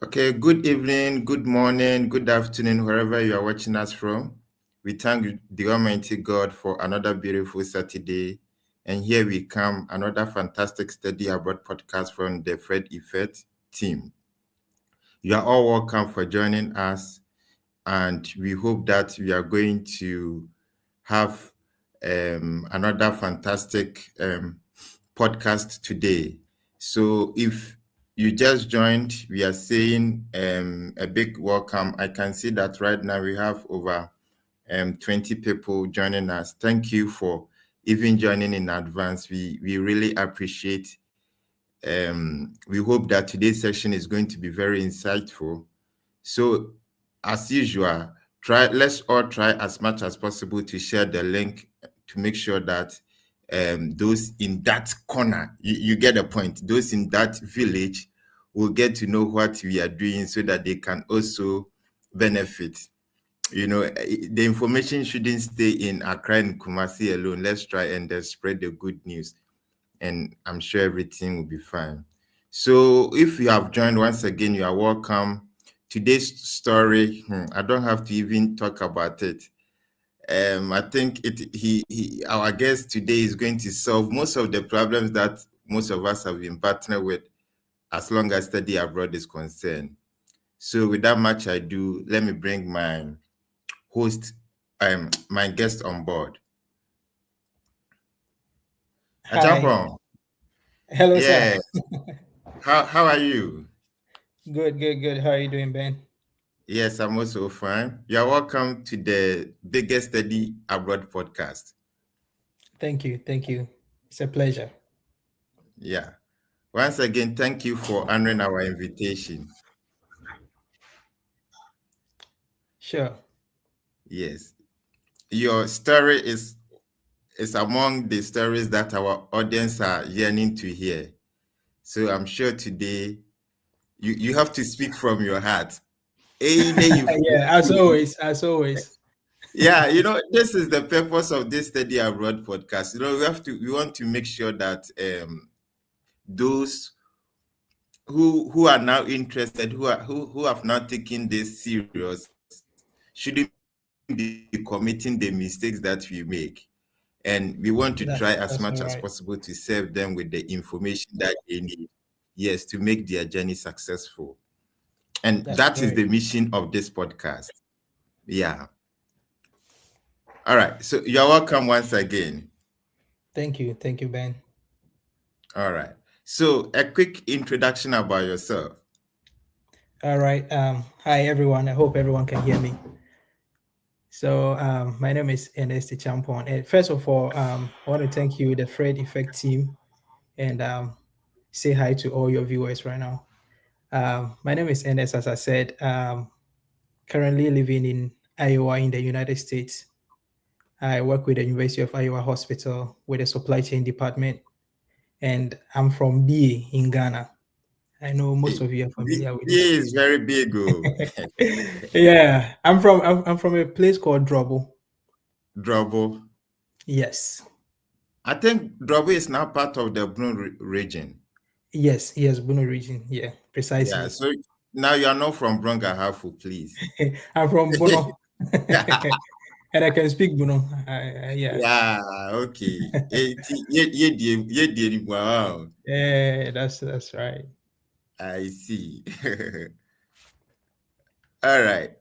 Okay, good evening, good morning, good afternoon, wherever you are watching us from. We thank the Almighty God for another beautiful Saturday. And here we come, another fantastic study abroad podcast from the Fred Effect team. You are all welcome for joining us, and we hope that we are going to have another fantastic podcast today. So if you just joined, we are saying a big welcome. I can see that right now we have over 20 people joining us. Thank you for even joining in advance. We really appreciate. We hope that today's session is going to be very insightful. So, as usual, let's all try as much as possible to share the link to make sure that those in that corner, you get the point, those in that village will get to know what we are doing so that they can also benefit. The information shouldn't stay in Accra and Kumasi alone. Let's try and spread the good news, and I'm sure everything will be fine. So if you have joined once again, you are welcome. Today's story, I don't have to even talk about it. I think our guest today is going to solve most of the problems that most of us have been partnered with as long as study abroad is concerned. So without much ado, let me bring my host, my guest on board. Hi. Achampong, Hello, sir. yeah, how are you? Good. How are you doing, Ben? Yes, I'm also fine. You're welcome to the biggest study abroad podcast. Thank you. It's a pleasure. Yeah. Once again, thank you for honoring our invitation. Sure. Yes. Your story is among the stories that our audience are yearning to hear. So I'm sure today you have to speak from your heart. Either you Yeah, as always. Yeah, this is the purpose of this study abroad podcast. We want to make sure that those who are now interested, who have not taken this serious, shouldn't be committing the mistakes that we make. And we want to try as That's much all as right. possible to serve them with the information that they need. Yes, to make their journey successful. And That's that is great. the mission of this podcast. Yeah. All right. So you're welcome once again. Thank you, Ben. All right. So a quick introduction about yourself. All right. Hi everyone. I hope everyone can hear me. So, my name is Ernest Champon. And first of all, I want to thank you, the Fred Effect team, and say hi to all your viewers right now. My name is Ernest, as I said. Currently living in Iowa in the United States. I work with the University of Iowa Hospital with the supply chain department, and I'm from BA in Ghana. I know most of you are familiar with He is very big. Oh. it. Yeah, I'm from a place called Drobo. Drobo. Yes, I think Drobo is now part of the Brun region. yes, Bono region. Yeah, Yeah, precisely. so now you are not from Brungahafu, please. I'm from Bono, and I can speak Bono. Yeah, Yeah, okay. Wow. yeah, that's right. I see. All right.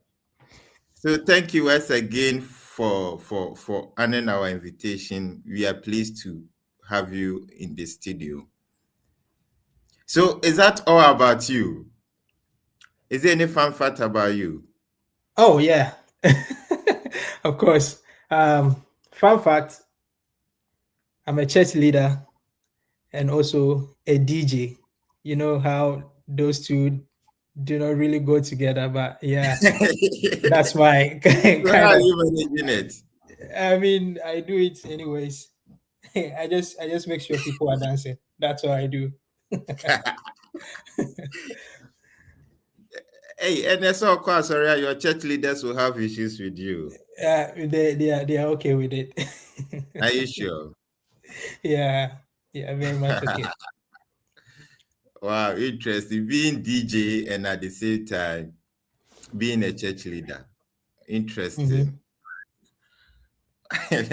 So thank you once again for honoring our invitation. We are pleased to have you in the studio. So is that all about you? Is there any fun fact about you? Oh yeah, of course. Fun fact: I'm a church leader and also a DJ. You know how those two do not really go together, but yeah, that's my So how kind are of. you managing it? I mean, I do it anyways. I just make sure people are dancing. That's what I do. Hey, and that's all course, sorry, your church leaders will have issues with you. They are okay with it. Are you sure? Yeah, yeah, very much okay. Wow, interesting. Being DJ and at the same time being a church leader. Interesting. Mhm.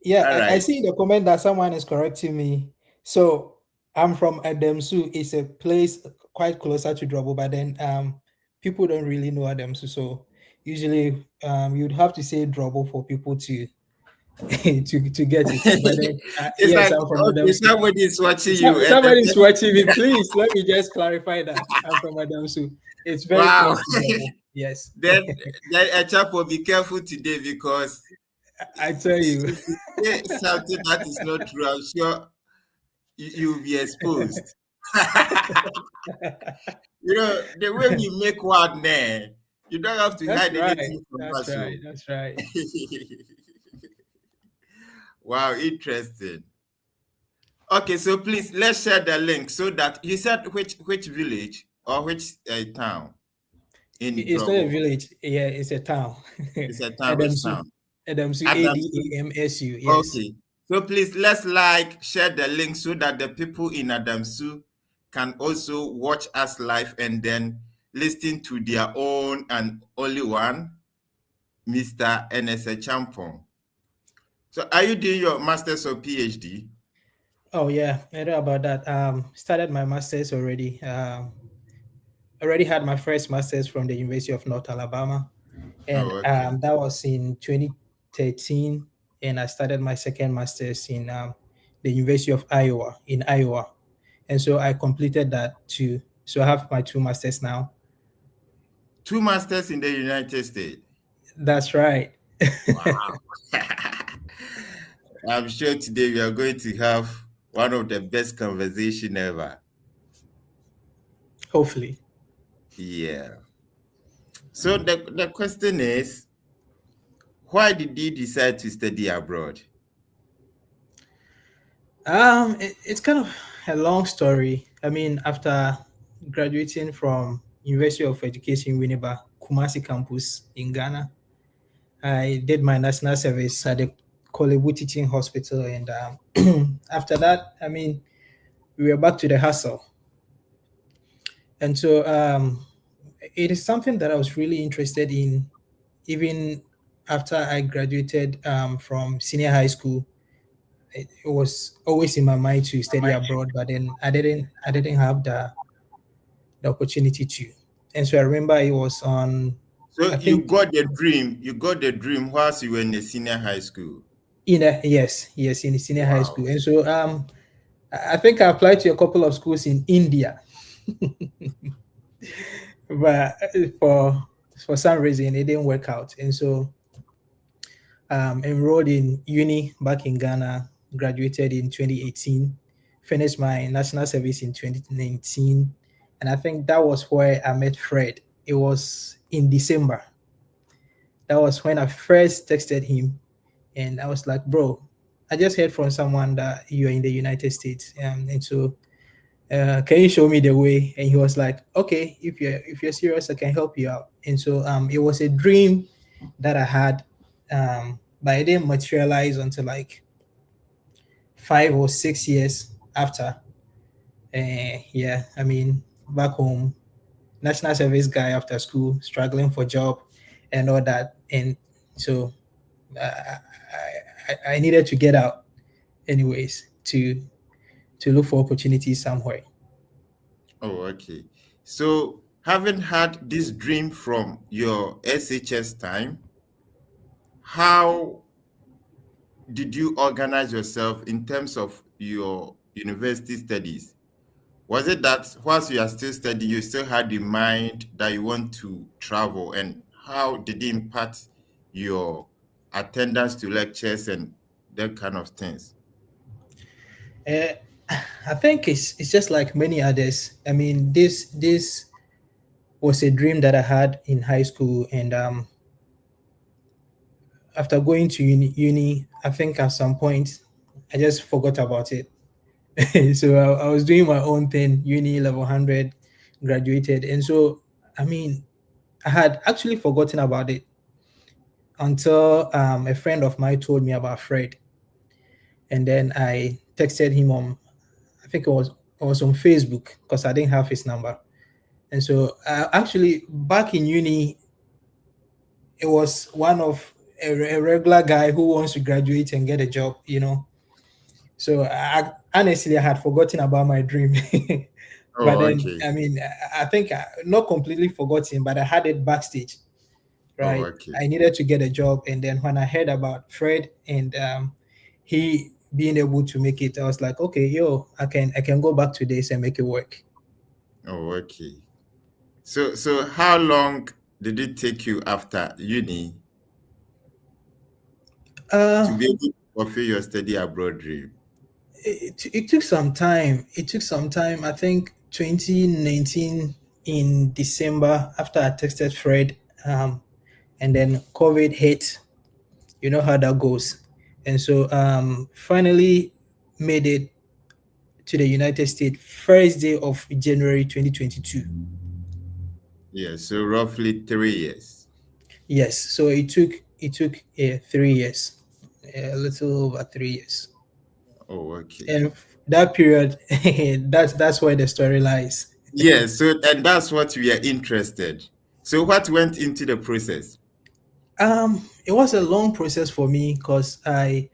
Yeah, All I right. see in the comment that someone is correcting me. So I'm from Adamsu. It's a place quite closer to Drobo, but then people don't really know Adamsu. So usually you'd have to say Drobo for people to to get it. But then It's yes, like, I'm from okay, Adamsu. somebody is watching you. And the Somebody's person, watching me. Please let me just clarify that I'm from Adamsu. It's very wow. close to Drobo. Yes, then a chap will be careful today because I tell you. if you say something that is not true, I'm sure you'll be exposed. The way we make one there, you don't have to That's hide right. anything from That's us. right. So. That's right. Wow, interesting. Okay, so please let's share the link so that you said which village or which town in It's not a Drobo. village. Yeah, it's a town. It's a town. Which Adamsu. town? Adamsu. Adamson. ADAMSU. Yes. Okay. So please let's share the link so that the people in Adamsu can also watch us live and then listen to their own and only one, Mr. Ernest Champon. So are you doing your master's or PhD? Oh yeah, I know about that. Started my masters already. Already had my first masters from the University of North Alabama, and Oh, okay. that was in 2013. And I started my second masters in the University of Iowa in Iowa, and so I completed that too. So I have my two masters now. Two masters in the United States. That's right. Wow. I'm sure today we are going to have one of the best conversation ever. Hopefully. Yeah. So the question is, why did you decide to study abroad? It's kind of a long story. I mean, after graduating from University of Education Winneba, Kumasi campus in Ghana, I did my national service at the Kolebu Teaching Hospital, and after that, I mean, we were back to the hustle, and so it is something that I was really interested in, even after I graduated from senior high school. It was always in my mind to study abroad, but then I didn't have the opportunity to. And so I remember it was on, So I you think, got the dream. You got the dream whilst you were in the senior high school. in a, yes, in the senior high Wow. school. And so I think I applied to a couple of schools in India, but for some reason it didn't work out. And so enrolled in uni back in Ghana, graduated in 2018, finished my national service in 2019. And I think that was where I met Fred. It was in December. That was when I first texted him. And I was like, bro, I just heard from someone that you're in the United States. And so can you show me the way? And he was like, okay, if you're serious, I can help you out. And so it was a dream that I had, but it didn't materialize until like 5 or 6 years after. Yeah, I mean, back home, national service guy after school, struggling for job and all that. And so I needed to get out anyways to look for opportunities somewhere. Oh, okay. So having had this dream from your SHS time, how did you organize yourself in terms of your university studies? Was it that whilst you are still studying, you still had in mind that you want to travel? And how did it impact your attendance to lectures and that kind of things? Uh, I think it's just like many others. I mean, this was a dream that I had in high school, and after going to uni, I think at some point I just forgot about it. So I was doing my own thing, uni level 100, graduated, and so I mean, I had actually forgotten about it until a friend of mine told me about Fred, and then I texted him on, I think it was I was on Facebook because I didn't have his number. And so actually back in uni, it was one of a regular guy who wants to graduate and get a job, you know. So honestly, I had forgotten about my dream. But Oh, then, okay. I mean, I think not completely forgotten, but I had it backstage, Oh, right? okay. I needed to get a job. And then when I heard about Fred and he being able to make it, I was like, okay, yo, I can go back to this and make it work. Oh, okay. So how long did it take you after uni Uh, to be able to fulfill your study abroad dream? it took some time. It took some time. I think 2019 in December after I texted Fred, and then COVID hit. You know how that goes. And so finally made it to the United States first day of January 2022. Yeah, so roughly 3 years. Yes, so it took 3 years, a little over 3 years, Oh, okay. and that period, that's where the story lies. Yeah, so and that's what we are interested. So what went into the process? It was a long process for me because I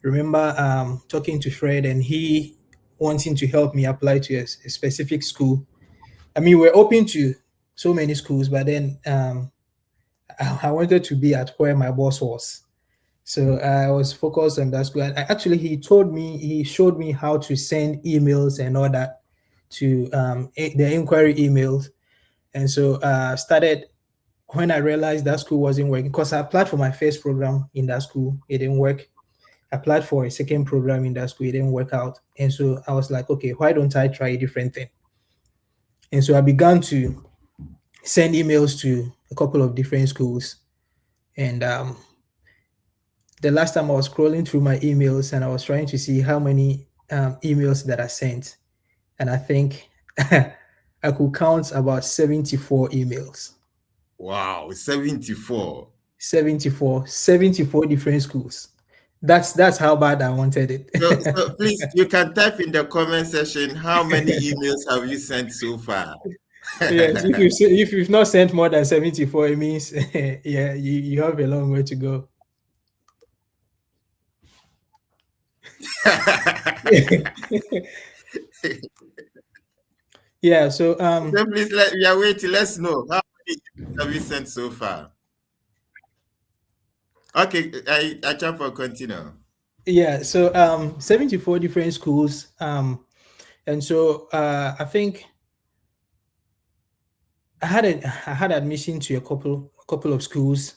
remember talking to Fred and he wanting to help me apply to a specific school. I mean, we're open to so many schools, but then I wanted to be at where my boss was. So I was focused on that school. And actually, he showed me how to send emails and all that to the inquiry emails. And so started when I realized that school wasn't working because I applied for my first program in that school. It didn't work. I applied for a second program in that school. It didn't work out. And so I was like, okay, why don't I try a different thing? And so I began to send emails to a couple of different schools. And the last time I was scrolling through my emails and I was trying to see how many emails that I sent. And I think I could count about 74 emails. Wow, 74. 74 different schools. That's how bad I wanted it. So please, you can type in the comment section how many emails have you sent so far? Yes, if you've not sent more than 74, it means yeah, you have a long way to go. Yeah, so So please, we are waiting. Let's know how many emails have you sent so far. Okay, I jump for continue. yeah, so 74 different schools. And so I think I had admission to a couple of schools,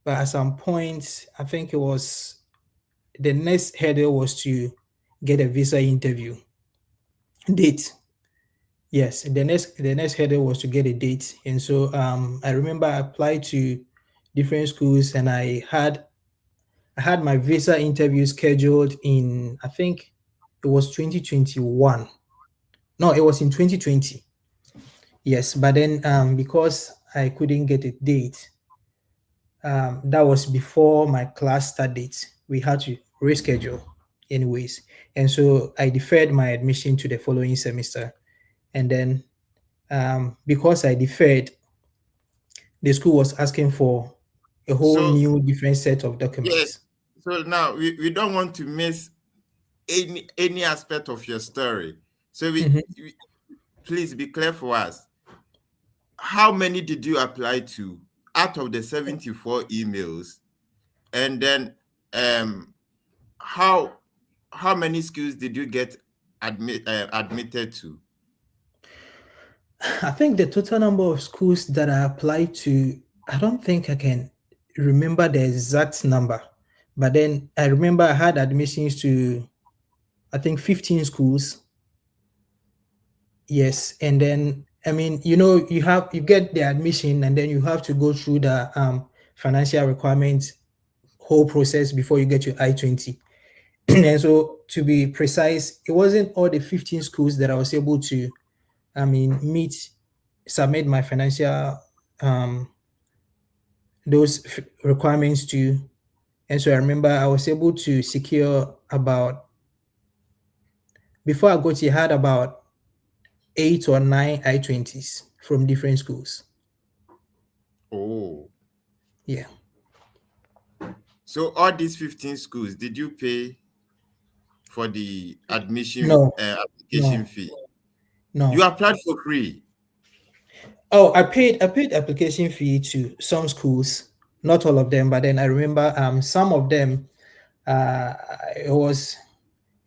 but at some point I think it was the next hurdle was to get a visa interview date. Yes, the next hurdle was to get a date, and so I remember I applied to different schools, and I had my visa interview scheduled in I think it was 2021. No, it was in 2020. Yes, but then because I couldn't get a date, that was before my class start date. We had to reschedule anyways. And so I deferred my admission to the following semester. And then because I deferred, the school was asking for a whole So new different set of yes, documents. so now we don't want to miss any aspect of your story. So Mhm. please be clear for us. How many did you apply to out of the 74 emails? And then um how how many schools did you get admitted to? I think the total number of schools that I applied to, I don't think I can remember the exact number. But then I remember I had admissions to, I think, 15 schools. Yes. And then, I mean, you get the admission and then you have to go through the financial requirements whole process before you get your I-20. And so, to be precise, it wasn't all the 15 schools that I was able to, submit my financial um, requirements to. And so I remember I was able to secure about, before I got here, I had about 8 or 9 I-20s from different schools. Oh, Yeah. so all these 15 schools, did you pay for the admission No, application no, fee? You no. applied for free. Oh, I paid application fee to some schools, not all of them, but then I remember some of them uh it was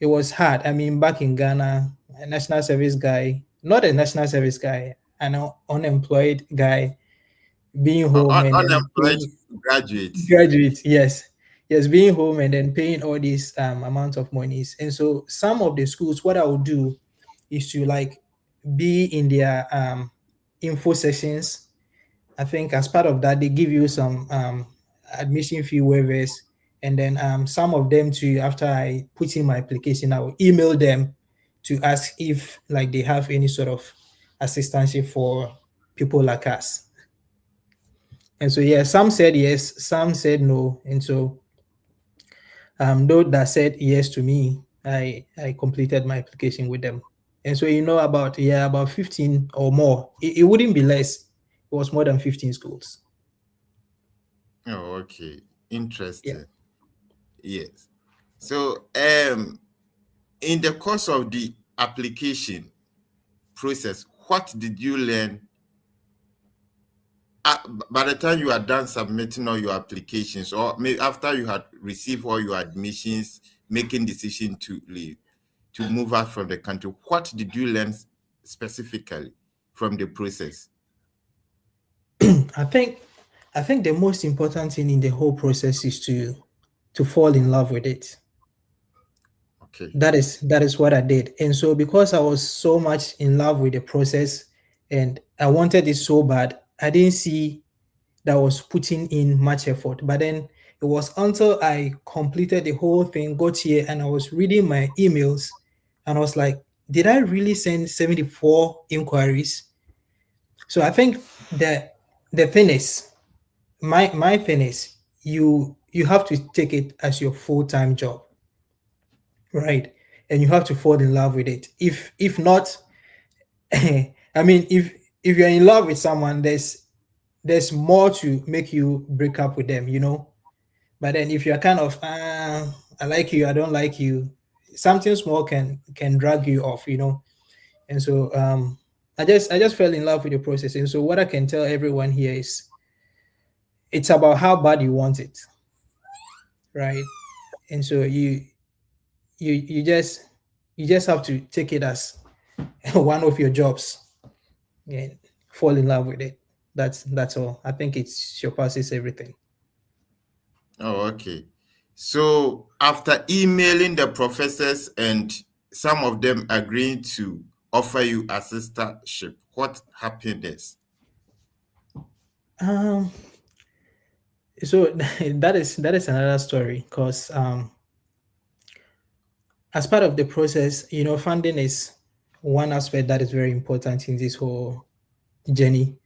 it was hard. I mean, back in Ghana, a national service guy, not a national service guy, an unemployed guy being home and then Unemployed paying graduate. graduate, yes. Yes, being home and then paying all these amount of monies. And so some of the schools, what I would do is to like be in their info sessions. I think as part of that, they give you some admission fee waivers, and then some of them too. After I put in my application, I will email them to ask if like they have any sort of assistance for people like us. And so yeah, some said yes, some said no, and so those that said yes to me, I completed my application with them. And so about 15 or more. It wouldn't be less. It was more than 15 schools. Oh, okay. Yeah. Interesting. Yes. So, in the course of the application process, what did you learn by the time you are done submitting all your applications, or maybe after you had received all your admissions, making decision to leave, to move out from the country? What did you learn specifically from the process? I think I think the most important thing in the whole process is to fall in love with it. Okay. That is what I did. And so because I was so much in love with the process and I wanted it so bad, I didn't see that I was putting in much effort. But then it was until I completed the whole thing, got here, and I was reading my emails, and I was like, did I really send 74 inquiries? So I think that the thing is, my thing is, you have to take it as your full-time job, right? And you have to fall in love with it. If not, I mean, if you're in love with someone, there's more to make you break up with them. But then if you're kind of I like you, I don't like you, something small can drag you off. And so I just fell in love with the process. And so what I can tell everyone here is it's about how bad you want it, right? And so you just have to take it as one of your jobs and fall in love with it. That's all. I think it surpasses everything. Oh, okay. So after emailing the professors and some of them agreeing to offer you assistantship, what happened next? Um, so that is another story because as part of the process, funding is one aspect that is very important in this whole journey.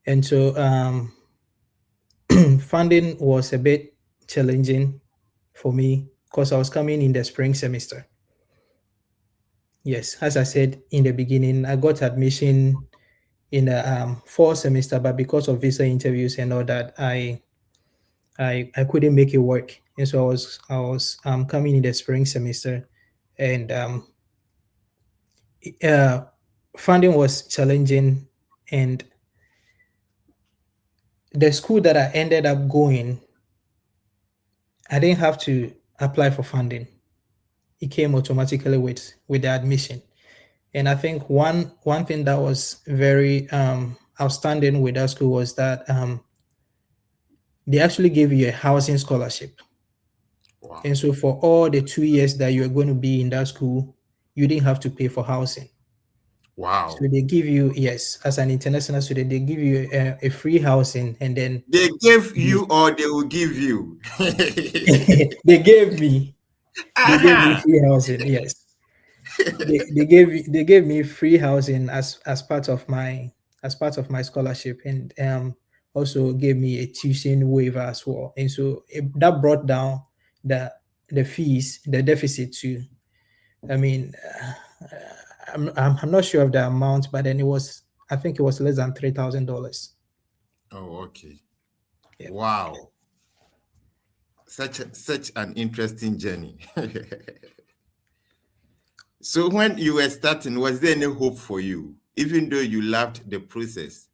And so funding was a bit challenging for me because I was coming in the spring semester. Yes, as I said in the beginning, I got admission in the fall semester, but because of visa interviews and all that, I couldn't make it work, and so I was coming in the spring semester, and uh, funding was challenging, and the school that I ended up going, I didn't have to apply for funding. It came automatically with the admission. And I think one thing that was very outstanding with that school was that they actually gave you a housing scholarship. Wow. And so for all the 2 years that you're going to be in that school, you didn't have to pay for housing. So Wow. they give you, yes, as an international student, they give you a free housing, and then They gave you, you or they will give you. they gave me they gave me Aha. free housing. Yes, they gave me free housing as part of my scholarship, and also gave me a tuition waiver as well. And so that brought down the fees, the deficit to, I mean, I'm not sure of the amount, but then I think it was less than $3,000. Oh, okay. Yeah. Wow. Such an interesting journey. So when you were starting, was there any hope for you, even though you loved the process?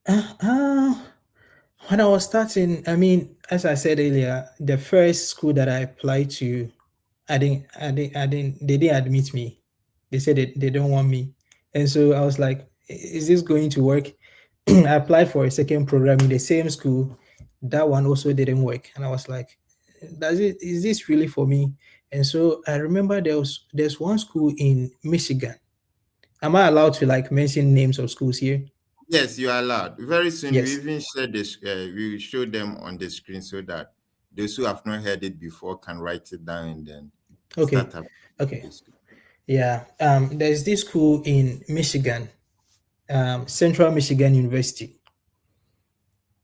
Uh, uh, when I was starting, I mean, as I said earlier, the first school that I applied to, they didn't admit me. They said they don't want me. And so I was like, is this going to work? I applied for a second program in the same school. That one also didn't work. And I was like, is this really for me? And so I remember there's one school in Michigan. Am I allowed to like mention names of schools here? Yes, you are allowed. Very soon, we Yes. even share this. We will show them on the screen so that those who have not heard it before can write it down and then Okay. start up Okay. the school. Yeah. There's this school in Michigan, Central Michigan University.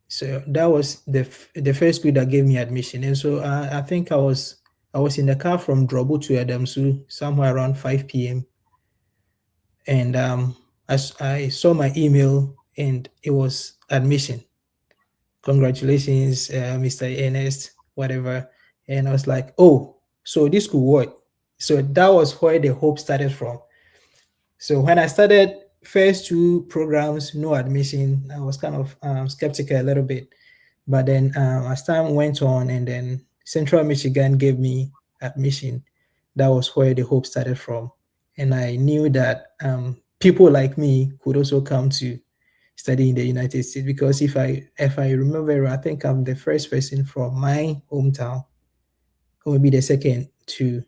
So that was the first school that gave me admission. And so I think I was in the car from Drobo to Adamsu somewhere around 5 p.m. And I saw my email and it was admission. Congratulations, Mr. Ernest, whatever. And I was like, oh, so this could work. So that was where the hope started from. So when I started first two programs, no admission, I was kind of skeptical a little bit. But then as time went on, and then Central Michigan gave me admission, that was where the hope started from. And I knew that people like me could also come to study in the United States because if I remember, I think I'm the first person from my hometown, or maybe the second to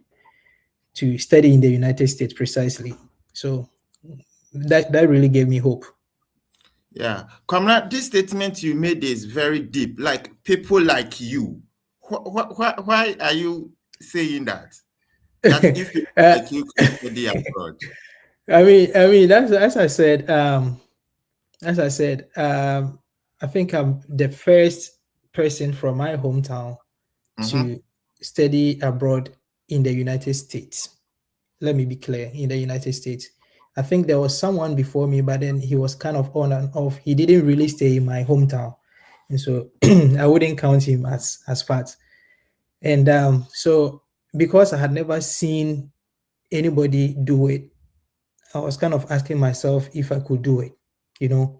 study in the United States precisely. So that really gave me hope. Yeah, Comrade, this statement you made is very deep. Like people like you. Why are you saying that? That if people uh, like you can study abroad. I mean, that's as I said, I think I'm the first person from my hometown Mm-hmm. to study abroad in the United States. Let me be clear, in the United States. I think there was someone before me, but then he was kind of on and off. He didn't really stay in my hometown. And so I wouldn't count him as part. And so because I had never seen anybody do it, I was kind of asking myself if I could do it, you know.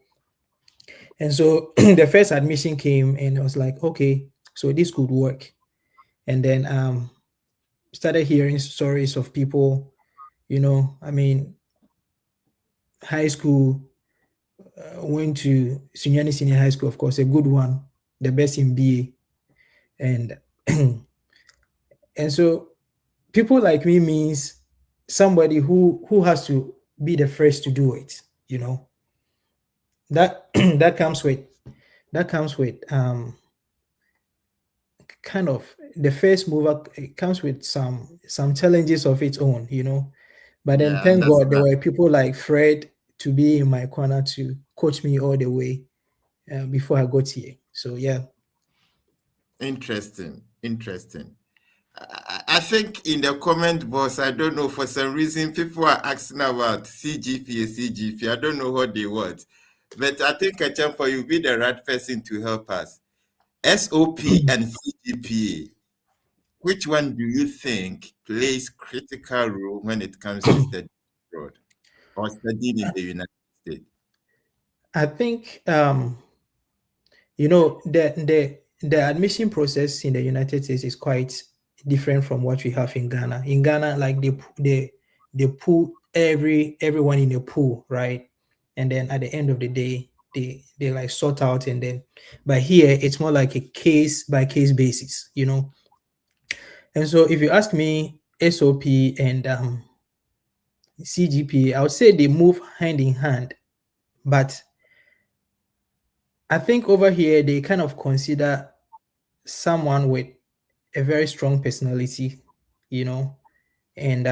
And so the first admission came and I was like, okay, so this could work. And then started hearing stories of people, I mean, high school, went to Sunyani Senior High School, of course, a good one, the best in BA. And and so people like me means somebody who has to be the first to do it, you know. That that comes with kind of the first mover. It comes with some challenges of its own, you know. But Yeah, then I thank God there understand. were people like Fred to be in my corner to coach me all the way before I got here. So yeah. Interesting. Interesting. I think in the comment box, I don't know, for some reason, people are asking about CGPA, CGP. I don't know what they want. But I think, Achampa, you'll be the right person to help us. SOP and CGPA, which one do you think plays critical role when it comes to studying abroad or studying in the United States? I think the admission process in the United States is quite different from what we have in Ghana. In Ghana, like they put everyone in a pool, right? And then at the end of the day, they like sort out, and then but here it's more like a case by case basis, you know. And so if you ask me, SOP and CGP, I would say they move hand in hand, but I think over here they kind of consider someone with a very strong personality, you know, and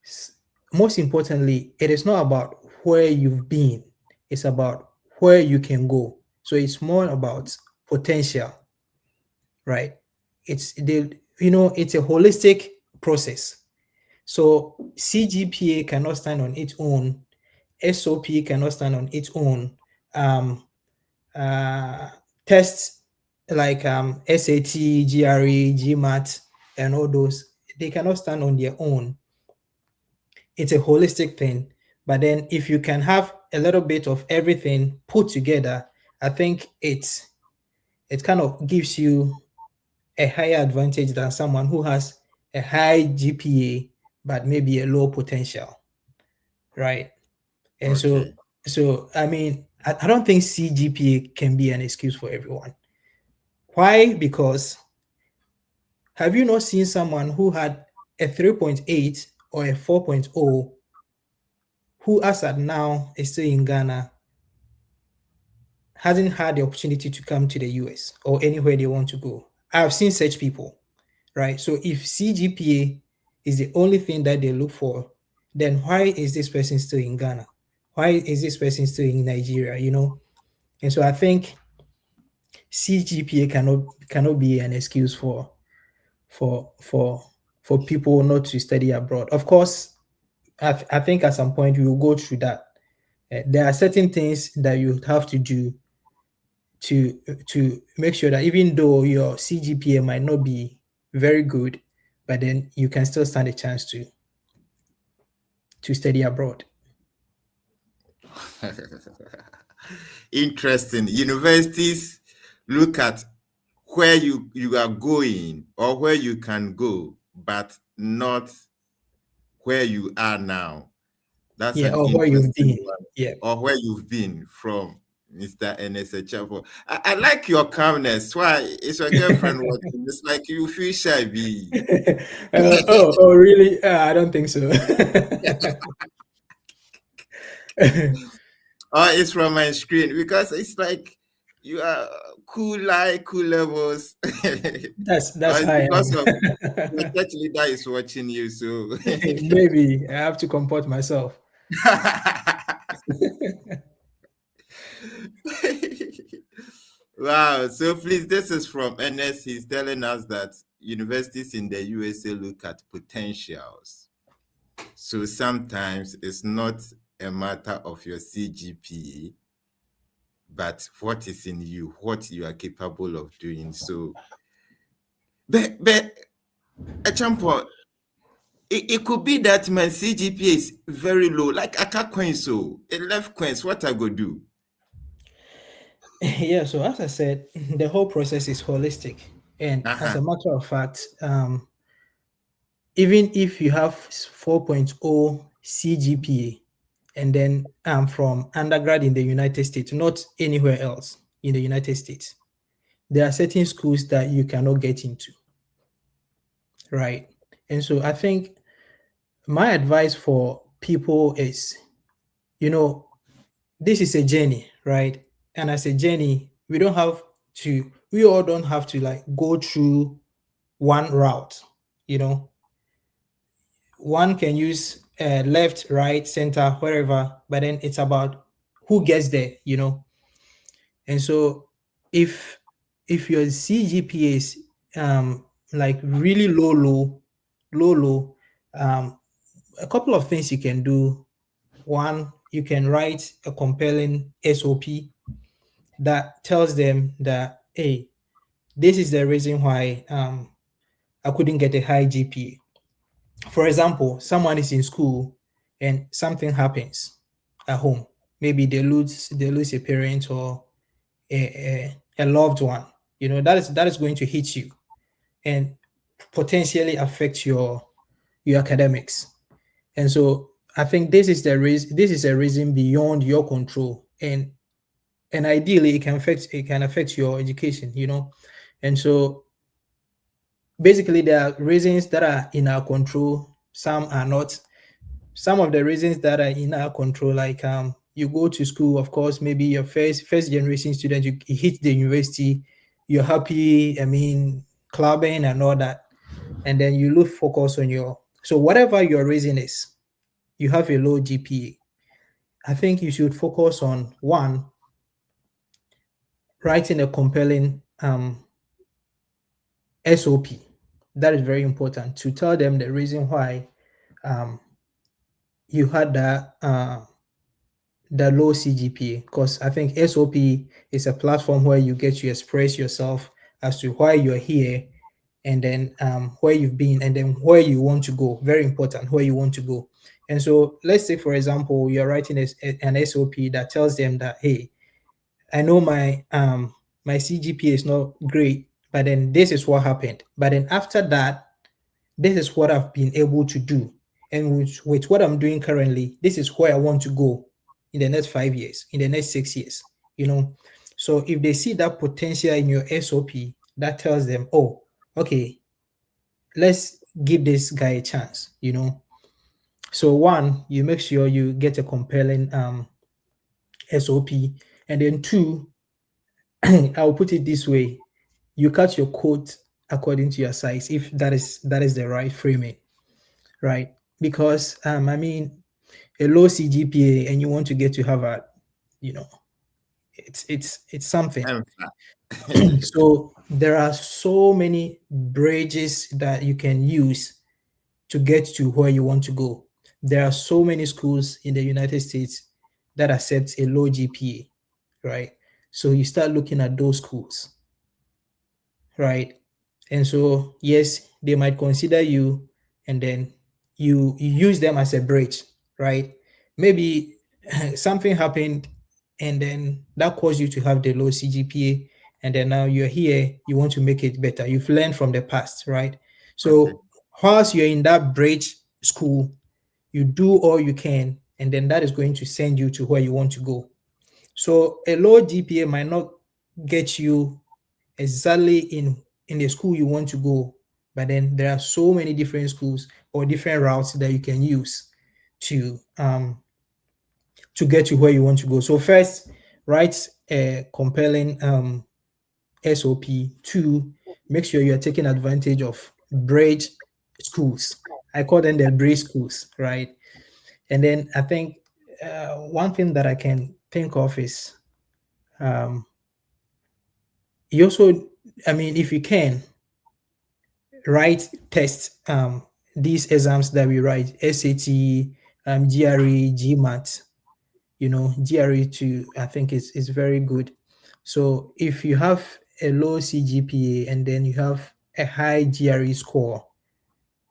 s- most importantly, it is not about where you've been, it's about where you can go. So it's more about potential, right? It's a holistic process. So CGPA cannot stand on its own. SOP cannot stand on its own. Um, uh, Tests like SAT, GRE, GMAT, and all those, they cannot stand on their own. It's a holistic thing. But then if you can have a little bit of everything put together, I think it kind of gives you a higher advantage than someone who has a high GPA but maybe a low potential, right? And Okay. so I mean, I don't think CGPA can be an excuse for everyone. Why? Because have you not seen someone who had a 3.8 or a 4.0 who, as at now, is still in Ghana, hasn't had the opportunity to come to the US or anywhere they want to go? I've seen such people, right? So if CGPA is the only thing that they look for, then why is this person still in Ghana? Why is this person still in Nigeria? And so I think CGPA cannot be an excuse for for for people not to study abroad. Of course, I think at some point we will go through that. There are certain things that you have to do to make sure that even though your CGPA might not be very good, but then you can still stand a chance to study abroad. Interesting. Universities look at where you are going or where you can go, but not where you are now. That's Yeah, an or where you've interesting been. one. Yeah. Or where you've been from, Mr. Ernest Chapo. I like your calmness. Why? Is your girlfriend watching? It's like you feel shy, be. Oh, really? I don't think so. Or it's from my screen because it's like you are cool, like cool levels. Or That's it's how I because of your am. church leader is watching you, so. Maybe I have to comport myself. Wow. So please, this is from Ernest. He's telling us that universities in the USA look at potentials. So sometimes it's not a matter of your CGPA, but what is in you, what you are capable of doing. So, but at some point, it could be that my CGPA is very low. Like I can't coin so it left coins. What I go do? Yeah, so as I said, the whole process is holistic. And as Uh-huh. a matter of fact, even if you have 4.0 CGPA and then from undergrad in the United States, not anywhere else in the United States, there are certain schools that you cannot get into, right? And so I think my advice for people is, you know, this is a journey, right? And as a journey, we all don't have to like go through one route, you know. One can use left, right, center, wherever, but then it's about who gets there. And so if your CGPA is like really low, a couple of things you can do. One, you can write a compelling SOP that tells them that, hey, this is the reason why I couldn't get a high GPA. For example, someone is in school and something happens at home. Maybe they lose a parent or a loved one. That is going to hit you and potentially affect your academics. And so I think this is a reason beyond your control, and ideally it can affect your education. And so basically there are reasons that are in our control, some are not. Some of the reasons that are in our control, like you go to school, of course, maybe you're first generation student, you hit the university, you're happy, I mean, clubbing and all that, and then you lose focus on so whatever your reason is, you have a low GPA. I think you should focus on one, writing a compelling SOP. That is very important to tell them the reason why um, you had the low CGPA, because I think SOP is a platform where you get to express yourself as to why you're here, and then where you've been, and then where you want to go. Very important, where you want to go. And so let's say, for example, you're writing an SOP that tells them that, hey, I know my CGPA is not great, but then this is what happened. But then after that, this is what I've been able to do. And with what I'm doing currently, this is where I want to go in the next 5 years, in the next 6 years, you know. So if they see that potential in your SOP, that tells them, oh, okay, let's give this guy a chance, you know. So one, you make sure you get a compelling SOP. And then two, I'll put it this way, you cut your coat according to your size, if that is the right framing, right? Because I mean, a low CGPA and you want to get to Harvard, you know, it's something. And So there are so many bridges that you can use to get to where you want to go. There are so many schools in the United States that accept a low GPA, right? So you start looking at those schools, right? And so, yes, they might consider you, and then you use them as a bridge, right? Maybe something happened, and then that caused you to have the low CGPA, and then now you're here, you want to make it better. You've learned from the past, right? okay, So, whilst you're in that bridge school, you do all you can, and then that is going to send you to where you want to go. So, a low GPA might not get you exactly in the school you want to go, but then there are so many different schools or different routes that you can use to get to where you want to go. So first, write a compelling SOP. Two, make sure you're taking advantage of bridge schools. I call them the bridge schools, right? And then I think one thing that I can think of is um, you also, I mean, if you can, write tests, these exams that we write, SAT, GRE, GMAT, you know, GRE too, I think is very good. So if you have a low CGPA and then you have a high GRE score,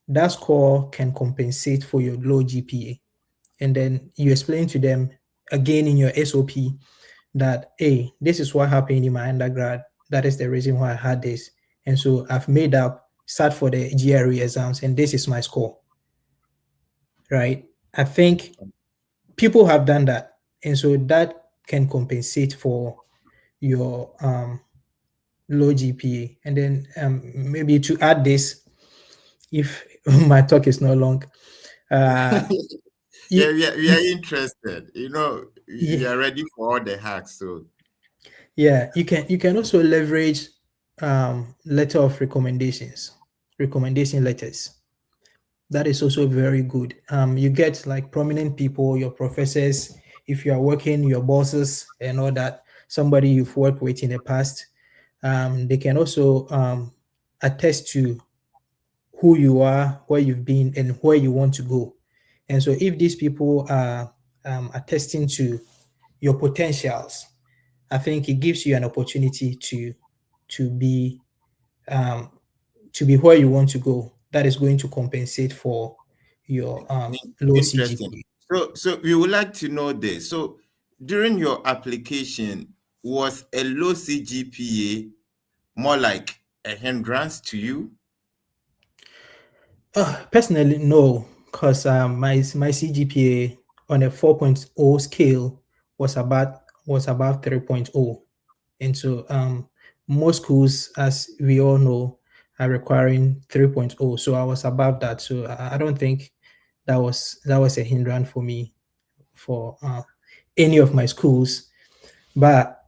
that score can compensate for your low GPA. And then you explain to them again in your SOP that, hey, this is what happened in my undergrad. That is the reason why I had this. And so I've made up, sat for the GRE exams, and this is my score, right? I think people have done that. And so that can compensate for your low GPA. And then maybe to add this, if my talk is not long, uh, yeah, you, we are interested. You know, we yeah, are ready for all the hacks. So yeah, you can also leverage letter of recommendations, recommendation letters. That is also very good. You get like prominent people, your professors, if you are working, your bosses and all that, somebody you've worked with in the past. They can also attest to who you are, where you've been, and where you want to go. And so, if these people are attesting to your potentials, I think it gives you an opportunity to be um, to be where you want to go. That is going to compensate for your low interesting. CGPA. So we would like to know this. So during your application, was a low CGPA more like a hindrance to you? Personally, no, because my CGPA on a 4.0 scale was about 3.0. And so most schools, as we all know, are requiring 3.0. So I was above that. So I don't think that was a hindrance for me for any of my schools. But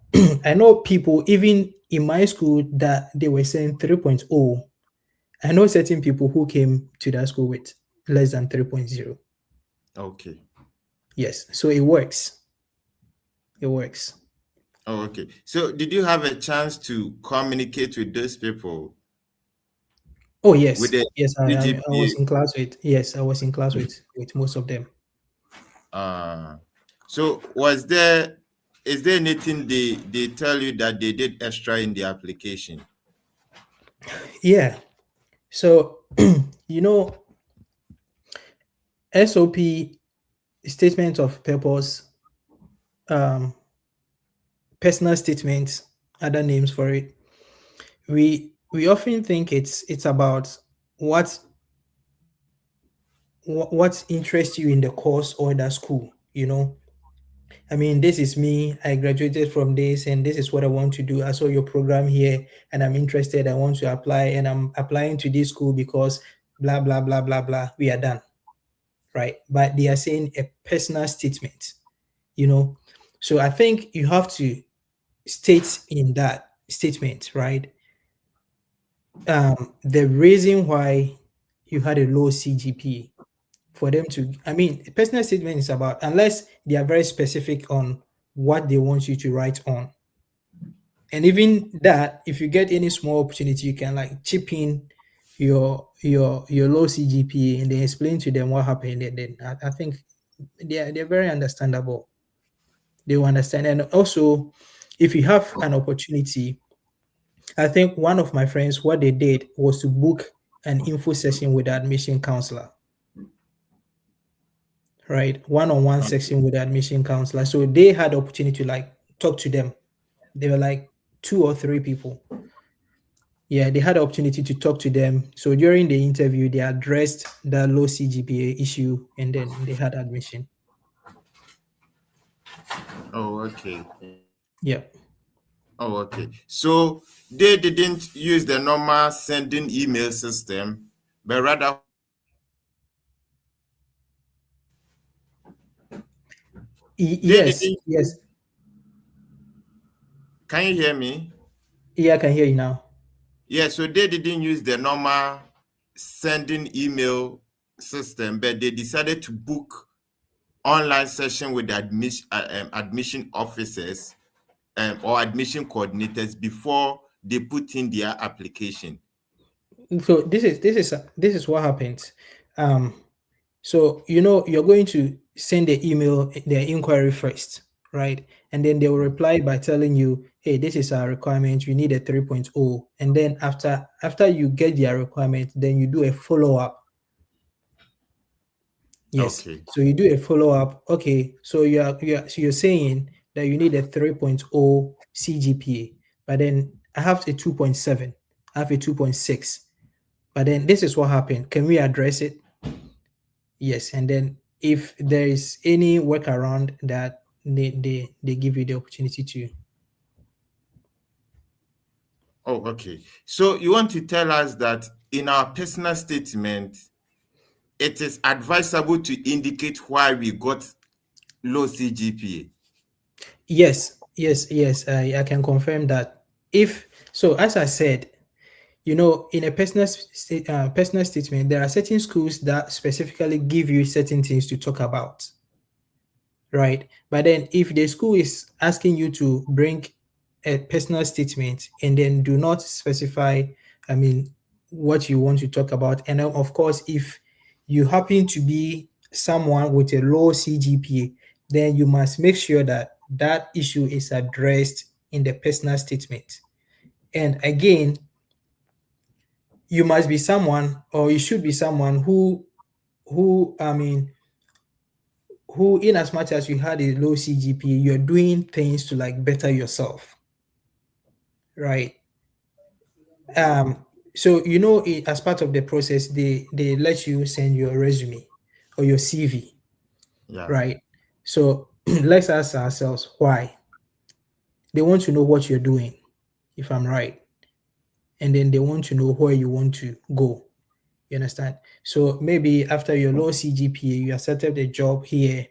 I know people even in my school that they were saying 3.0. I know certain people who came to that school with less than 3.0. Okay. Yes, so it works. It works. Oh, okay. So did you have a chance to communicate with those people? Oh with yes, the yes. I CGPA? was in class with, yes, I was in class with most of them. Uh, so is there anything they tell you that they did extra in the application? Yeah. So you know, SOP, statement of purpose, um, personal statements, other names for it. We often think it's about what what interests you in the course or the school. I mean, this is me. I graduated from this, and this is what I want to do. I saw your program here, and I'm interested. I want to apply, and I'm applying to this school because blah blah blah blah blah. We are done, right? But they are saying a personal statement, you know. So I think you have to state in that statement, right? The reason why you had a low CGP for them to, I mean, a personal statement is about, unless they are very specific on what they want you to write on. And even that, if you get any small opportunity, you can like chip in your low CGPA and then explain to them what happened. And then I think they're very understandable. They will understand. And also, if you have an opportunity, I think one of my friends, what they did was to book an info session with the admission counselor, right? One-on-one Okay. session with the admission counselor. So they had the opportunity to like talk to them. They were like two or three people. Yeah, they had the opportunity to talk to them. So during the interview, they addressed the low CGPA issue and then they had admission. Oh, okay. Yeah. Oh, okay. So they didn't use the normal sending email system, but rather they Yes, didn't. yes. Can you hear me? Yeah, I can hear you now. Yeah. So they didn't use the normal sending email system, but they decided to book online session with the admission officers or admission coordinators before they put in their application. So this is what happens. Um, so you're going to send the email, the inquiry first, right? And then they will reply by telling you, hey, this is our requirement. You need a 3.0. And then after you get their requirement, then you do a follow-up. Yes. Okay. So you do a follow-up. Okay. So you're saying that you need a 3.0 CGPA, but then I have a 2.7, I have a 2.6. But then this is what happened. Can we address it? Yes. And then if there is any workaround that they give you the opportunity to. Oh, okay. So you want to tell us that in our personal statement, it is advisable to indicate why we got low CGPA. Yes, yes, yes. I can confirm that. If so, as I said, in a personal statement, there are certain schools that specifically give you certain things to talk about, right? But then if the school is asking you to bring a personal statement and then do not specify, I mean, what you want to talk about, and then of course, if you happen to be someone with a low CGPA, then you must make sure that that issue is addressed in the personal statement. And again, you must be someone, or you should be someone who I mean, who, in as much as you had a low CGPA, you're doing things to like better yourself, right? So as part of the process, they let you send your resume or your CV, Yeah. right? So let's ask ourselves why. They want to know what you're doing, if I'm right, and then they want to know where you want to go. You understand? So maybe after your low CGPA, you accepted a job here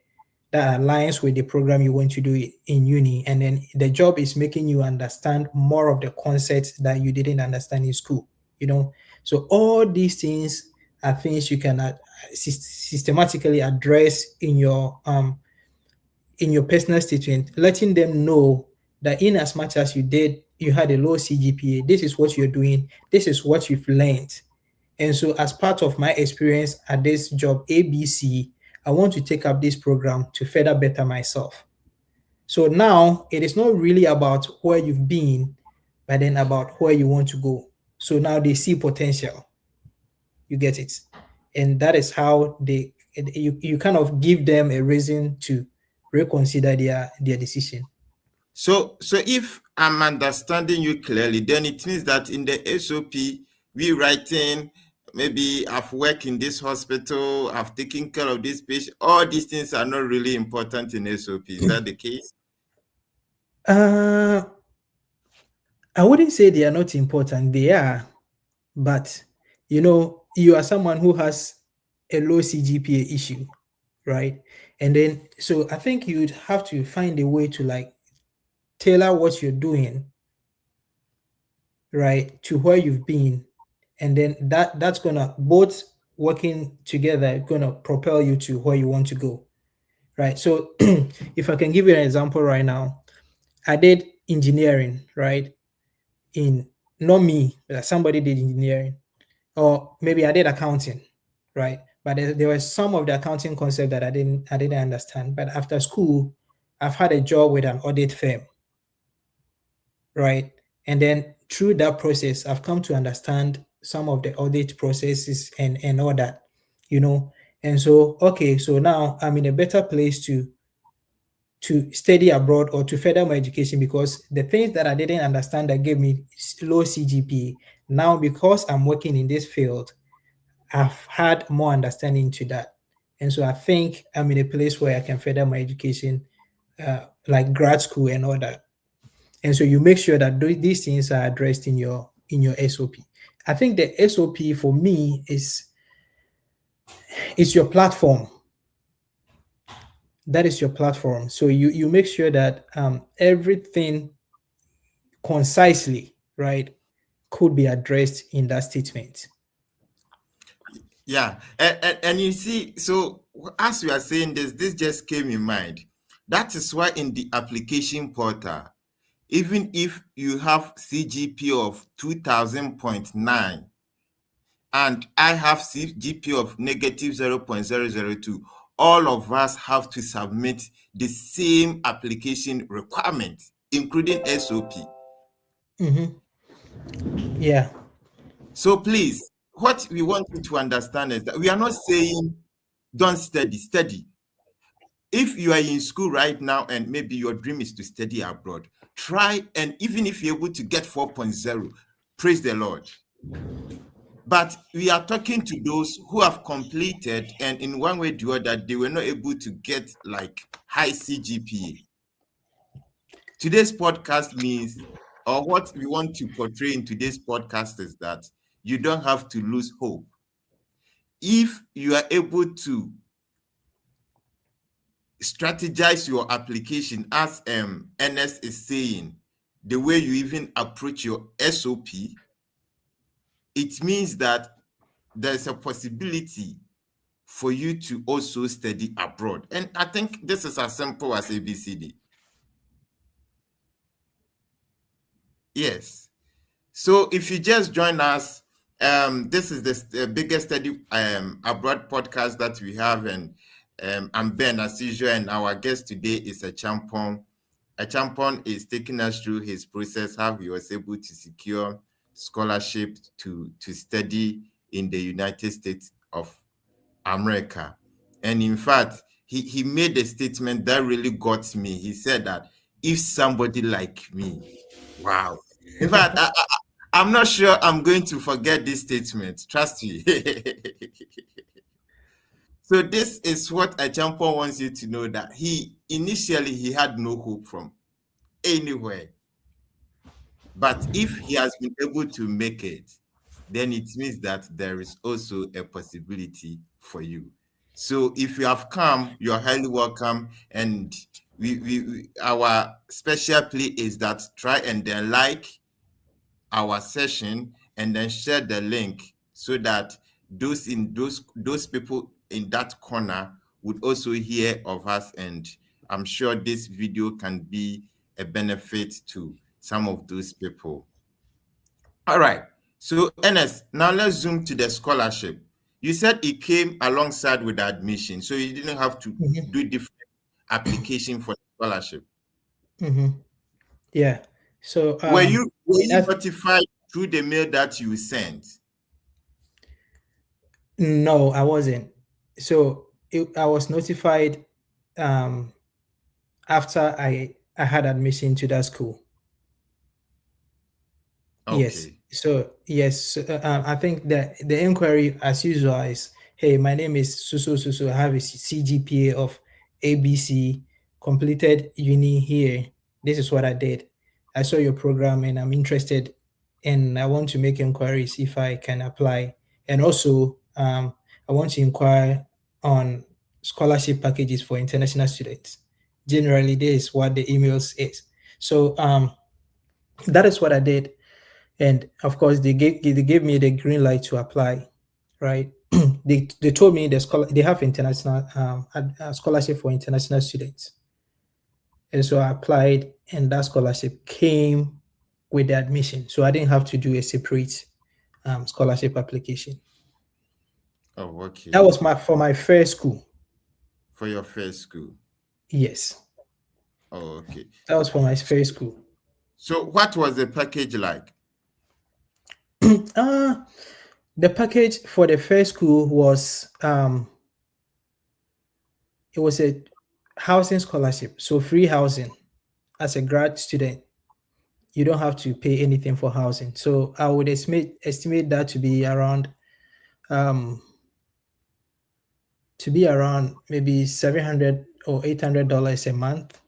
that aligns with the program you want to do in uni, and then the job is making you understand more of the concepts that you didn't understand in school. You know, so all these things are things you can systematically address in your personal statement, letting them know that in as much as you had a low CGPA, this is what you're doing, this is what you've learned, And so, as part of my experience at this job, ABC, I want to take up this program to further better myself. So now it is not really about where you've been, but then about where you want to go. So now they see potential. You get it. And that is how you kind of give them a reason to reconsider their decision. So if I'm understanding you clearly, then it means that in the SOP, we writing, maybe I've worked in this hospital, I've taken care of this patient, all these things are not really important in SOP. Is that the case? Uh, I wouldn't say they are not important. They are, but you are someone who has a low CGPA issue, right? And then, so I think you'd have to find a way to like tailor what you're doing, right, to where you've been, and then that's gonna both working together gonna propel you to where you want to go, right? So, if I can give you an example right now, I did engineering, right? In Not me, but somebody did engineering, or maybe I did accounting, right? But there was some of the accounting concept that I didn't understand. But after school, I've had a job with an audit firm, right? And then through that process, I've come to understand some of the audit processes and all that, you know. And so, okay, so now I'm in a better place to study abroad or to further my education, because the things that I didn't understand that gave me low CGPA, now because I'm working in this field, I've had more understanding to that. And so I think I'm in a place where I can further my education, like grad school and all that. And so you make sure that these things are addressed in your SOP. I think the SOP for me is your platform. That is your platform. So you make sure that everything concisely, right, could be addressed in that statement. Yeah. And you see, so as we are saying this just came in mind. That is why in the application portal, even if you have CGP of 2000.9 and I have CGP of negative 0.002, all of us have to submit the same application requirement, including SOP. Mm-hmm. Yeah. So please, what we want you to understand is that we are not saying don't study. If you are in school right now and maybe your dream is to study abroad, try, and even if you're able to get 4.0, praise the Lord. But we are talking to those who have completed and in one way or the other, they were not able to get like high CGPA. Today's podcast means, or what we want to portray in today's podcast is that you don't have to lose hope. If you are able to strategize your application, as Ernest is saying, the way you even approach your SOP, it means that there's a possibility for you to also study abroad. And I think this is as simple as ABCD. Yes. So if you just join us, this is the biggest study abroad podcast that we have, and I'm Ben as usual, and our guest today is a champion. A champion is taking us through his process, how he was able to secure scholarship to study in the United States of America. And in fact, he made a statement that really got me. He said that if somebody like me, wow. In fact, I'm not sure I'm going to forget this statement. Trust me. So this is what a champion wants you to know, that he initially he had no hope from anywhere. But if he has been able to make it, then it means that there is also a possibility for you. So if you have come, you're highly welcome. And our special plea is that try and then like our session and then share the link so that those people in that corner would also hear of us, and I'm sure this video can be a benefit to some of those people. All right. So, Ernest, now let's zoom to the scholarship. You said it came alongside with the admission, so you didn't have to Mhm. do different application for the scholarship. Mhm. Yeah. So Were you I were mean, you notified through the mail that you sent? no, I wasn't. So I was notified um, after I had admission to that school. Yes. Okay. So yes, so, I think that the inquiry, as usual, is, hey, my name is Susu Susu. I have a CGPA of ABC, completed uni here. This is what I did. I saw your program and I'm interested, and I want to make inquiries if I can apply. And also, I want to inquire on scholarship packages for international students. Generally, this is what the emails is. So that is what I did, and of course they gave me the green light to apply, right? They told me they have international scholarship for international students, and so I applied, and that scholarship came with the admission, so I didn't have to do a separate scholarship application. Oh, That okay. was my for my first school. For your first school. Yes, Oh, okay. that was for my first school. So, what was the package like? uh the package for the first school was it was a housing scholarship, so free housing. As a grad student, you don't have to pay anything for housing. So I would estimate that um to be around maybe $700 or $800 a month.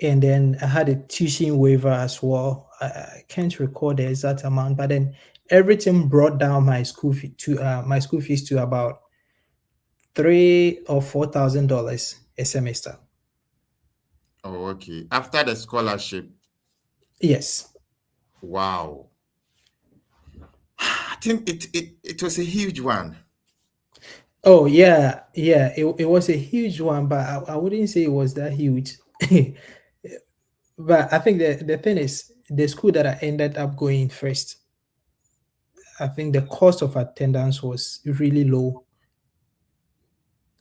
And then I had a tuition waiver as well. I can't recall the exact amount, but then everything brought down my school fees to about $3,000 or $4,000 a semester. Oh, okay. After the scholarship. Yes. Wow. I think it was a huge one. Oh yeah, yeah. It was a huge one, but I wouldn't say it was that huge. But I think the thing is, the school that I ended up going first, I think the cost of attendance was really low.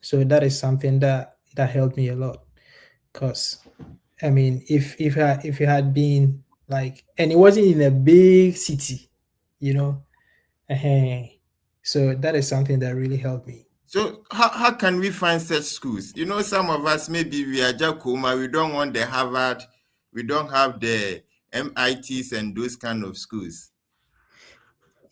So that is something that helped me a lot. Cause I mean, if it had been like, and it wasn't in a big city, you know, so that is something that really helped me. So how can we find such schools? You know, some of us maybe we are Jakoma, we don't want the Harvard, we don't have the MITs and those kind of schools.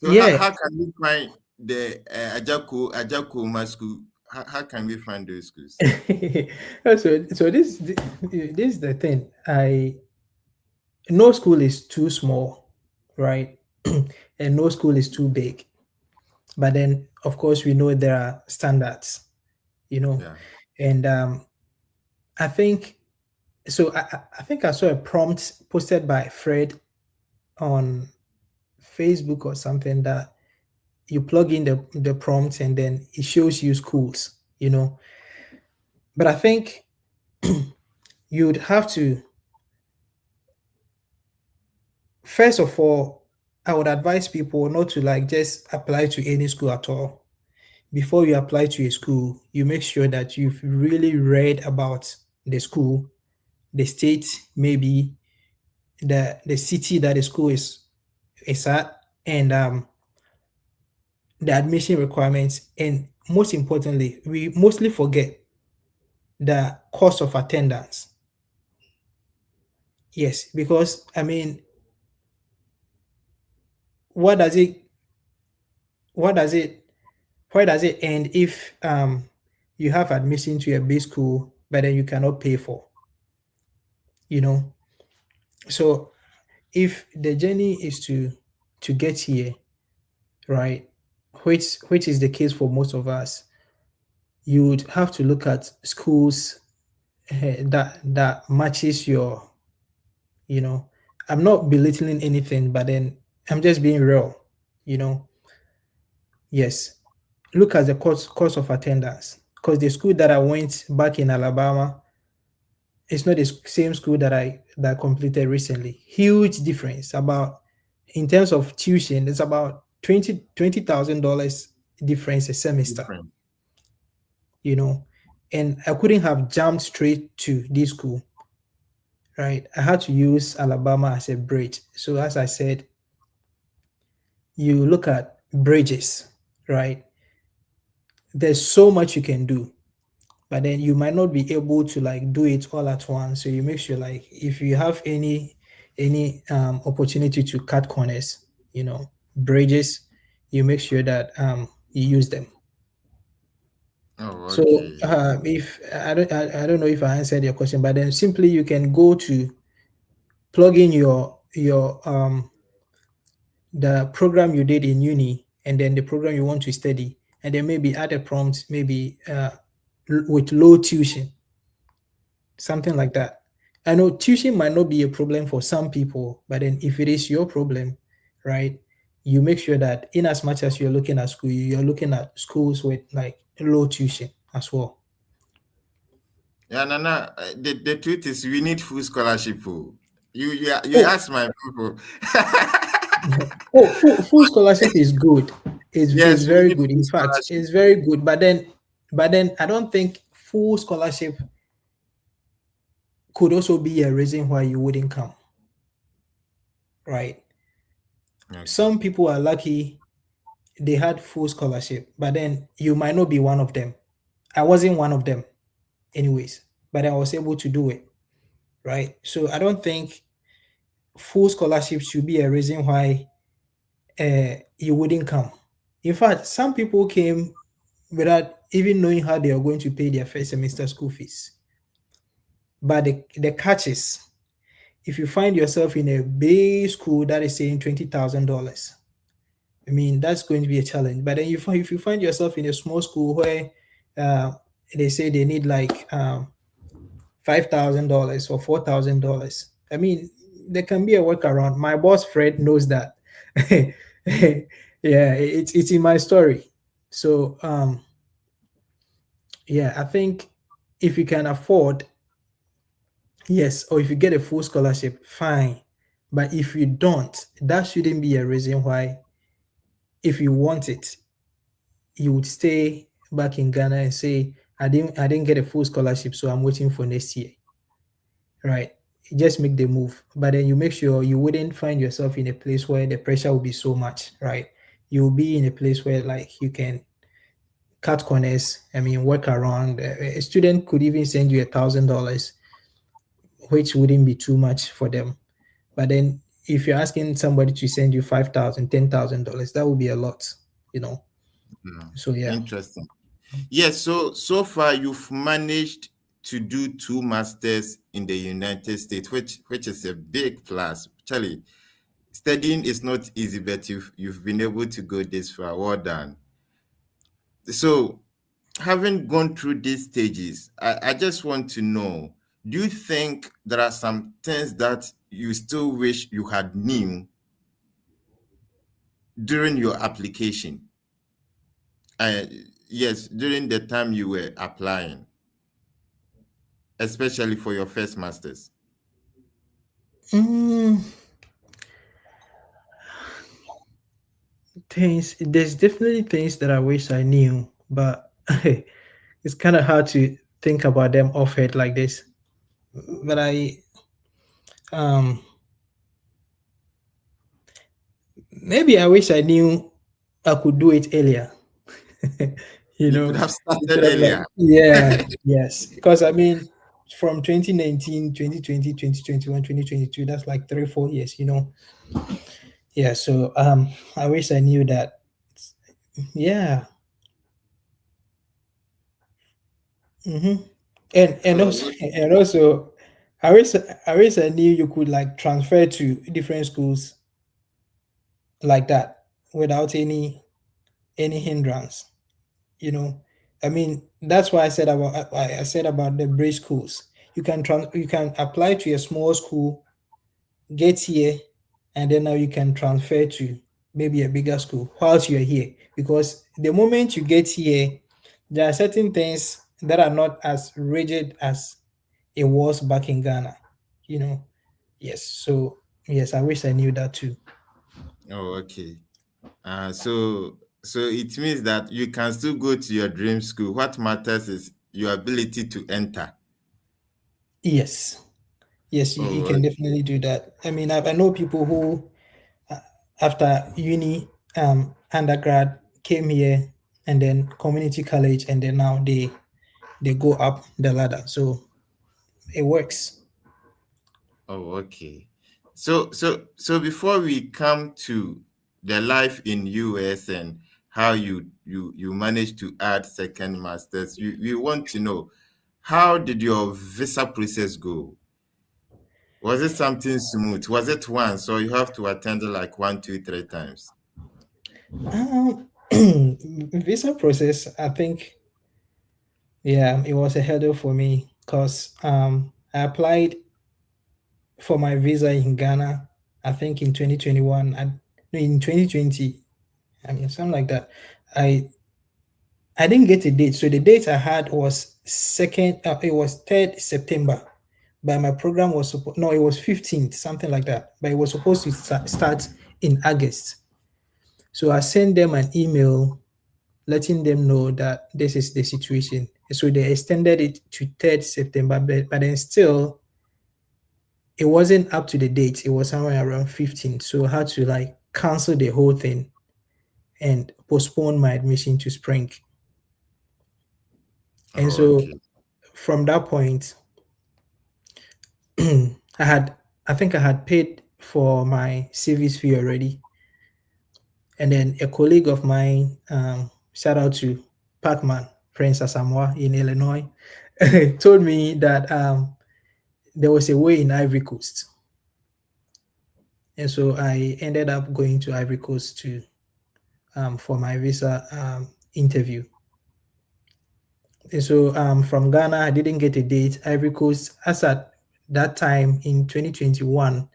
So Yeah. how can we find the Ajakoma school? How can we find those schools? So this is the thing. I No school is too small, right? And no school is too big. But then, of course, we know there are standards, you know. Yeah. And I think so. I think I saw a prompt posted by Fred on Facebook or something, that you plug in the prompt and then it shows you schools, you know. But I think you'd have to, first of all, I would advise people not to like just apply to any school at all. Before you apply to a school, you make sure that you've really read about the school, the state, maybe the city that the school is at, and the admission requirements, and most importantly, we mostly forget the cost of attendance. Yes, because I mean, what does it what does it where does it end if you have admission to a big school but then you cannot pay for, you know? So if the journey is to get here, right, which is the case for most of us, you would have to look at schools that matches your, you know. I'm not belittling anything, but then I'm just being real, you know. Yes, look at the cost of attendance, because the school that I went back in Alabama, it's not the same school that I completed recently. Huge difference, about In terms of tuition, it's about $20,000 difference a semester, Different. you know. And I couldn't have jumped straight to this school, right? I had to use Alabama as a bridge. So as I said, you look at bridges, right? There's so much you can do, but then you might not be able to like do it all at once. So you make sure like if you have any opportunity to cut corners, bridges, you make sure that you use them. Oh, So okay. if I don't know if I answered your question, but then simply you can go to plug in your the program you did in uni and then the program you want to study, and then maybe add a prompt, maybe with low tuition, something like that. I know tuition might not be a problem for some people, but then if it is your problem, right, you make sure that in as much as you're looking at school, you're looking at schools with like low tuition as well. Yeah, Nana, the truth is we need full scholarship. Oh. You Oh, ask my people. oh, full scholarship is good. It's Yes, we very need good. full In fact, scholarship. it's very good. But then I don't think full scholarship could also be a reason why you wouldn't come, right? Okay. Some people are lucky they had full scholarship, but then you might not be one of them. I wasn't one of them, anyways, but I was able to do it, right? So I don't think full scholarship should be a reason why you wouldn't come. In fact, some people came without even knowing how they are going to pay their first semester school fees. But the catch is, if you find yourself in a big school that is saying $20,000, I mean, that's going to be a challenge. But then if you find yourself in a small school where uh, they say they need like $5,000 or $4,000, I mean, there can be a workaround. My boss Fred knows that. Yeah, it's in my story. So yeah, I think if you can afford, yes, or if you get a full scholarship, fine. But if you don't, that shouldn't be a reason why, if you want it, you would stay back in Ghana and say, I didn't get a full scholarship, so I'm waiting for next year. Right. Just make the move. But then you make sure you wouldn't find yourself in a place where the pressure will be so much, right? You'll be in a place where like you can cut corners, I mean, work around. A student could even send you $1,000, which wouldn't be too much for them. But then if you're asking somebody to send you 5,000, $10,000, that would be a lot, you know. Hmm. So yeah. Interesting. Yes, so far you've managed to do two masters in the United States, which is a big plus. Charlie, studying is not easy, but you've been able to go this far. Well done. So, having gone through these stages, I just want to know, do you think there are some things that you still wish you had knew during your application? Uh, yes, during the time you were applying, especially for your first masters. Mm, there's definitely things that I wish I knew, but it's kind of hard to think about them off head like this. But um, maybe I wish I knew I could do it earlier. you You could know, have started instead of like, earlier. yeah, yes. Because I mean, from 2019, 2020, 2021, 2022, that's like 3, 4 years, Yeah, so I wish I knew that. Yeah. hmm and Oh, also and also I wish I knew you could like transfer to different schools like that without any hindrance. you know I mean, that's why I said about the bridge schools. You can apply to a small school, get here, and then now you can transfer to maybe a bigger school whilst you're here, because the moment you get here, there are certain things that are not as rigid as it was back in Ghana. you know yes, so yes, I wish I knew that too. Oh, okay. So it means that you can still go to your dream school. What matters is your ability to enter. Yes, yes, you Oh, can definitely do that. I mean, I know people who, uh, after uni, undergrad, came here and then community college, and then now they go up the ladder. So it works. oh, okay. So before we come to the life in US and how you managed to add second masters, we want to know, how did your visa process go? Was it something smooth? Was it once, or you have to attend it like one, two, three times? Visa process, I think, yeah, it was a hurdle for me because I applied for my visa in Ghana, I think in 2021, and no, in 2020, I mean, something like that. I I didn't get a date. So the date I had was it was 3rd September. But my program was supposed, no, it was 15th, something like that. But it was supposed to start in August. So I sent them an email letting them know that this is the situation. So they extended it to 3rd September, but then still it wasn't up to the date. It was somewhere around 15th. So I had to like cancel the whole thing and postpone my admission to spring. And Oh, so okay. from that point, I had I think I had paid for my service fee already. And then a colleague of mine, shout out to Pacman, Prince Asamoah in Illinois, told me that there was a way in Ivory Coast. And so I ended up going to Ivory Coast to for my visa interview. And so from Ghana, I didn't get a date. Ivory Coast, as at that time in 2021,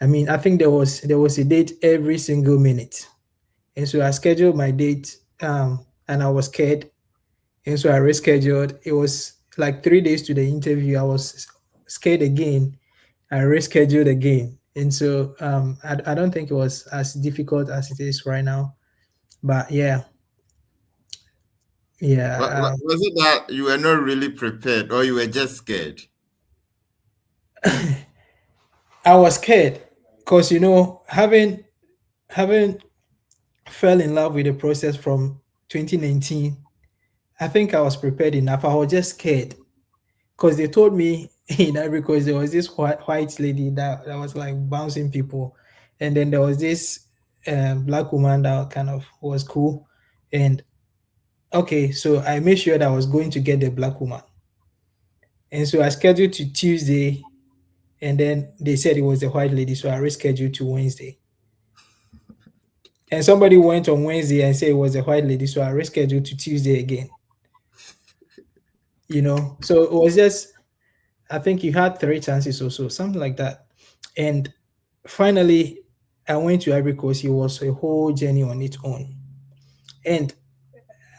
I mean, I think there was a date every single minute. And so I scheduled my date, and I was scared. And so I rescheduled. It was like 3 days to the interview. I was scared again. I rescheduled again. And so I don't think it was as difficult as it is right now. But yeah, yeah. Was it that you were not really prepared, or you were just scared? I was scared because having fell in love with the process from 2019. I think I was prepared enough. I was just scared because they told me in Ivory Coast there was this white lady that was like bouncing people, and then there was this black woman that kind of was cool. And okay, so I made sure that I was going to get the black woman, and so I scheduled to Tuesday, and then they said it was the white lady, so I rescheduled to Wednesday. And somebody went on Wednesday and said it was the white lady, so I rescheduled to Tuesday again. So it was just, I think you had three chances or so, something like that. And finally, I went to Ivory Coast. It was a whole journey on its own. And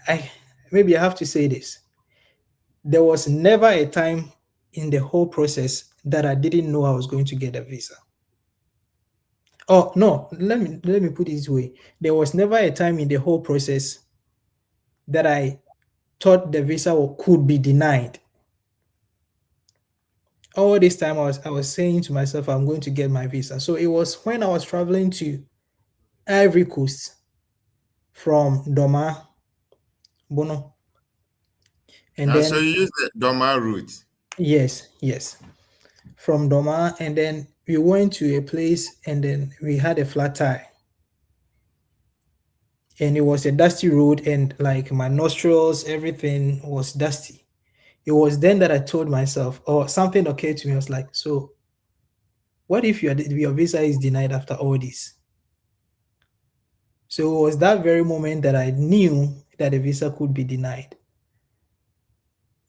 I maybe I have to say this. There was never a time in the whole process that I didn't know I was going to get a visa. Oh no, let me put it this way. There was never a time in the whole process that I thought the visa could be denied. All this time I was saying to myself, I'm going to get my visa. So it was when I was traveling to Ivory Coast from Doma, Bono, and So then you use the Doma route. yes, from Doma, and then we went to a place, and then we had a flat tire, and it was a dusty road, and like my nostrils, everything was dusty. It was then that I told myself, or something occurred to me. I was like, so what if your visa is denied after all this? So it was that very moment that I knew that the visa could be denied.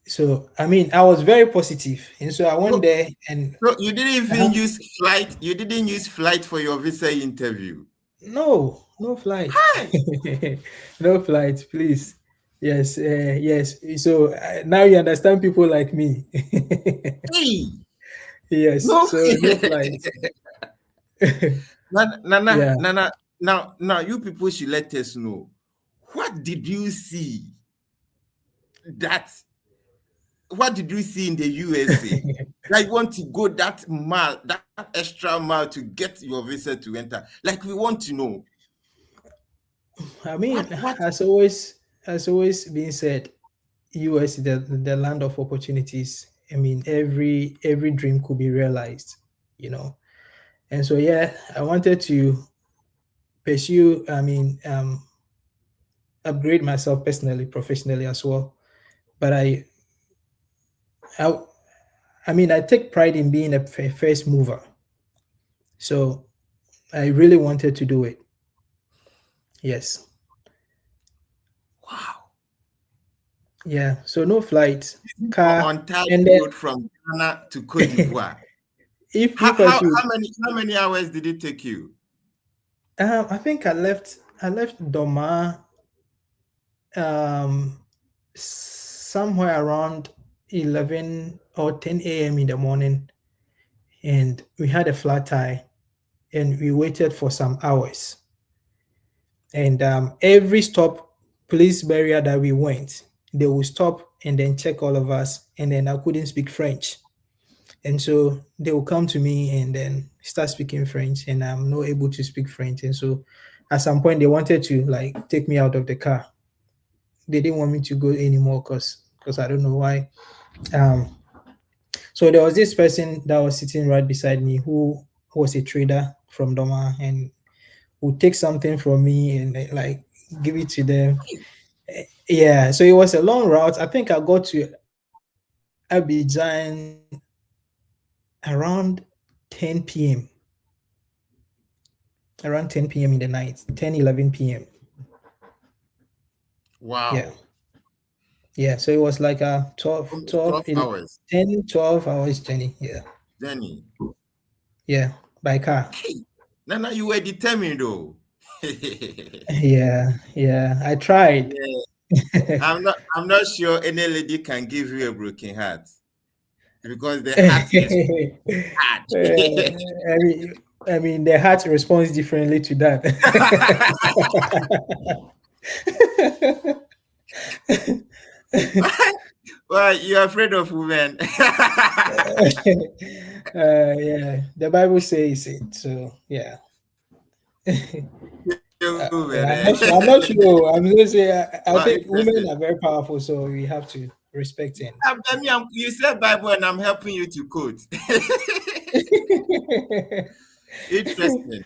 So I mean, I was very positive, and so I went No, there and no, you didn't even uh-huh. use flight. You didn't use flight for your visa interview. No, no flight, Hi. no flight, please. Yes, yes. So now you understand people like me. Hey. Yes, No. so no flight. Nana, Nana, Yeah. Nana. now, you people should let us know, what did you see that what did you see in the USA that you want to go that extra mile to get your visa to enter? Like, we want to know I what mean, what as always been said, US is the land of opportunities. I mean, every dream could be realized, you know. And so yeah, I wanted to pursue. I mean, upgrade myself personally, professionally as well. But I, I mean, I take pride in being a first mover. So I really wanted to do it. Yes. wow, Yeah. So no flight, car, on time and road from Ghana to Cote then d'Ivoire. if How, if I how should, how many how many hours did it take you? I think I left Doma um somewhere around 11 or 10 a.m. in the morning, and we had a flat tire, and we waited for some hours. And every stop, police barrier that we went, they will stop and then check all of us. And then I couldn't speak French. And so they will come to me and then start speaking French, and I'm not able to speak French. And so at some point, they wanted to like take me out of the car. They didn't want me to go anymore because I don't know why. Um, so there was this person that was sitting right beside me who was a trader from Doma and would take something from me and like give it to them. Yeah, so it was a long route. I think I got to Abidjan around 10 p.m. around 10 p.m. in the night, 10, 11 p.m. Yeah. Wow, Yeah. So it was like a almost 12 hours 10, 12 hours journey. Yeah. journey. Yeah. By car. Hey, Nana, you were determined though. Yeah. Yeah. I tried. Yeah, I'm not sure any lady can give you a broken heart, because the heart is hard. I mean, the heart responds differently to that. Well, you're afraid of women. Yeah, the Bible says it. So yeah. You women, Yeah, I'm eh? not sure. I'm not sure. I'm going to say I Well, think women interesting. are very powerful, so we have to respect it. You said Bible and I'm helping you to quote. Interesting.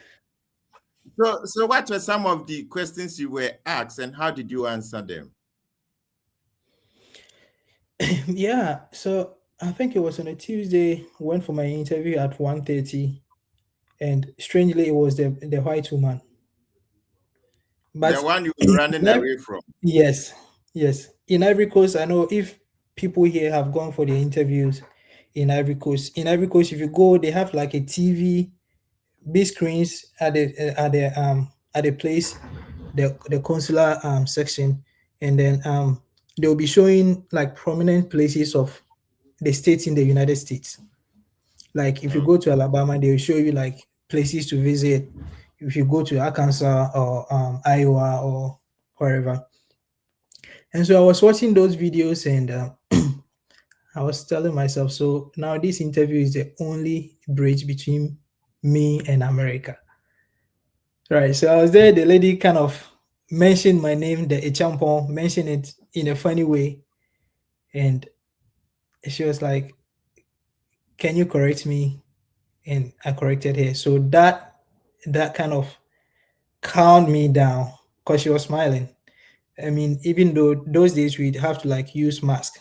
So what were some of the questions you were asked, and how did you answer them? Yeah, so I think it was on a Tuesday. Went for my interview at 1:30, and strangely, it was the white woman. The But one you were running in ev- away from. yes, yes, in Ivory Coast, I know if people here have gone for the interviews in Ivory Coast. In Ivory Coast, if you go, they have like a TV, big screens at the place, the consular section, and then they'll be showing like prominent places of the states in the United States. Like if you Oh, go to Alabama, they'll show you like places to visit. If you go to Arkansas or Iowa or wherever. And so I was watching those videos, and I was telling myself, so now this interview is the only bridge between me and America. Right. So I was there. The lady kind of mentioned my name, the Echampon, mentioned it in a funny way. And she was like, "Can you correct me?" And I corrected her. So that kind of calmed me down because she was smiling. I mean, even though those days we'd have to like use mask,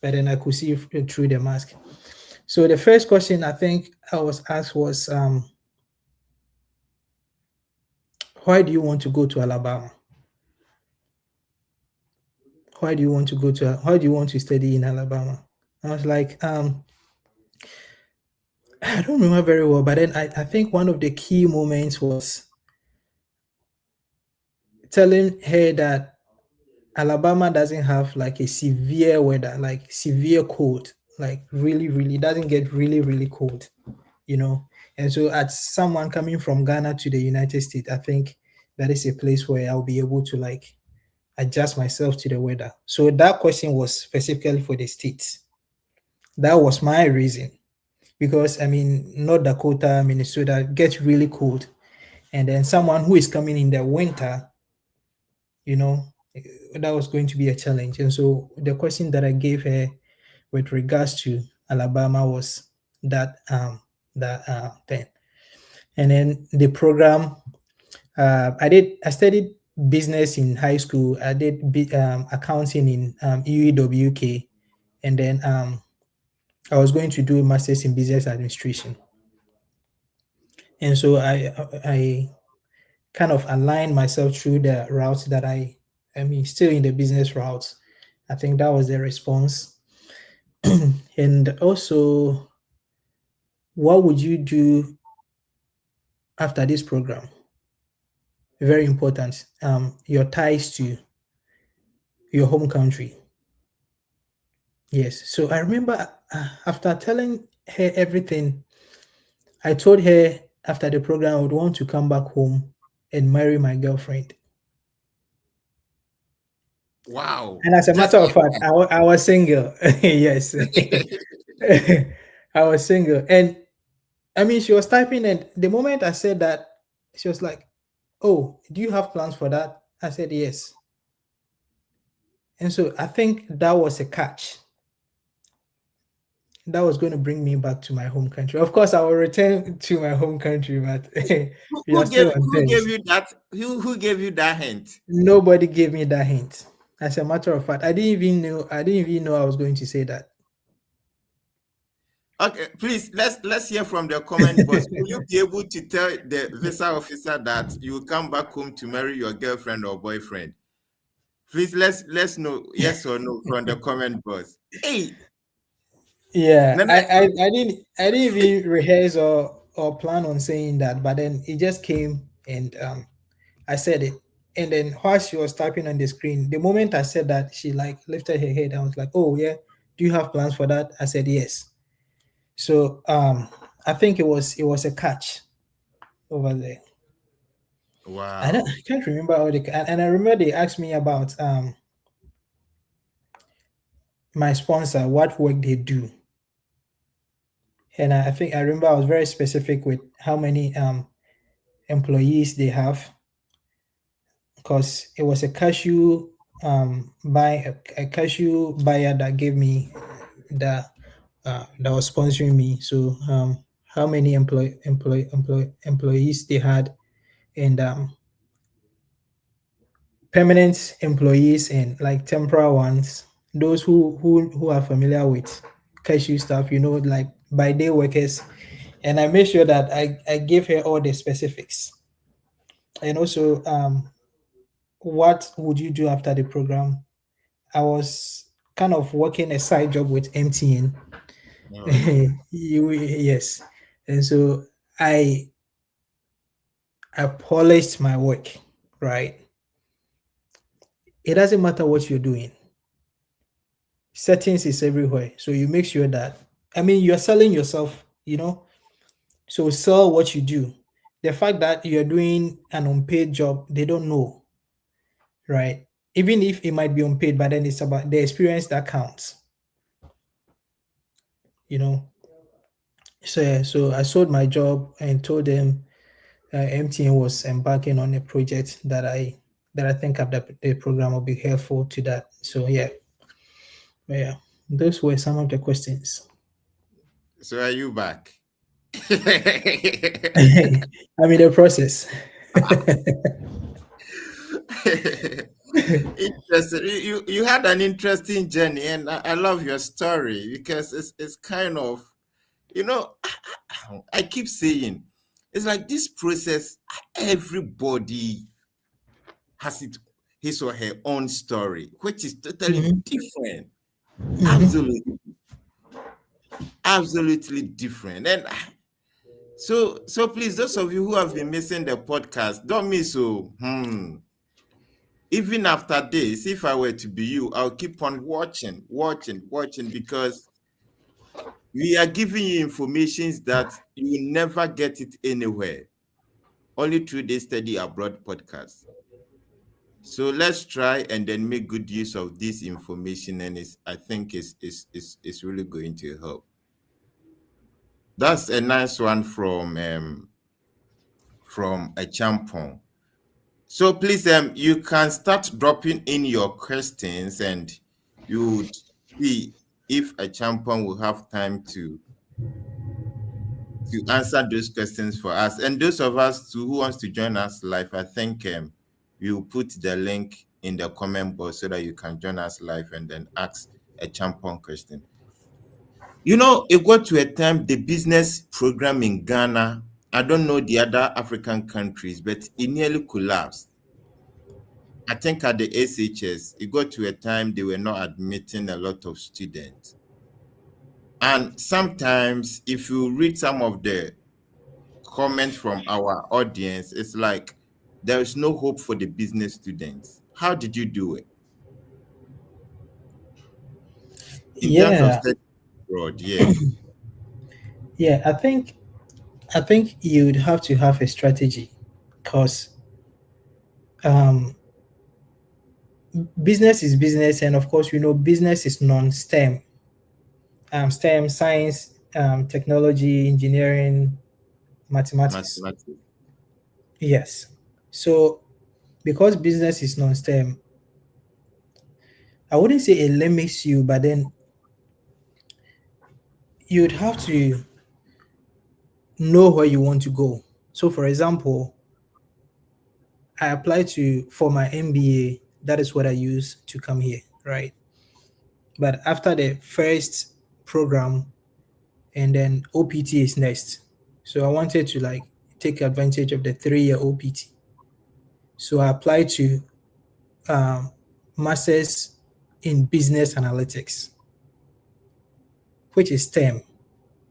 but then I could see through the mask. So the first question I think I was asked was, "Why do you want to go to Alabama? Why do you want to study in Alabama?" I was like, I don't remember very well, but then I think one of the key moments was telling her that Alabama doesn't have like a severe weather, like severe cold, like really, really doesn't get really, really cold, you know. And so, as someone coming from Ghana to the United States, I think that is a place where I'll be able to like adjust myself to the weather. So that question was specifically for the states. That was my reason because I mean, North Dakota, Minnesota gets really cold, and then someone who is coming in the winter, you know, that was going to be a challenge. And so the question that I gave her with regards to Alabama was that thing. And then the program, I studied business in high school. I did accounting in UEWK, and then I was going to do a master's in business administration. And so I kind of aligned myself through the route that I mean, still in the business route. I think that was the response. And also, what would you do after this program? Very important. Your ties to your home country. Yes. So I remember after telling her everything, I told her after the program I would want to come back home and marry my girlfriend. Wow. And as a Just matter of like fact, I was single. Yes. that. I was single. And I mean, she was typing, and the moment I said that, she was like, "Oh, do you have plans for that?" I said, "Yes." And so I think that was a catch. That was going to bring me back to my home country. Of course, I will return to my home country, but we are still on Who gave terms. you that? Who gave you that hint? Nobody gave me that hint. As a matter of fact, I didn't even know I was going to say that. Okay, please let's hear from the comment box. Will you be able to tell the visa officer that you will come back home to marry your girlfriend or boyfriend? Please let's know yes or no from the comment box. Hey, Yeah, Nana, I didn't even rehearse or plan on saying that, but then it just came and I said it. And then while she was typing on the screen, the moment I said that, she like lifted her head. I was like, "Oh yeah, do you have plans for that?" I said yes. So I think it was a catch over there. wow. I can't remember all the and I remember they asked me about my sponsor, what work they do. And I think I remember I was very specific with how many employees they have because it was a cashew a cashew buyer that gave me that was sponsoring me. So how many employees they had, and permanent employees and like temporary ones. Those who are familiar with cashew stuff, like by day workers. And I made sure that I gave her all the specifics. And also, what would you do after the program? I was kind of working a side job with MTN. Oh yeah. Yes. And so I I polished my work, right? It doesn't matter what you're doing. Settings is everywhere. So you make sure that, I mean, you're selling yourself. So sell what you do. The fact that you're doing an unpaid job, they don't know, right? Even if it might be unpaid, but then it's about the experience that counts, you know. So yeah, so I sold my job and told them MTN was embarking on a project that I think the program will be helpful to that. So yeah, those were some of the questions. So are you back? I'm in the process. Interesting. You had an interesting journey, and I love your story because it's kind of, you know, I keep saying it's like this process. Everybody has his or her own story, which is totally Mhm, different. mhm. Absolutely, absolutely different. And so please, those of you who have been missing the podcast, don't miss. So, even after this, if I were to be you, I'll keep on watching because we are giving you informations that you will never get it anywhere. only through this study abroad podcast. So let's try and then make good use of this information, and I think it's really going to help. That's a nice one from a champion. So please, you can start dropping in your questions, and you would see if a champion will have time to answer those questions for us. And those of us who wants to join us live, I think we will put the link in the comment box so that you can join us live and then ask a champion question. You know, it got to a time the business program in Ghana, I don't know the other African countries, but it nearly collapsed. I think at the SHS, it got to a time they were not admitting a lot of students. And sometimes, if you read some of the comments from our audience, it's like there is no hope for the business students. How did you do it in terms of Yeah, study abroad? Yeah, yeah. I think you'd have to have a strategy, because um, business is business, and of course, business is non-STEM. STEM, science, technology, engineering, mathematics. mathematics. Yes. So because business is non-STEM, I wouldn't say it limits you, but then you'd have to know where you want to go. So, for example, I applied for my MBA. That is what I use to come here, right? But after the first program, and then OPT is next. So I wanted to like take advantage of the 3 year OPT. So I applied to um, masters in business analytics, which is STEM,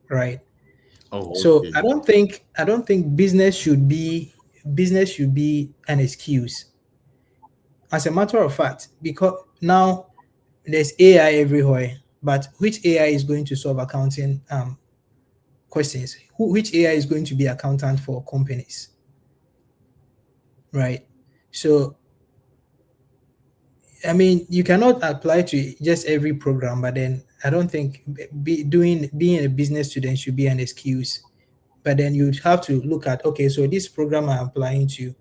right? Oh, So okay. I don't think business should be an excuse. As a matter of fact, because now there's AI everywhere, but which AI is going to solve accounting questions? Which AI is going to be accountant for companies, right? So I mean, you cannot apply to just every program, but then I don't think being a business student should be an excuse. But then you'd have to look at, okay, so this program I'm applying to,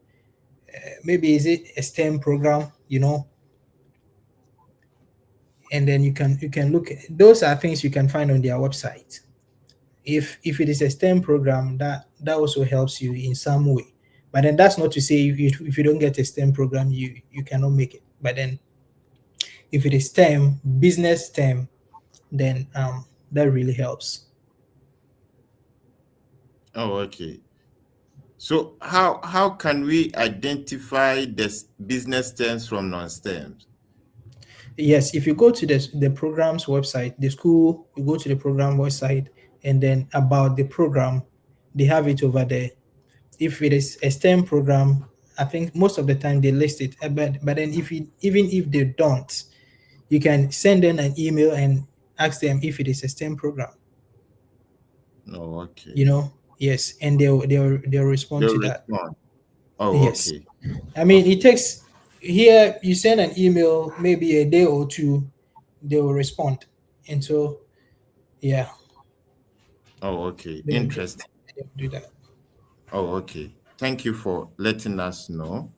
maybe is it a STEM program, and then you can look. Those are things you can find on their website. If it is a STEM program, that also helps you in some way. But then that's not to say if you don't get a STEM program, you cannot make it. But then if it is STEM, business STEM, then that really helps. Oh, okay. So how can we identify the business terms from non-STEMs? Yes, if you go to the program's website, the school, you go to the program website, and then about the program, they have it over there. If it is a STEM program, I think most of the time they list it. But then even if they don't, you can send them an email and ask them if it is a STEM program. Oh, okay. Yes, and they'll respond They'll to that. respond. Oh, Yes. okay. I mean, it Okay. takes here you send an email, maybe a day or two, they will respond. And so, yeah, Oh, okay. they Interesting. will do that. Oh, okay. Thank you for letting us know.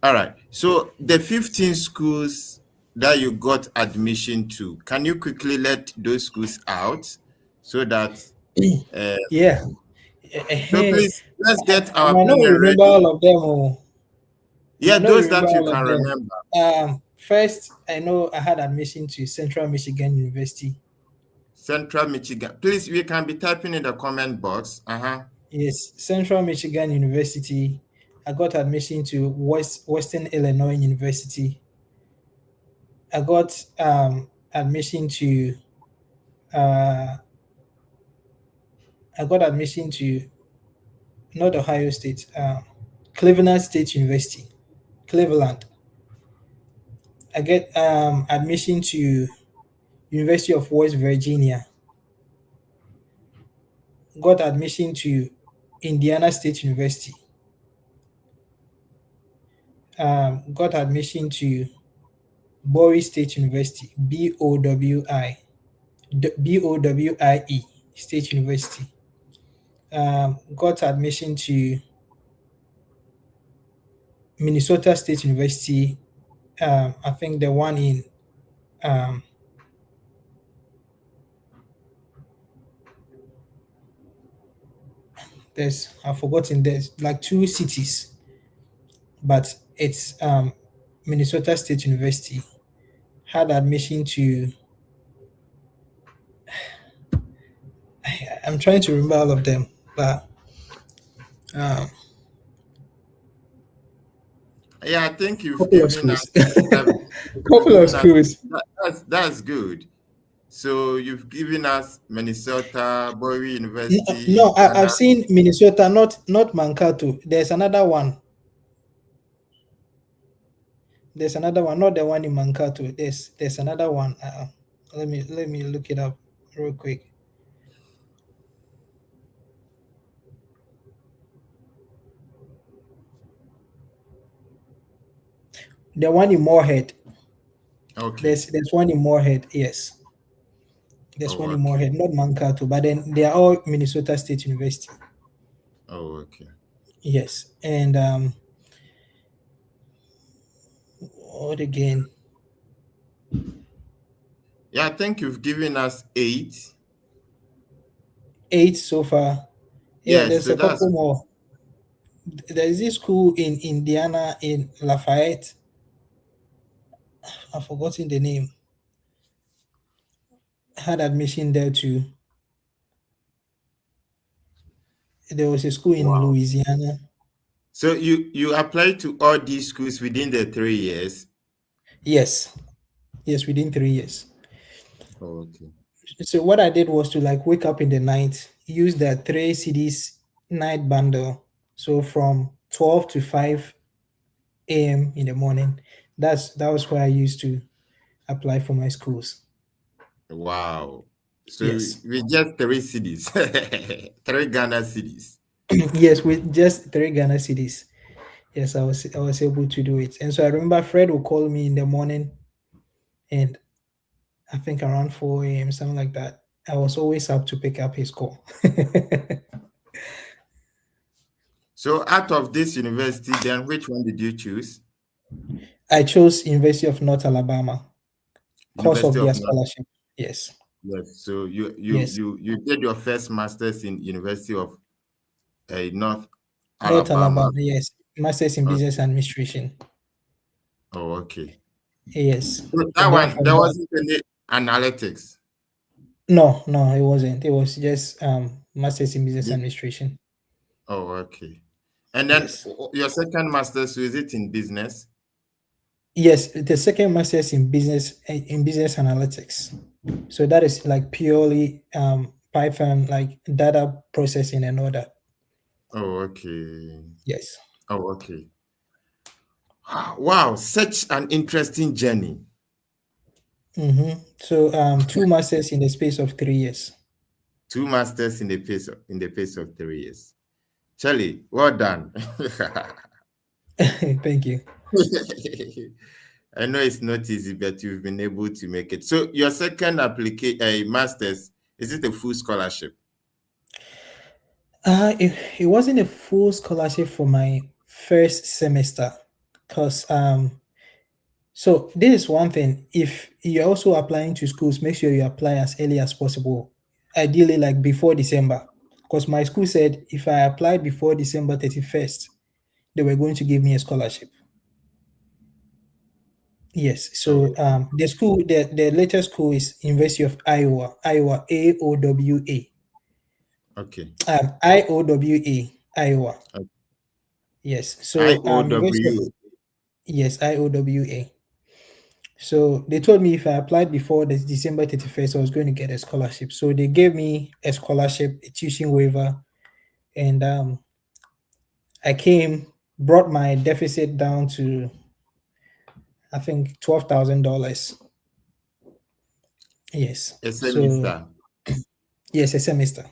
All right. So the 15 schools that you got admission to, can you quickly let those schools out so that uh, Yeah. so I please let's get our might not panel remember ready. all of them. Oh. I Yeah, might not those remember that you all can of them. remember. First, I know I had admission to Central Michigan University. Central Michigan. Please, we can be typing in the comment box. Uh-huh. Yes, Central Michigan University. I got admission to Western Illinois University. I got admission to uh, I got admission to not Ohio State, Cleveland State University, Cleveland. I get admission to University of West Virginia. Got admission to Indiana State University. got admission to Bowie State University, BOWIE State University. Got admission to Minnesota State University. I think the one in um, there's I've forgotten. There's like two cities, but it's Minnesota State University. Had admission to. I'm trying to remember all of them, but um, Yeah, I think you've couple of given us schools, seven. You've couple of given us schools. that's good. So you've given us Minnesota, Bowie University, No, I've seen Minnesota, not Mankato. There's another one. There's another one, not the one in Mankato. There's another one. Let me look it up real quick. The one in Moorhead. Okay. There's one in Moorhead. Yes, there's Oh, one in okay. Moorhead, not Mankato. But then they are all Minnesota State University. Oh, okay. Yes, and what again? Yeah, I think you've given us eight. 8 so far. Yeah, Yes, there's so a that's couple more. There's this school in Indiana in Lafayette. I've forgotten the name. Had admission there too. There was a school in wow. Louisiana. So you applied to all these schools within the 3 years. Yes, yes, within 3 years. Oh, okay. So what I did was to like wake up in the night, use the 3 CDs night bundle. So from 12 to 5 a.m. in the morning. That was where I used to apply for my schools. Wow. So Yes. we just three cities, three Ghana cities. Yes, with just 3 Ghana cities. Yes, I was able to do it. And so I remember Fred would call me in the morning, and I think around 4 a.m., something like that. I was always up to pick up his call. So out of this university, then which one did you choose? I chose University of North Alabama because University of of their North. scholarship. Yes. Yes. So Yes. you did your first masters in University of North North Alabama. Alabama. Yes. Masters in Business Okay. Administration. Oh, okay. Yes. So that And then one, there from that, wasn't any analytics. no, it wasn't. It was just Masters in Business The- Administration. Oh, okay. And then Yes. your second master's, so is it in business? Yes, the second master's in business analytics. So that is like purely Python, like data processing and all that. Oh, okay. Yes. Oh, okay. Wow, such an interesting journey. So 2 masters in the space of 3 years. Two masters in the pace of 3 years. Charlie, well done. Thank you. I know it's not easy, but you've been able to make it. So your second application, master's, is it a full scholarship? It wasn't a full scholarship for my first semester because so this is one thing. If you're also applying to schools, make sure you apply as early as possible. Ideally, like before December. Because my school said if I applied before December 31st, they were going to give me a scholarship. Yes. So Oh, the latest school is University of Iowa, AOWA. okay. IOWA, Iowa. Okay. Yes. So University of IOW. yes, IOWA. So they told me if I applied before the December 31st, I was going to get a scholarship. So they gave me a scholarship, a tuition waiver, and I came, brought my deficit down to I think $12,000. Yes. A So semester. yes, a semester.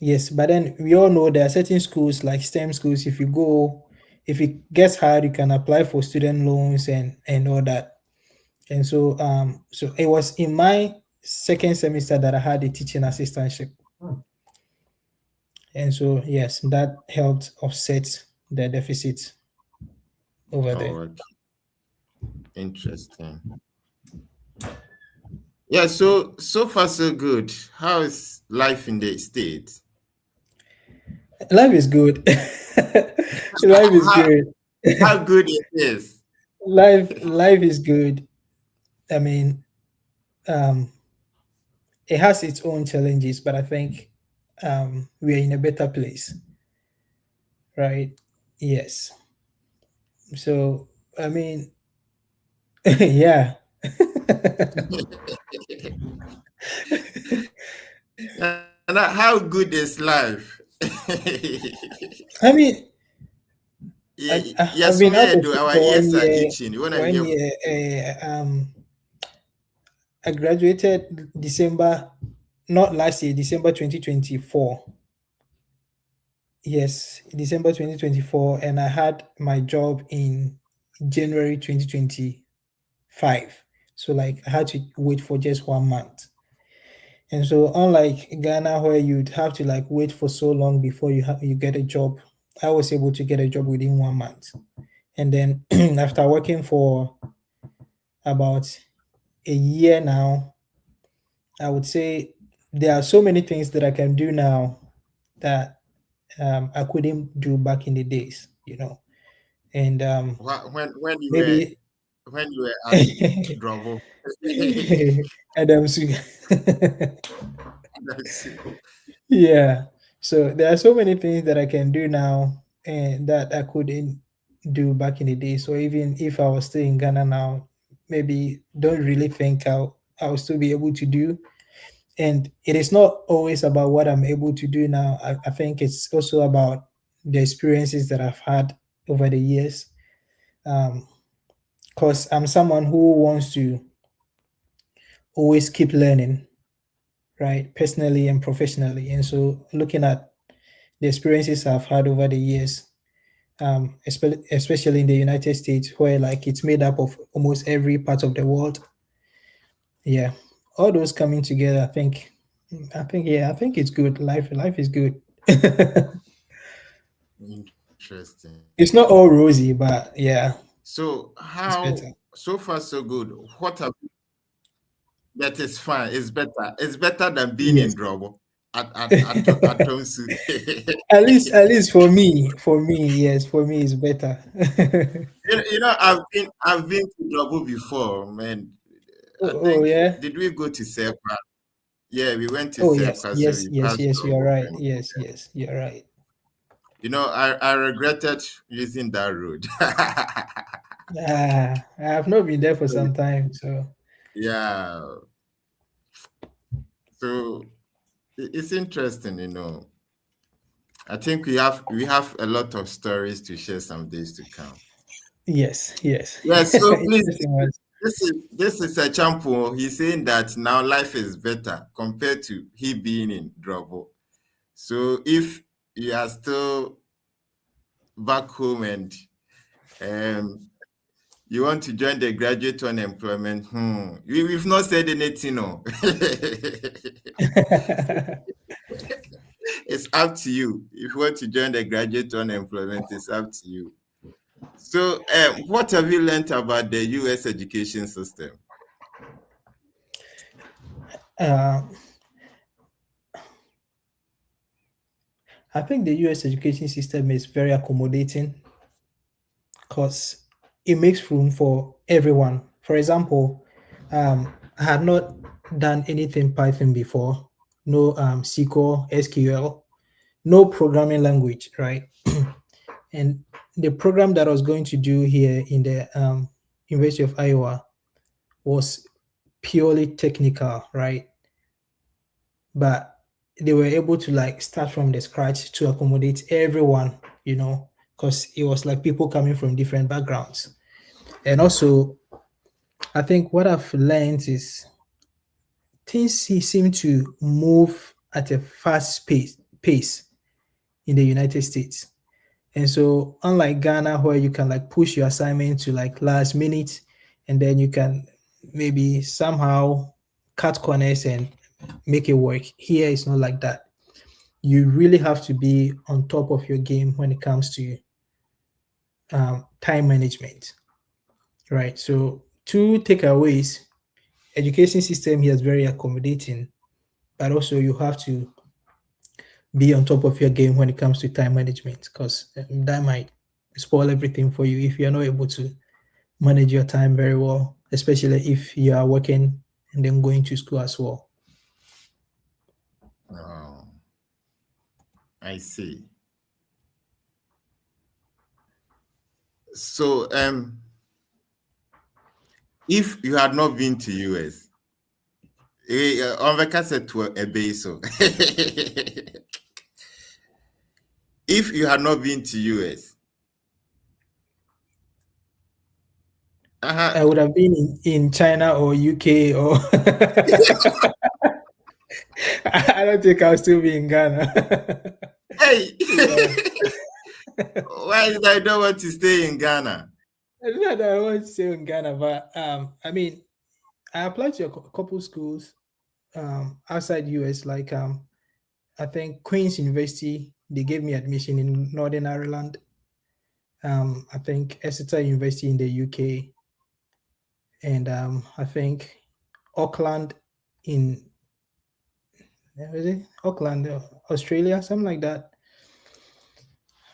Yes, but then we all know there are certain schools like STEM schools. If you go, if it gets hard, you can apply for student loans and all that. And so so it was in my second semester that I had a teaching assistantship. And so yes, that helped offset the deficit over Oh, there. okay. Interesting. Yeah, so far so good. How is life in the States? Life is good. Life is How good. how good it is? Life is good. I mean, um, it has its own challenges, but I think we are in a better place, right? Yes. So I mean, yeah. And how good is life? I mean, Yeah, I've yes, been we out of do. school Our for one ears are year. itching. You wanna One hear? year. I graduated December, not last year, December 2024. Yes, December 2024, and I had my job in January 2025. So like I had to wait for just 1 month. And so unlike Ghana where you'd have to like wait for so long before you get a job, I was able to get a job within 1 month. And then after working for about a year now, I would say there are so many things that I can do now that I couldn't do back in the days, you know. And maybe When you were at Drobo? Adam yeah. So there are so many things that I can do now and that I couldn't do back in the day. So even if I was still in Ghana now, maybe don't really think I'll still be able to do. And it is not always about what I'm able to do now. I think it's also about the experiences that I've had over the years. Because I'm someone who wants to always keep learning, right? Personally and professionally. And so looking at the experiences I've had over the years, especially in the United States, where like it's made up of almost every part of the world. Yeah, all those coming together, yeah, I think it's good. Life is good. Interesting. It's not all rosy, but yeah, So it's how better. so far so good? What have that is fine. It's better. It's better than being in Yes. trouble at Tomsu. At least for me, yes, for me it's better. I've been to trouble before, man. I Oh think yeah. did we go to Serpa? Yeah, we went to Oh yes, Serpa, so yes, we yes, passed yes. You are trouble. right. And Yes, yes, you're right. I regretted using that road. I have not been there for some time, so Yeah, so it's interesting. I think we have a lot of stories to share some days to come. yes, yes. Yeah, so please, Interesting was. this is a champion. He's saying that now life is better compared to he being in Dravo. So if you are still back home and um you want to join the graduate unemployment, we've not said anything, no. It's up to you. If you want to join the graduate unemployment, it's up to you. So, what have you learned about the US education system? uh, I think the US education system is very accommodating because it makes room for everyone. For example, I had not done anything Python before, no SQL, SQL, no programming language, right? And the program that I was going to do here in the University of Iowa was purely technical, right? But they were able to like start from the scratch to accommodate everyone, because it was like people coming from different backgrounds. And also, I think what I've learned is things seem to move at a fast pace in the United States. And so unlike Ghana where you can like push your assignment to like last minute and then you can maybe somehow cut corners and make it work, here it's not like that. You really have to be on top of your game when it comes to time management, right? So two takeaways: education system here is very accommodating, but also you have to be on top of your game when it comes to time management because that might spoil everything for you if you're not able to manage your time very well, especially if you are working and then going to school as well. Oh, I see. So, if you had not been to US, on the cassette to a base, so if you had not been to US, I would have been in China or UK or I don't think I'll still be in Ghana. hey, Yeah. why is that I don't want to stay in Ghana? Not that I want to stay in Ghana, but I mean, I applied to a couple schools outside US, like I think Queen's University. They gave me admission in Northern Ireland. I think Exeter University in the UK, and I think Auckland in was it Auckland, Australia, something like that.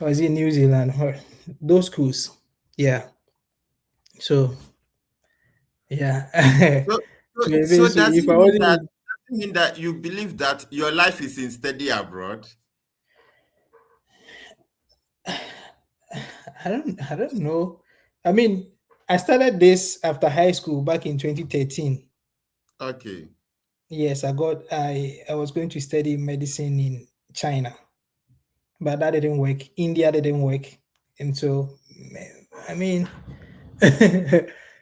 Or is it New Zealand? Or those schools, yeah. So yeah, So, so, so so does if it I mean wasn't that in, you believe that your life is in study abroad? I don't know. I mean, I started this after high school back in 2013. Okay. Yes, I was going to study medicine in China, but that didn't work. India didn't work. And so I mean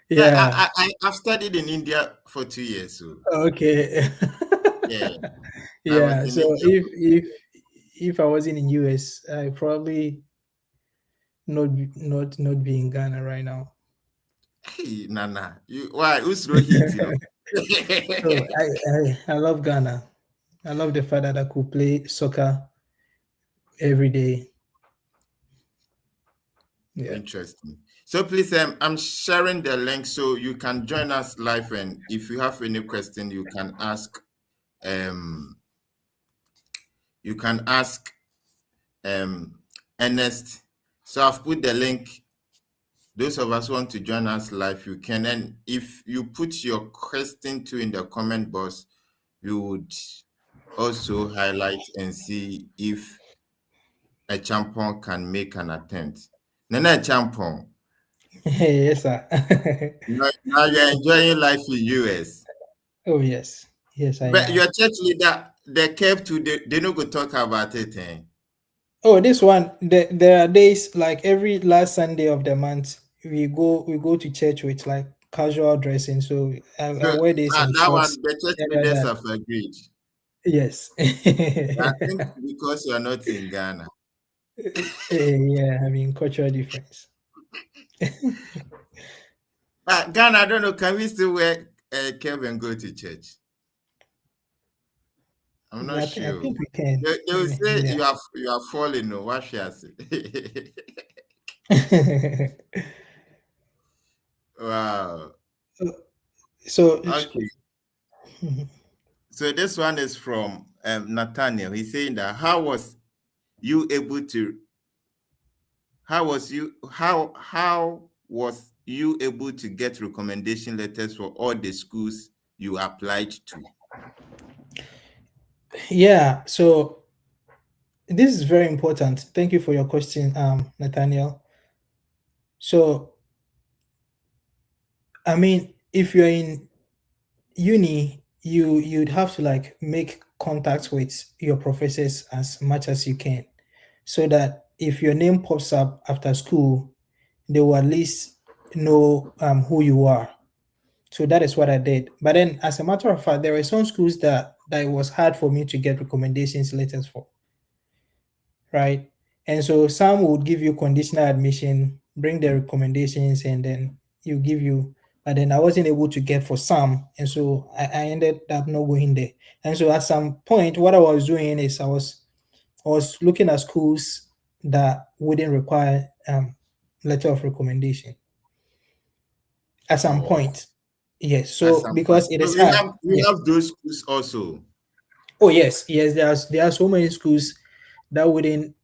Yeah, yeah. I've studied in India for 2 years. So Okay. yeah, I was Yeah. in So India. if I wasn't in US, I probably not be in Ghana right now. Hey, Nana, you why? Who's no heat? You know. So I love Ghana. I love the fact that I could play soccer every day. Yeah. Interesting. So please, I'm sharing the link so you can join us live, and if you have any question, you can ask. Um, you can ask Ernest. So I've put the link. Those of us who want to join us live, you can. And if you put your question too in the comment box, we would also highlight and see if a champion can make an attempt. Nana champion, Yes, sir. now you're enjoying life in US. Oh yes. Yes, I But am. your church leader, they kept to they no go talk about it. Eh? Oh, this one, there are days like every last Sunday of the month, we go to church with like casual dressing. So I So wear this in that one, shorts. the church Yeah, leaders that. have agreed. Yes. I think because you're not in Ghana. Yeah, I mean cultural difference. Ghana, I don't know. Can we still wear curve and go to church? I'm not Yeah, I sure. think we can. They will say Yeah. you are falling. No, what should I say? Wow. So Okay. So this one is from Nathaniel. He's saying that you able to how was you able to get recommendation letters for all the schools you applied to? yeah, so this is very important. Thank you for your question, Nathaniel. So I mean, if you're in uni, you'd have to like make contact with your professors as much as you can, so that if your name pops up after school, they will at least know who you are. So that is what I did. But then, as a matter of fact, there were some schools that it was hard for me to get recommendations letters for, right? And so some would give you conditional admission, bring the recommendations, and then you give you. But then I wasn't able to get for some, and so I ended up not going there. And so at some point, what I was doing is I was looking at schools that wouldn't require letter of recommendation. At some Oh, point, yes. at So some point. because it So is hard, we yeah. have those schools also. Oh yes, yes. There are so many schools that wouldn't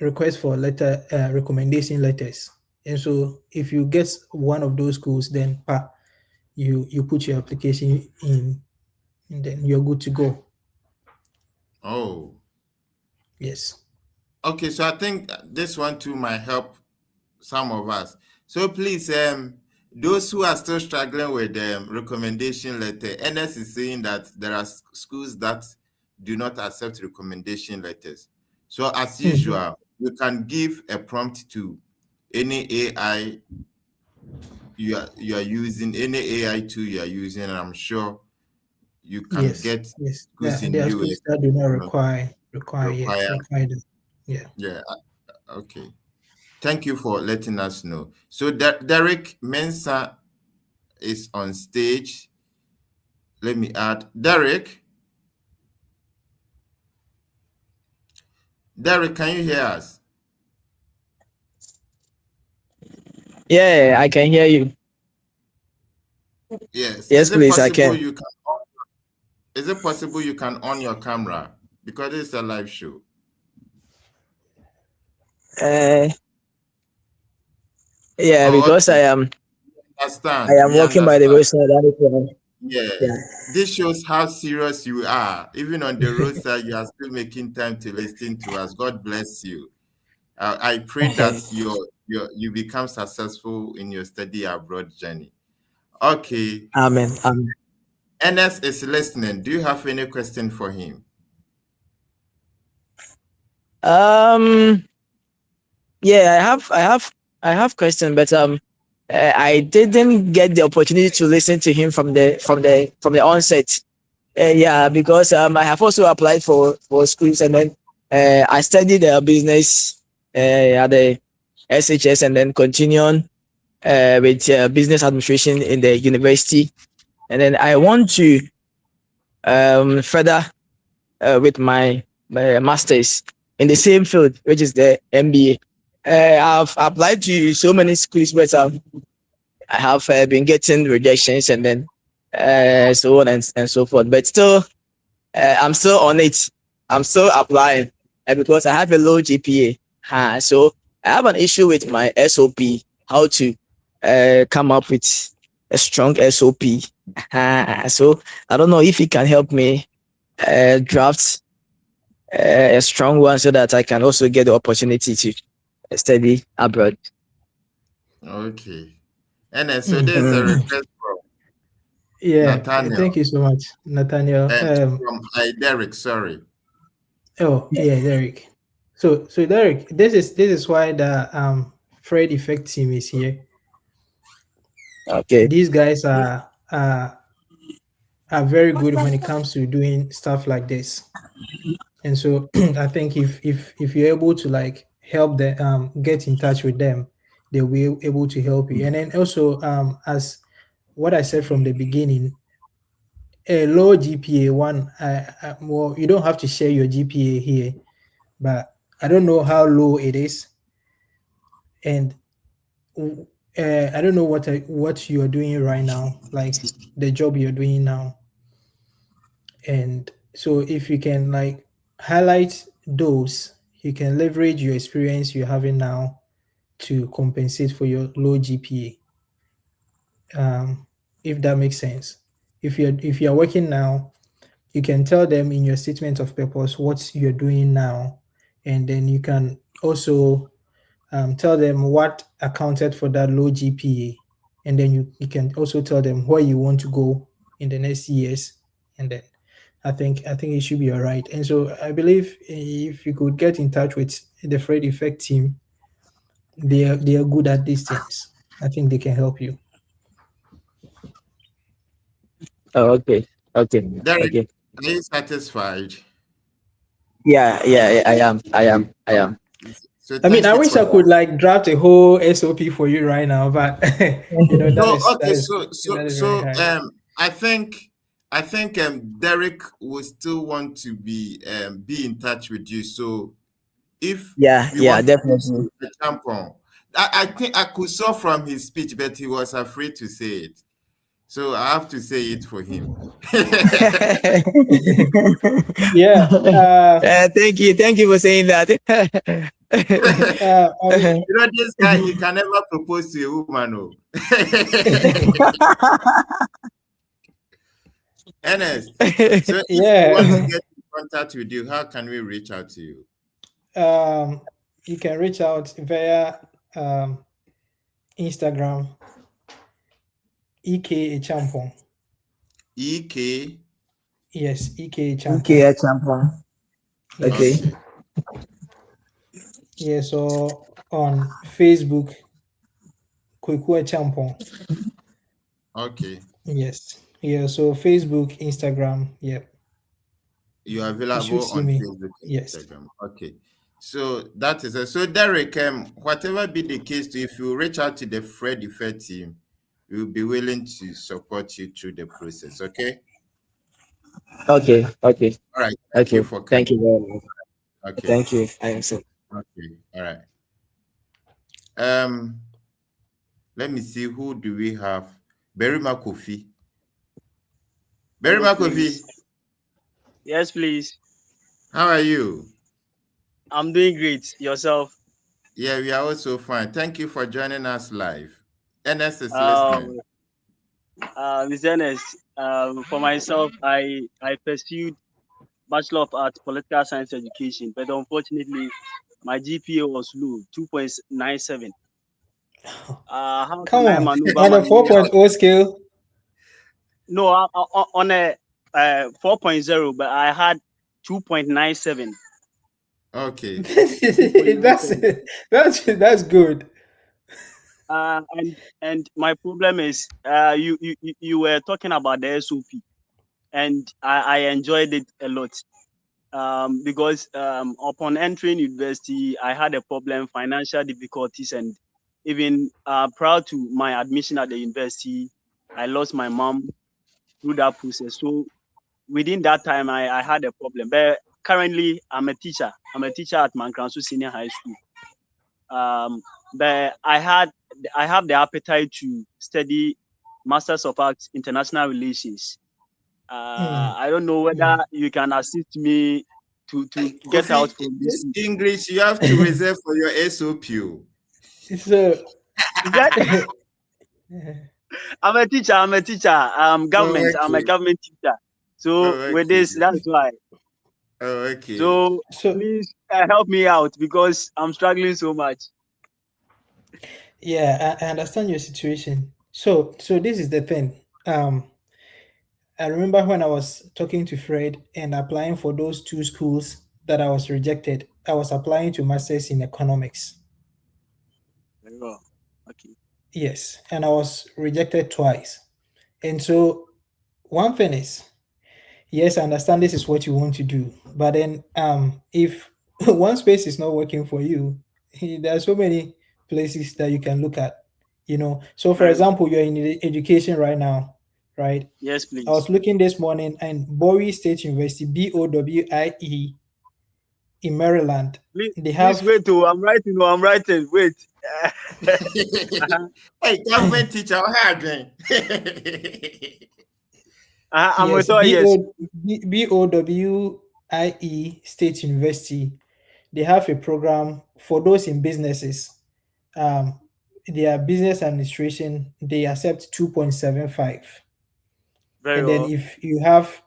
request for letter recommendation letters. And so if you get one of those schools, then you put your application in, and then you're good to go. Oh, Yes. okay. So I think this one too might help some of us. So please, those who are still struggling with recommendation letter, Ernest is saying that there are schools that do not accept recommendation letters. So as Mhm. usual, you can give a prompt to any AI you are using, any AI tool you are using, and I'm sure you can Yes. get Yes. schools in There are US schools that do not you know, require. require that. Yeah. Yeah, okay. Thank you for letting us know. So Derek Mensah is on stage. Let me add Derek. Derek, can you hear us? Yeah, I can hear you. Yes. Yes, please, I can. Is it possible you can on your camera because it's a live show? Uh, yeah, Oh, because okay. I Understand. am We walking by the understand. roadside. That is why. Yeah. Yeah. This shows how serious you are. Even on the roadside, you are still making time to listen to us. God bless you. I pray that you become successful in your study abroad journey. Okay. Amen. Amen. Ernest is listening. Do you have any question for him? Um. Yeah, I have question, but I didn't get the opportunity to listen to him from the onset. Yeah, because I have also applied for schools, and then I studied business at the SHS, and then continue on with business administration in the university, and then I want to further with my masters in the same field, which is the MBA. I've applied to so many schools, but I have been getting rejections, and then so on and so forth. But still, I'm still on it. I'm still applying, because I have a low GPA. So I have an issue with my SOP. How to come up with a strong SOP. So I don't know if you can help me draft a strong one so that I can also get the opportunity to study abroad. Okay. Ernest, so Mhm. there's a Mm. request from Yeah. Nathaniel Thank you so much, Nathaniel. and from Derek, sorry. Oh yeah, Derek. So Derek, this is why the Fred Effect team is here. Okay. These guys are very good when it comes to doing stuff like this. And so I think if you're able to like help them get in touch with them, they'll be able to help you. And then also as what I said from the beginning, a low GPA one, well, you don't have to share your GPA here, but I don't know how low it is, and I don't know what you're doing right now, like the job you're doing now. And so if you can like highlight those, you can leverage your experience you're having now to compensate for your low GPA. If that makes sense. If you're working now, you can tell them in your statement of purpose what you're doing now, and then you can also tell them what accounted for that low GPA, and then you can also tell them where you want to go in the next years, and then I think it should be all right. And so I believe if you could get in touch with the Fred Effect team, they are good at these things. I think they can help you. Oh, okay. Okay. Derek, Okay. are you satisfied? Yeah, I am. So I mean, thank I you wish for I that. could like draft a whole SOP for you right now, but that No, is okay, so so that is very so hard. I think Derek will still want to be in touch with you. So if we Yeah, want to do definitely. a tampon, I think I could saw from his speech, but he was afraid to say it. So I have to say it for him. Yeah. Thank you for saying that. I mean, This guy, he can never propose to a woman. Oh. Ernest, so if we want to yeah. get in contact with you, how can we reach out to you? You can reach out via um, Instagram, EK Champon. EK. Yes, EK Champon. Okay, champion. Okay. Yes. Okay. Yeah, so on Facebook, Kwekwe Champon. Okay. Yes. Yeah, so Facebook, Instagram, yeah. You are You should available see on me. Facebook and Yes. Instagram. Okay. So that is it. So Derek, whatever be the case, if you reach out to the Fred Effect team, we will be willing to support you through the process. Okay. Okay. All right. Thank you Okay. for Thank coming. you very much. Okay. Thank you. I am so. Okay. All right. Um, let me see, who do we have? Berima Kofi. Hello, Berima Kofi, please. Yes, please. how are you? I'm doing great. Yourself? Yeah, we are also fine. Thank you for joining us live. Ernest is listening. Um, Ms. Ernest, for myself, I pursued Bachelor of Arts Political Science Education, but unfortunately, my GPA was low, 2.97. How can Come I on. maneuver On my a way out? 4.0 scale. No, on a 4.0, but I had 2.97. Okay. that's 2.97. that's good. And my problem is, you were talking about the SOP, and I enjoyed it a lot. Because upon entering university, I had a problem, financial difficulties, and even prior to my admission at the university, I lost my mom through that process. So within that time, I had a problem. But currently, I'm a teacher. I'm a teacher at Mankransu Senior High School. But I have the appetite to study Masters of Arts International Relations. Mm, I don't know whether you can assist me to get Kofi, out from this. this English you have to reserve for your SOP. So Is that I'm a teacher? I'm a teacher. Oh, Government. I'm a okay. government teacher. So Oh, with okay. this, that's why. Oh, okay. So so please help me out because I'm struggling so much. yeah, I understand your situation. So this is the thing. I remember when I was talking to Fred and applying for those two schools that I was rejected. I was applying to masters in economics. Very well. Okay. Yes, and I was rejected twice. And so one thing is, yes, I understand this is what you want to do, but then if one space is not working for you, there are so many places that you can look at. So for Very well. example, you're in education right now, right? Yes, I please. was looking this morning and Bowie State University, BOWIE in Maryland, they Please have wait. Oh, I'm writing. Oh, I'm writing. Wait. Uh-huh. Hey, government teacher, how hard I'm yes, with all yes. BOWIE State University. They have a program for those in businesses. Um, their business administration, they accept 2.75. Very And then well. if you have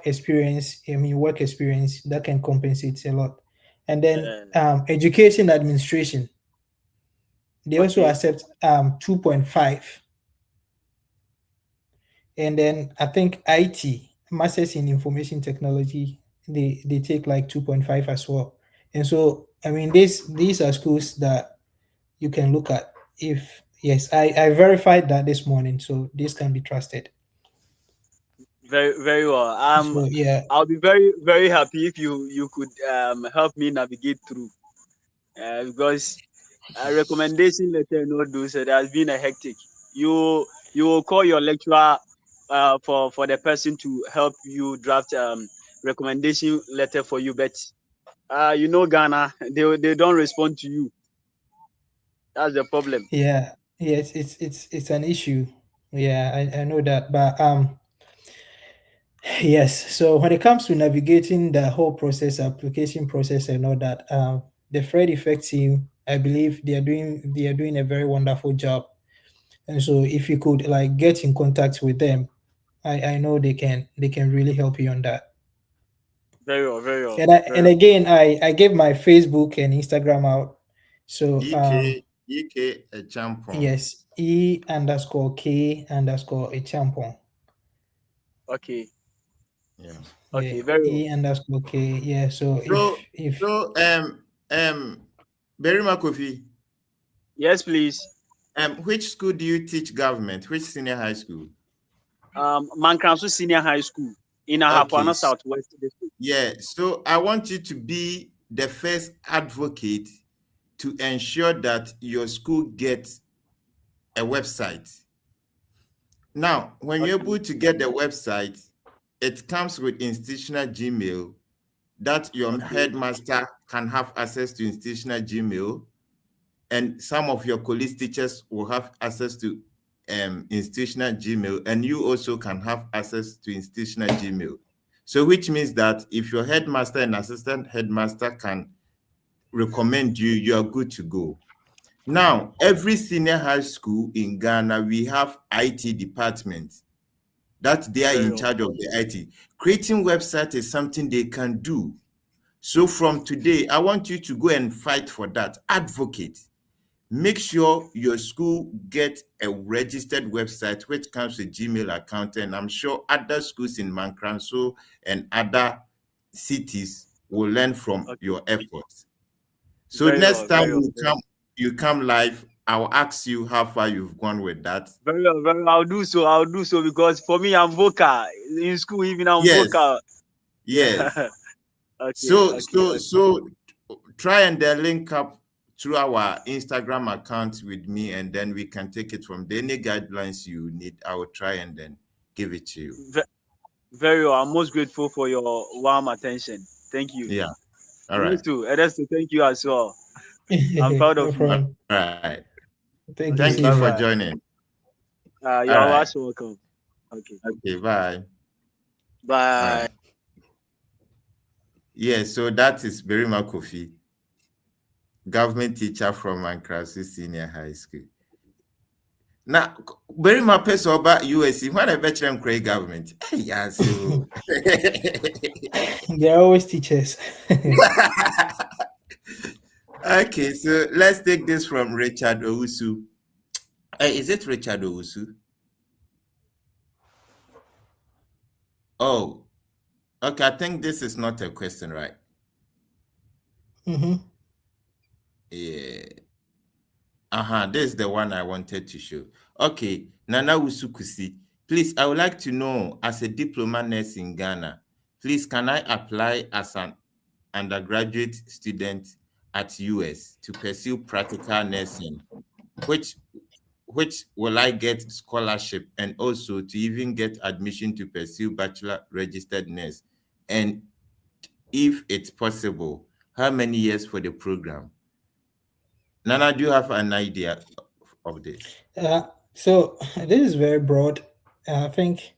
experience, I mean work experience, that can compensate a lot. And then Uh, education administration, they also okay. accept 2.5. And then I think IT, Masters in Information Technology, they take like 2.5 as well. And so I mean these are schools that you can look at. If yes, I verified that this morning, so this can be trusted. very well. So yeah, I'll be very happy if you could help me navigate through, because recommendation letter and all those, it has been a hectic. You will call your lecturer for the person to help you draft recommendation letter for you, but Ghana, they don't respond to you. That's the problem. yeah, yes, it's an issue. Yeah, I know that, but yes. So when it comes to navigating the whole process, application process, and all that, the Fred Effect team, I believe they are doing a very wonderful job. And so if you could like get in contact with them, I know they can really help you on that. Very well, very well, And very well. again, I gave my Facebook and Instagram out. So EK a champion. yes, E_K_a champon. Okay, Yeah. Yeah, okay, very well. E_K. Yeah. So So if so Berima Kofi, Yes, please. which school do you teach government? Which senior high school? Mankransu Senior High School in Okay. Ahapana Southwest District. Yeah. So I want you to be the first advocate to ensure that your school gets a website. Now, when you're Okay, able to get the website, it comes with institutional Gmail that your okay, headmaster can have access to institutional Gmail, and some of your college teachers will have access to institutional Gmail, and you also can have access to institutional Gmail. So, which means that if your headmaster and assistant headmaster can recommend you, you are good to go. Now, every senior high school in Ghana, we have IT departments that they are very in well. charge of the IT. Creating website is something they can do. So from today, I want you to go and fight for that. Advocate. Make sure your school gets a registered website which comes with Gmail account, and I'm sure other schools in Mankranso and other cities will learn from Okay, your efforts. So very next well, time very well, you come live, I'll ask you how far you've gone with that. very well, very well. I'll do so. I'll do so because for me, I'm vocal in school. Even I'm Yes, vocal. yes. Yeah. Okay, So okay, so okay. so try and then link up through our Instagram account with me, and then we can take it from there. Any guidelines you need, I will try and then give it to you. Ve- Very well. I'm most grateful for your warm attention. Thank you. Yeah. All right. Ernest, thank you as well. I'm proud no of you. All problem. right. Thank you, Thank Okay, you bye Steve. for bye. joining. You All are right. also welcome. Okay, Okay, bye. All Bye. right. Yeah, so that is Berima Kofi, government teacher from Mankrasi Senior High School. Now, Berima Peso about USC, when I bet you create government. Yeah, so They're always teachers. okay, so let's take this from Richard Owusu. Is it Richard Owusu? Oh, okay. I think this is not a question, right? Mm-hmm. Yeah. This is the one I wanted to show. Okay, Nana Usukusi. Please, I would like to know, as a diploma nurse in Ghana, please, can I apply as an undergraduate student at US to pursue practical nursing? Which will I get scholarship, and also to even get admission to pursue bachelor registered nurse? And if it's possible, how many years for the program? Nana, do you have an idea of this? So this is very broad. I think,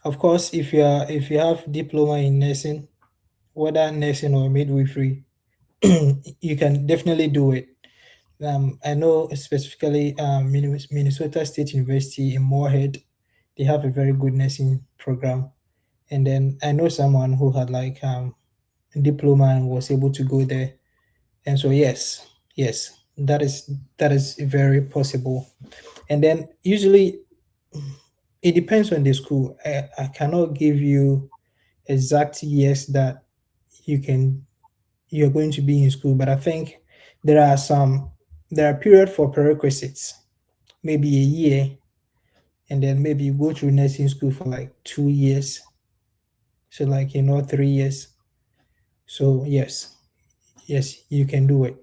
of course, if you have diploma in nursing, whether nursing or midwifery, you can definitely do it. I know specifically Minnesota State University in Moorhead, they have a very good nursing program. And then I know someone who had like a diploma and was able to go there. And so yes, that is very possible. And then usually it depends on the school. I cannot give you exact years that you're going to be in school, but I think there are period for prerequisites, maybe a year, and then maybe you go through nursing school for like 2 years, So like 3 years. So yes, you can do it.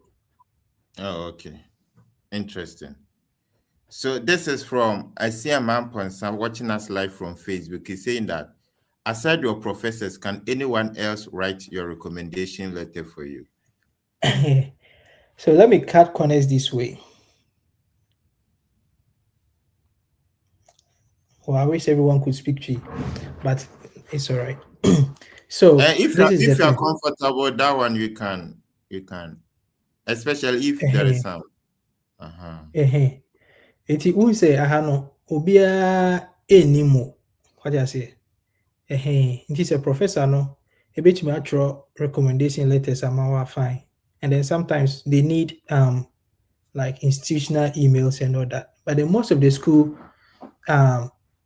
Oh, okay. Interesting. So this is from I see a man Ponsa watching us live from Facebook. He's saying that aside your professors, can anyone else write your recommendation letter for you? So let me cut corners this way. Well, I wish everyone could speak to you, but it's all right. So If this is the you are thing. comfortable, that one you can, especially if there is some. Uh-huh. Eti wo sɛ aha no obiara ɛnni mu. What I say? Nti sɛ professor no ebetumi atwerɛ recommendation letters ama wo fine. And then sometimes they need like institutional emails and all that. But then most of the school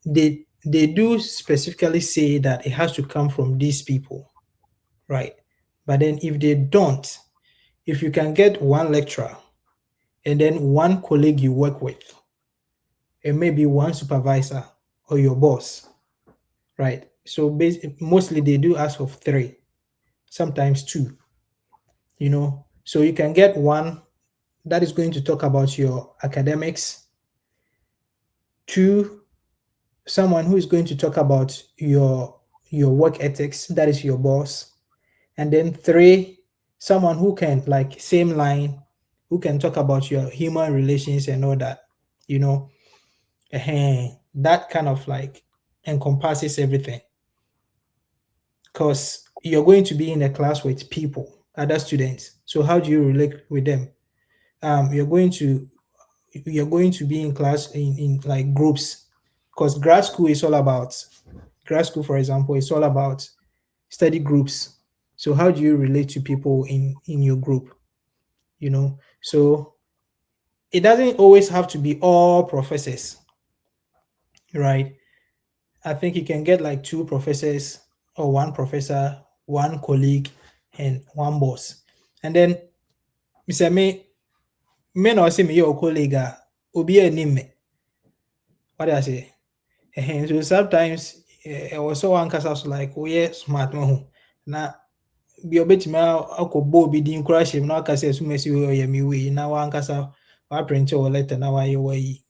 they do specifically say that it has to come from these people, right? But then if they don't, if you can get one lecturer and then one colleague you work with, and maybe one supervisor or your boss, right? So mostly they do ask of 3, sometimes 2, So you can get one that is going to talk about your academics, 2, someone who is going to talk about your work ethics, that is your boss, and then 3, someone who can, like same line, who can talk about your human relations and all that, that kind of like encompasses everything, because you're going to be in a class with people, other students. So how do you relate with them? You're going to be in class in like groups, because grad school, for example, is all about study groups. So how do you relate to people in your group? So it doesn't always have to be all professors, right? I think you can get like 2 professors or 1 professor, 1 colleague, and 1 boss. And then Mr. Me na say me your colleague obi anim me. What do I say? So sometimes also one kasa so like we smart mo na bi obetimi akɔbɔ obi din kora hyɛ mu na aka sɛ asumasi ɔyɛ me wei na wankasa waprint or letter na wayɛ wayi.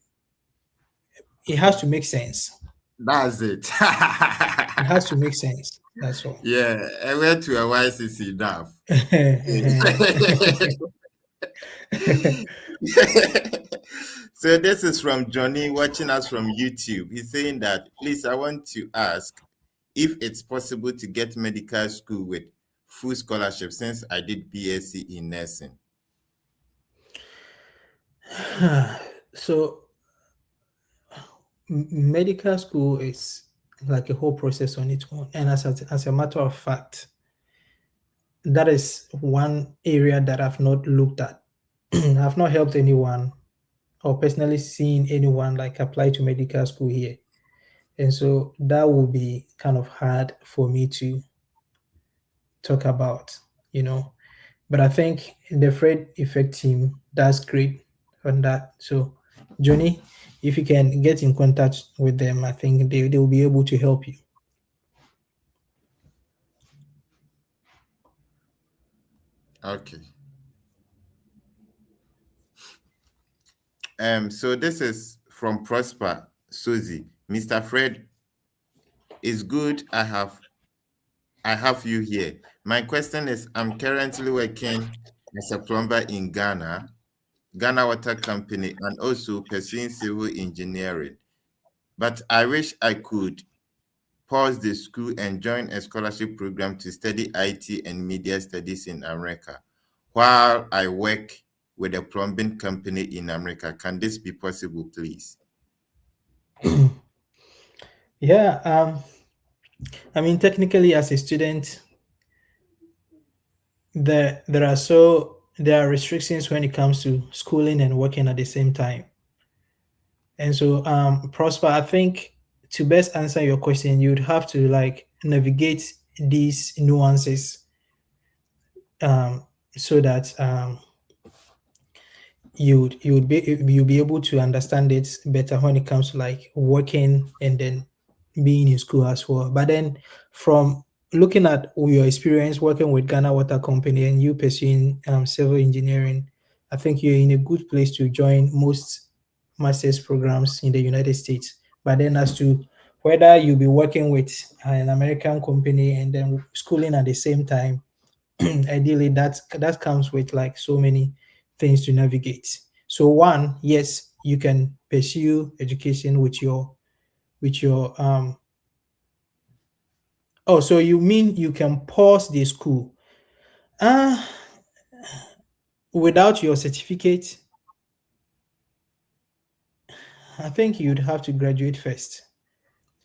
It has to make sense. That's it. It has to make sense. That's all. Yeah, I went to a YCC DAF. So this is from Johnny watching us from YouTube. He's saying that, please, I want to ask if it's possible to get medical school with full scholarship since I did BSc in nursing. So medical school is like a whole process on its own, and as a matter of fact, that is one area that I've not looked at. I've not helped anyone or personally seen anyone like apply to medical school here, and so that will be kind of hard for me to talk about, but I think the Fred Effect team does great on that. So Johnny, if you can get in contact with them, I think they will be able to help you. Okay. So this is from Prosper Susie. Mr. Fred, it's good I have you here. My question is, I'm currently working as a plumber in Ghana Water Company, and also pursuing civil engineering. But I wish I could pause the school and join a scholarship program to study IT and media studies in America while I work with a plumbing company in America. Can this be possible, please? Yeah, I mean, technically, as a student, there are restrictions when it comes to schooling and working at the same time. And so, Prosper, I think to best answer your question, you'd have to like navigate these nuances, so that you'll be able to understand it better when it comes to like working and then being in school as well. But then from looking at your experience working with Ghana Water Company and you pursuing civil engineering, I think you're in a good place to join most master's programs in the United States. But then, as to whether you'll be working with an American company and then schooling at the same time, ideally that comes with like so many things to navigate. So one, yes, you can pursue education with your oh, so you mean you can pause the school? Uh without your certificate, I think you'd have to graduate first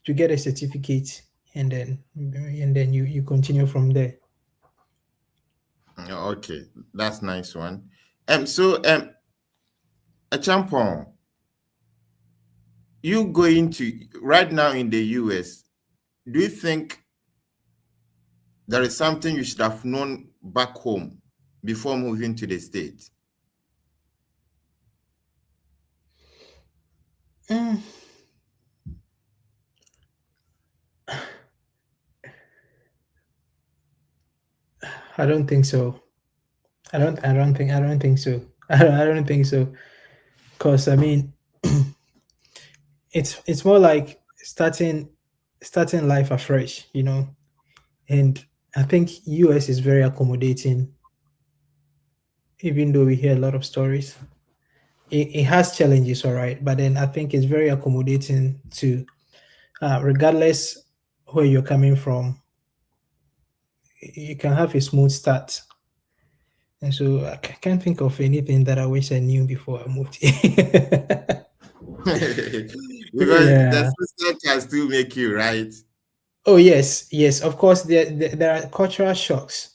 to get a certificate, and then you continue from there. Okay, that's nice one. So Achampong, you going to right now in the US, do you think there is something you should have known back home before moving to the States? Mm, I don't think so. I don't think so. I don't think so. Because I mean, it's more like starting life afresh, And I think US is very accommodating, even though we hear a lot of stories. It has challenges, all right, but then I think it's very accommodating to, regardless where you're coming from, you can have a smooth start. And so I can't think of anything that I wish I knew before I moved here. Because the Yeah. system can still make you right. Oh yes, yes. Of course, there are cultural shocks.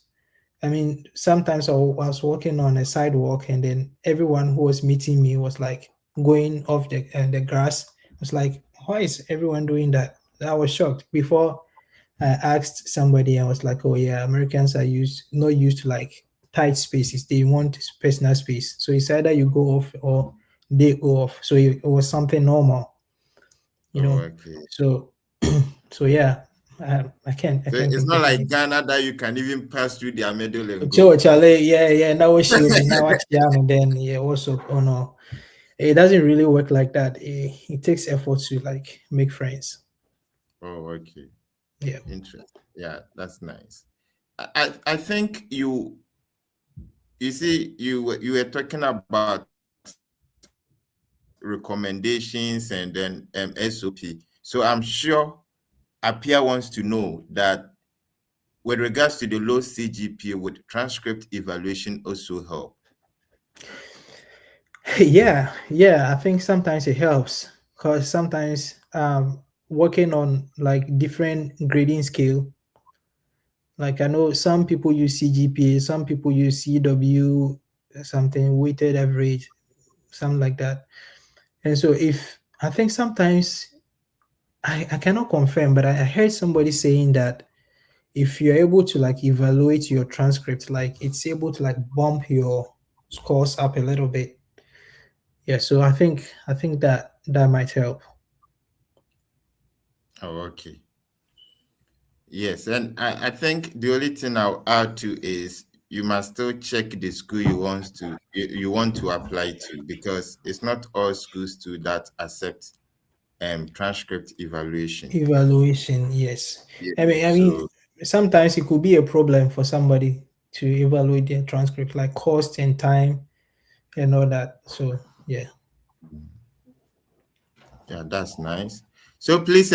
I mean, sometimes I was walking on a sidewalk, and then everyone who was meeting me was like going off the grass. I was like, why is everyone doing that? I was shocked. Before I asked somebody, I was like, oh yeah, Americans are not used to like tight spaces. They want personal space. So it's either you go off or they go off. So it was something normal, you Oh, know. okay. So so yeah, I So can't it's think not of like anything. Ghana that you can even pass through their middle and Joe go. Chale, yeah, yeah. Now what she be now what and then yeah, also oh no. It doesn't really work like that. It takes effort to like make friends. Oh, okay. Yeah. Interesting. Yeah, that's nice. I think you see you were talking about recommendations and then SOP. So I'm sure Apia wants to know that with regards to the low CGPA, would transcript evaluation also help? Yeah, yeah. I think sometimes it helps because sometimes working on like different grading scale. Like I know some people use CGPA, some people use CW, something weighted average, something like that. And so if I think sometimes I cannot confirm, but I heard somebody saying that if you're able to like evaluate your transcript, like it's able to like bump your scores up a little bit. Yeah, so I think that might help. Oh, okay. Yes, and I think the only thing I'll add to is you must still check the school you want to apply to, because it's not all schools too that accept transcript evaluation. Evaluation, yes. Yeah. I mean, So sometimes it could be a problem for somebody to evaluate their transcript, like cost and time and all that. So yeah. yeah, that's nice. So please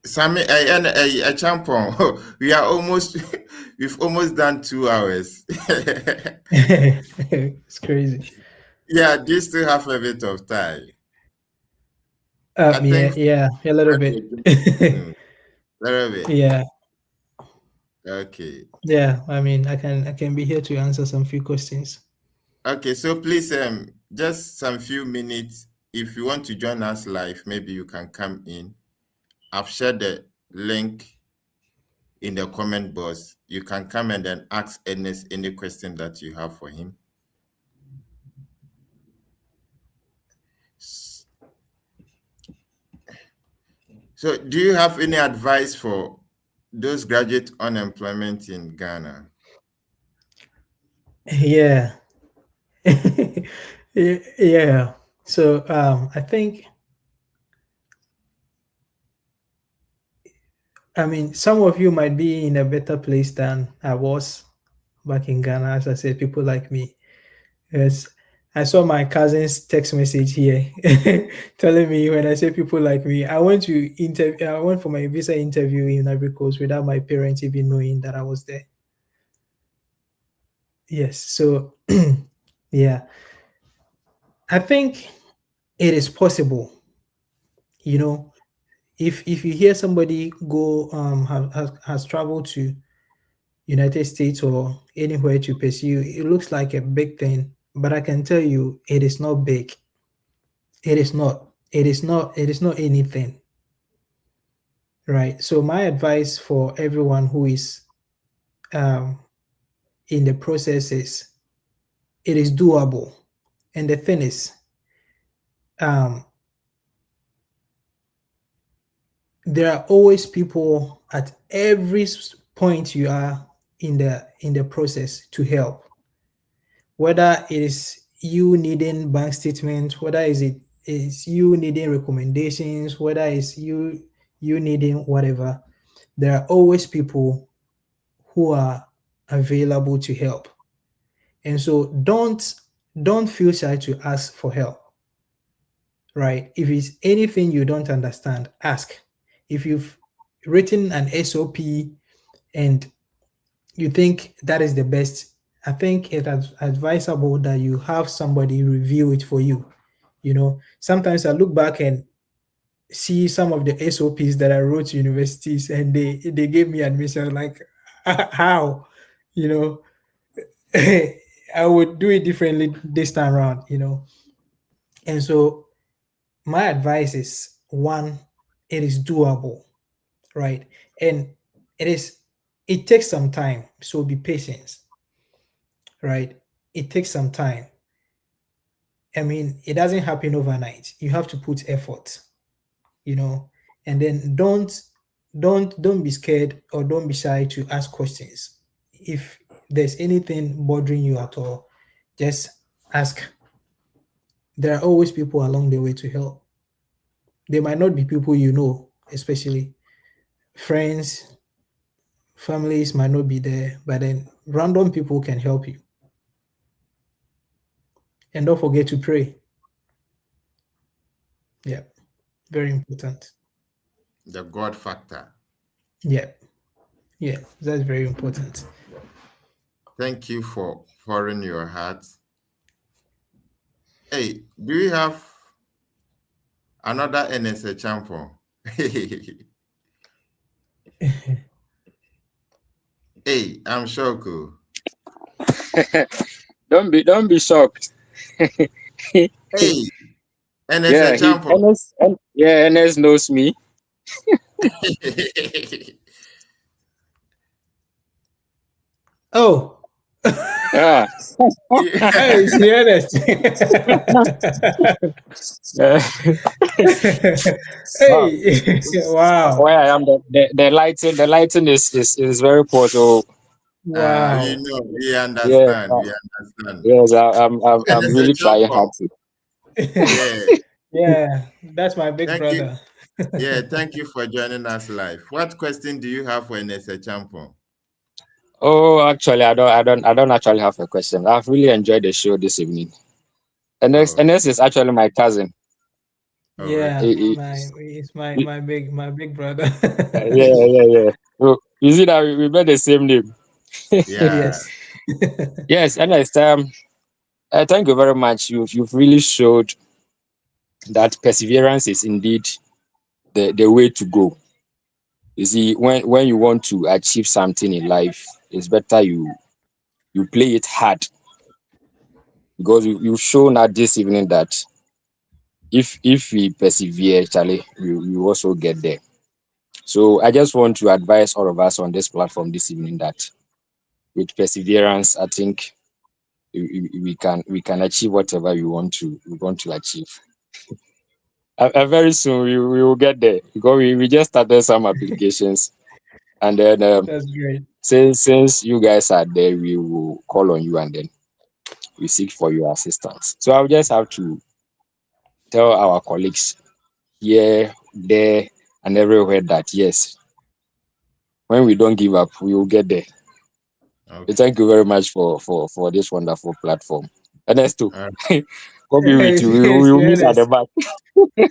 Sammy and Champon, we are almost we've almost done 2 hours. It's crazy. Yeah, do you still have a bit of time? I Yeah, think yeah, a little bit. mm, little bit. Yeah, Okay. yeah. I mean, I can be here to answer some few questions. Okay, so please just some few minutes. If you want to join us live, maybe you can come in. I've shared the link in the comment box. You can come and then ask Ernest any question that you have for him. So do you have any advice for those graduate unemployment in Ghana. Yeah. Yeah. So I think, I mean, some of you might be in a better place than I was back in Ghana. As I said, people like me. Yes. I saw my cousin's text message here telling me, when I say people like me, I went for my visa interview in Ivory Coast without my parents even knowing that I was there. Yes. So yeah. I think it is possible, you know, if you hear somebody go has traveled to United States or anywhere to pursue, it looks like a big thing, but I can tell you it is not big. It is not. It is not anything, right? So my advice for everyone who is um, in the process is it is doable, and the thing is, um, there are always people at every point you are in the process to help, whether it is you needing bank statements, whether is you needing recommendations, whether it's you needing whatever. There are always people who are available to help, and so don't feel shy to ask for help, right? If it's anything you don't understand, ask. If you've written an SOP and you think that is the best, I think it's advisable that you have somebody review it for you. You know, sometimes I look back and see some of the SOPs that I wrote to universities, and they gave me admission. Like, how, you know, I would do it differently this time around. You know, and so my advice is, one, it is doable, right? And it is it takes some time, so be patient, right? It takes some time. I mean, it doesn't happen overnight. You have to put effort, you know, and then don't be scared or don't be shy to ask questions. If there's anything bothering you at all, just ask. There are always people along the way to help. They might not be people you know, especially friends, families might not be there, but then random people can help you. And don't forget to pray. Yeah, very important. The God factor. Yeah, yeah, that's very important. Thank you for pouring your heart. Hey, do you have another NSA champion? Hey, I'm shocked. Don't be shocked. Hey, Yeah, NSA champion. Ernest knows me. Oh, Yeah. hey, it's Ernest. Wow. Hey, wow, Where I am, the lighting is very poor. So We wow. know, we yes, understand, we understand. yes, I'm NSA really trying hard champion. to. Yeah, Yeah, that's my big thank you. brother. Yeah, thank you for joining us live. What question do you have for NSA champion? Oh, actually, I don't actually have a question. I've really enjoyed the show this evening. Ernest Okay, is actually my cousin. all right. Yeah, He- it's he- my big brother. yeah. So, you see that we bear the same name. Yeah, Yes. Yes, Ernest. Thank you very much. You've really showed that perseverance is indeed the way to go. You see, when you want to achieve something in life, it's better you play it hard, because you've shown us this evening that if we persevere, Charlie, we also get there. So I just want to advise all of us on this platform this evening that with perseverance, I think we can achieve whatever we want to achieve. Very soon we will get there, because we just started some applications. And then That's great. since you guys are there, we will call on you and then we seek for your assistance. So I'll just have to tell our colleagues here, there, and everywhere that yes, when we don't give up, we will get there. So Okay. thank you very much for this wonderful platform. Ernest too. Uh, God be with you. We Yes, will meet at the yes. back.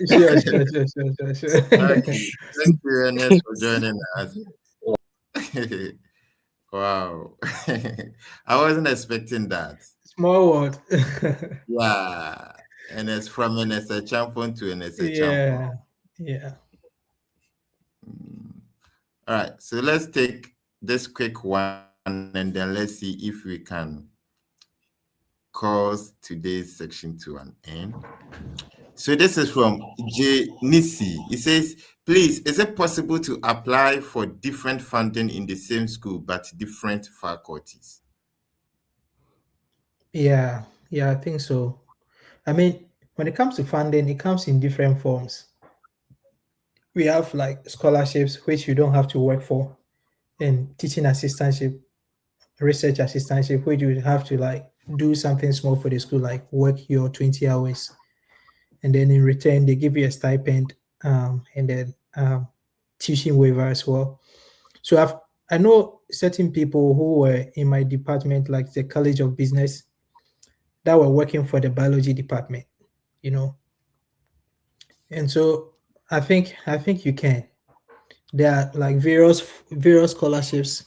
Sure, sure, sure, sure, sure, sure. okay. Thank you, Ernest, for joining us. Wow. I wasn't expecting that. Small world. Yeah. Ernest, from Ernest Champon to Ernest Champon. Yeah, yeah. All right. So let's take this quick one and then let's see if we can cause today's section to an end. So this is from J. Nisi. It says, please, is it possible to apply for different funding in the same school but different faculties? Yeah, yeah, I think so. I mean, when it comes to funding, it comes in different forms. We have like scholarships, which you don't have to work for, and teaching assistantship, research assistantship, which you have to like do something small for the school, like work your 20 hours, and then in return they give you a stipend, and then teaching waiver as well. So I know certain people who were in my department, like the College of Business, that were working for the biology department, you know. And so I think you can. There are like various scholarships,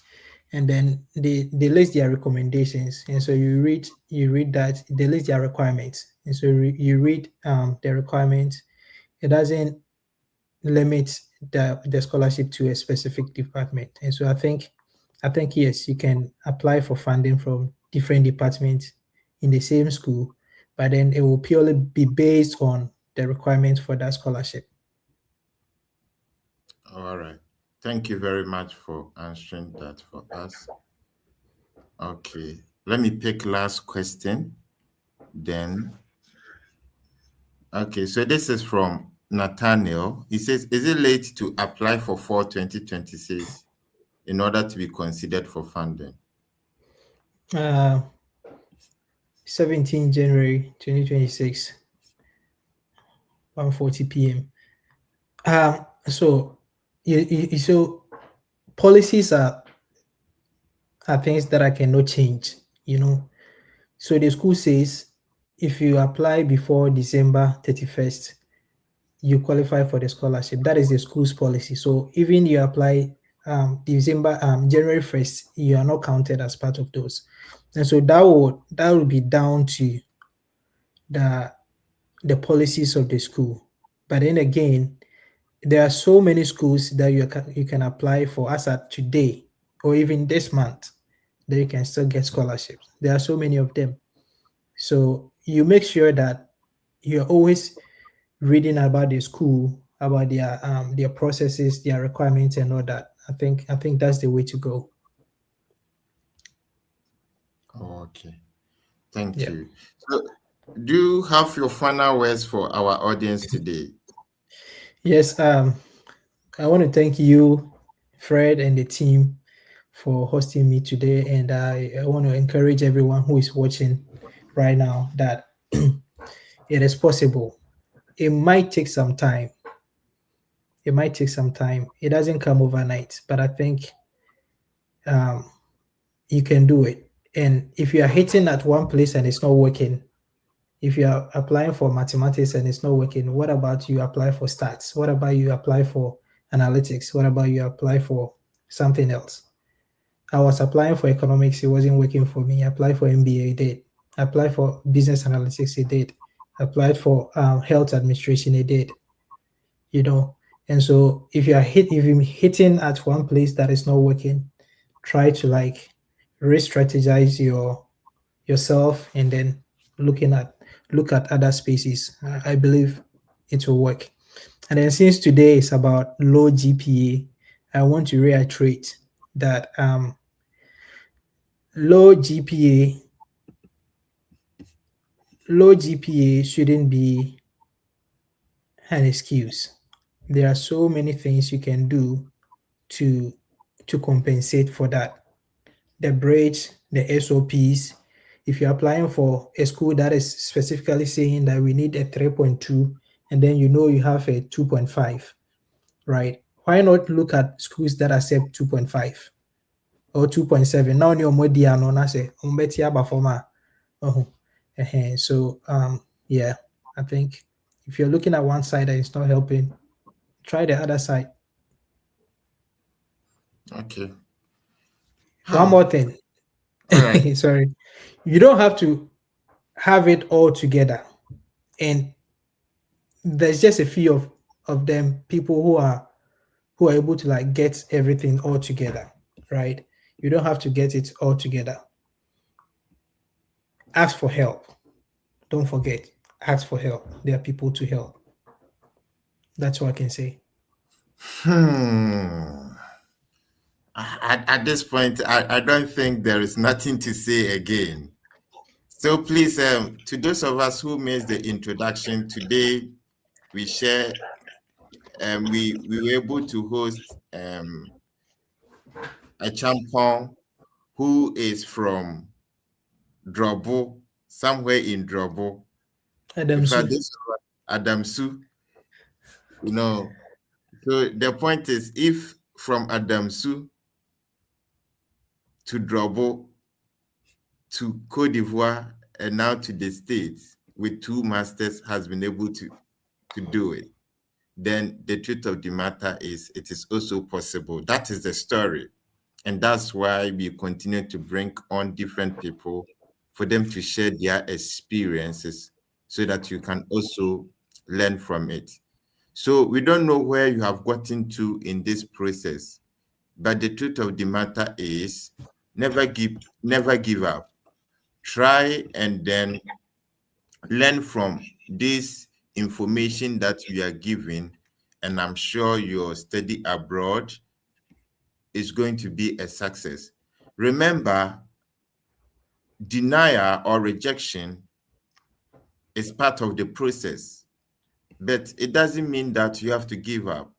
and then they list their recommendations, and so you read that they list their requirements, and so you read the requirements. It doesn't limit the scholarship to a specific department, and so I think yes, you can apply for funding from different departments in the same school, but then it will purely be based on the requirements for that scholarship. All right. Thank you very much for answering that for us. Okay. Let me pick last question. Then, okay. So this is from Nathaniel. He says, is it late to apply for fall 2026 in order to be considered for funding? Uh, 17 January 2026, 1:40 p.m. So, so policies are things that I cannot change, you know. So the school says if you apply before December 31st, you qualify for the scholarship. That is the school's policy. So even you apply January 1st, you are not counted as part of those. And so that would be down to the the policies of the school. But then again, there are so many schools that you can apply for as at today or even this month that you can still get scholarships. There are so many of them. So you make sure that you're always reading about the school, about their processes, their requirements, and all that. I think that's the way to go. Okay. Thank Yeah. you. So, do you have your final words for our audience today? Yes. I want to thank you, Fred, and the team for hosting me today, and I want to encourage everyone who is watching right now that it is possible. It might take some time. It might take some time. It doesn't come overnight, but I think um, you can do it. And if you are hitting at one place and it's not working, if you are applying for mathematics and it's not working, what about you apply for stats? What about you apply for analytics? What about you apply for something else? I was applying for economics, it wasn't working for me. I applied for MBA, it did. I applied for business analytics, it did. I applied for health administration, it did. You know, and so if you're hitting at one place that is not working, try to like re-strategize yourself and then looking at look at other spaces. I believe it will work. And then since today is about low GPA, I want to reiterate that low GPA low GPA shouldn't be an excuse. There are so many things you can do to to compensate for that. The bridge, the SOPs. If you're applying for a school that is specifically saying that we need a 3.2 and then you have a 2.5, right? Why not look at schools that accept 2.5 or 2.7? Now your media no na say umbetia bafoma. So yeah, I think if you're looking at one side and it's not helping, try the other side. Okay. One more thing. All right. Sorry. You don't have to have it all together. And there's just a few of them, people who are able to like get everything all together, right? You don't have to get it all together. Ask for help. Don't forget, ask for help. There are people to help. That's what I can say. At this point, I don't think there is nothing to say again. So please, to those of us who missed the introduction today, we share, we were able to host a champon who is from Drobo, somewhere in Drobo. In fact, Adamsu. this Adamsu, So the point is, if from Adamsu to Drobo to Cote d'Ivoire and now to the States with 2 masters has been able to do it, then the truth of the matter is it is also possible. That is the story. And that's why we continue to bring on different people for them to share their experiences so that you can also learn from it. So we don't know where you have gotten to in this process, but the truth of the matter is never give up. Try and then learn from this information that we are given, and I'm sure your study abroad is going to be a success. Remember, denial or rejection is part of the process, but it doesn't mean that you have to give up.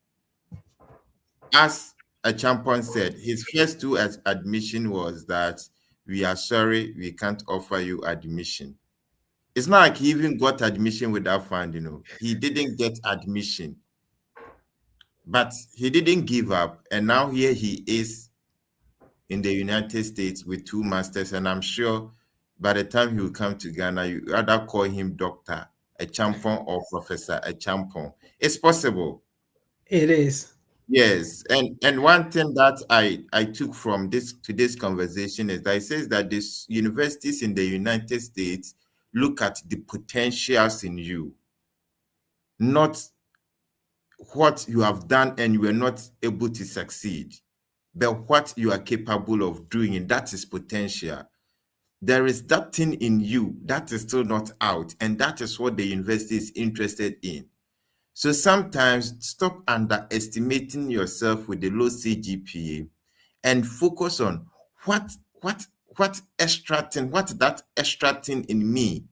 As a champion said, his first 2 admission was that we are sorry, we can't offer you admission. It's not like he even got admission without fund, He didn't get admission, but he didn't give up. And now here he is in the United States with 2 masters. And I'm sure by the time he will come to Ghana, you rather call him Doctor a champion or Professor a champion. It's possible. It is. Yes, and one thing that I took from today's conversation is that it says that these universities in the United States look at the potentials in you, not what you have done and you were not able to succeed, but what you are capable of doing, and that is potential. There is that thing in you that is still not out, and that is what the university is interested in. So sometimes stop underestimating yourself with the low Cgpa and focus on what extra thing, that extra thing in me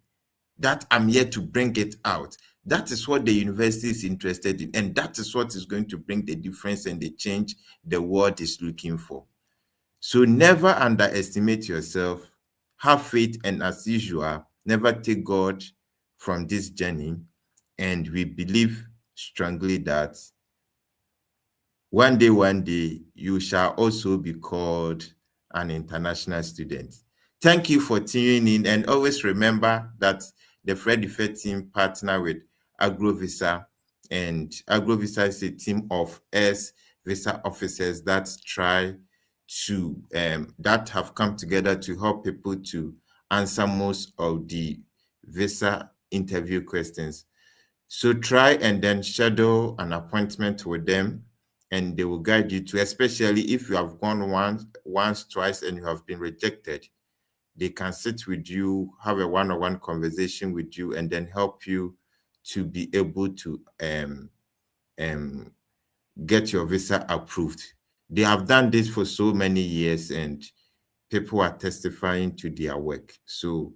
that I'm here to bring it out. That is what the university is interested in, and that is what is going to bring the difference and the change the world is looking for. So never underestimate yourself, have faith, and as usual, never take God from this journey. And we believe strongly that one day, you shall also be called an international student. Thank you for tuning in, and always remember that the Fred Effect team partner with AgroVisa, and AgroVisa is a team of visa officers that try to that have come together to help people to answer most of the visa interview questions. So try and then schedule an appointment with them, and they will guide you to, especially if you have gone once, twice, and you have been rejected. They can sit with you, have a one-on-one conversation with you, and then help you to be able to get your visa approved. They have done this for so many years, and people are testifying to their work. So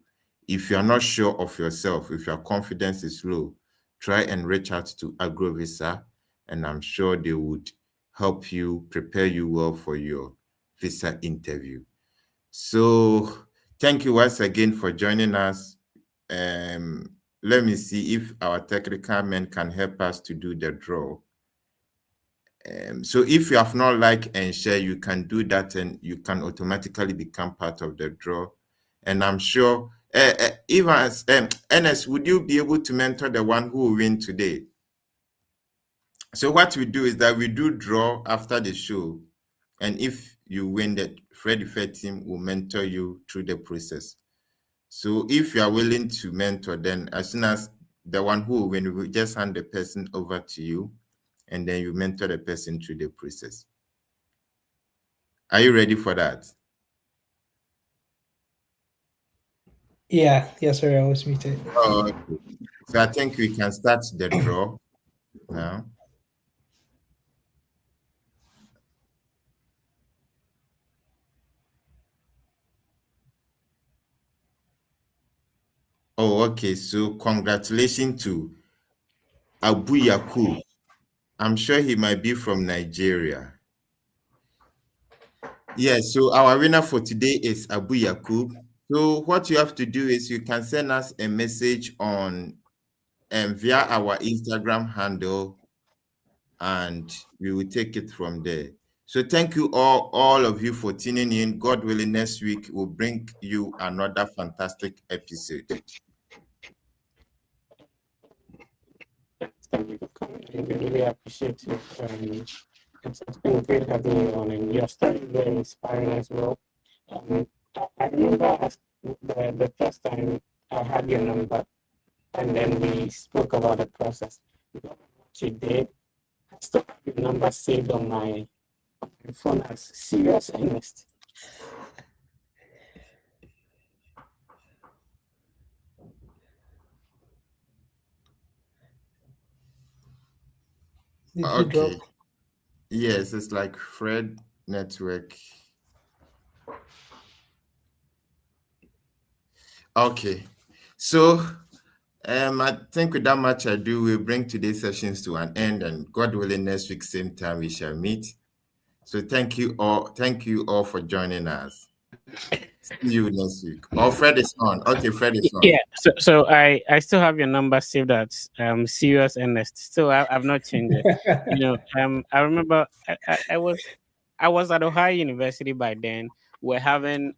if you're not sure of yourself, if your confidence is low, try and reach out to AgroVisa, and I'm sure they would help you, prepare you well for your visa interview. So thank you once again for joining us. Let me see if our technical men can help us to do the draw. So if you have not liked and share, you can do that and you can automatically become part of the draw. And I'm sure, Ernest, would you be able to mentor the one who will win today? So what we do is that we do draw after the show. And if you win, the Freddy Fair team will mentor you through the process. So if you are willing to mentor, then as soon as the one who will win, we will just hand the person over to you, and then you mentor the person through the process. Are you ready for that? Yeah, yes, sir. I was muted. Oh, okay. So I think we can start the draw now. Oh, okay. So congratulations to Abu Yakub. I'm sure he might be from Nigeria. Yeah, so our winner for today is Abu Yakub. So what you have to do is you can send us a message on via our Instagram handle, and we will take it from there. So thank you all of you for tuning in. God willing, next week we'll bring you another fantastic episode. Thank you for coming. We really appreciate it. It's been great having you on, and your story is very inspiring as well. I remember the first time I had your number, and then we spoke about the process. What you did, I still have your number saved on my phone as serious Ernest. Did he drop? Okay. Yes, it's like Fred Network. Okay. So I think with that much ado, we'll bring today's sessions to an end, and God willing, next week, same time, we shall meet. So thank you all. Thank you all for joining us. See you next week. Oh, Fred is on. Okay, Fred is on. Yeah, so I still have your number saved as serious Ernest. Still, I've not changed it. I remember I was at Ohio University by then. We're having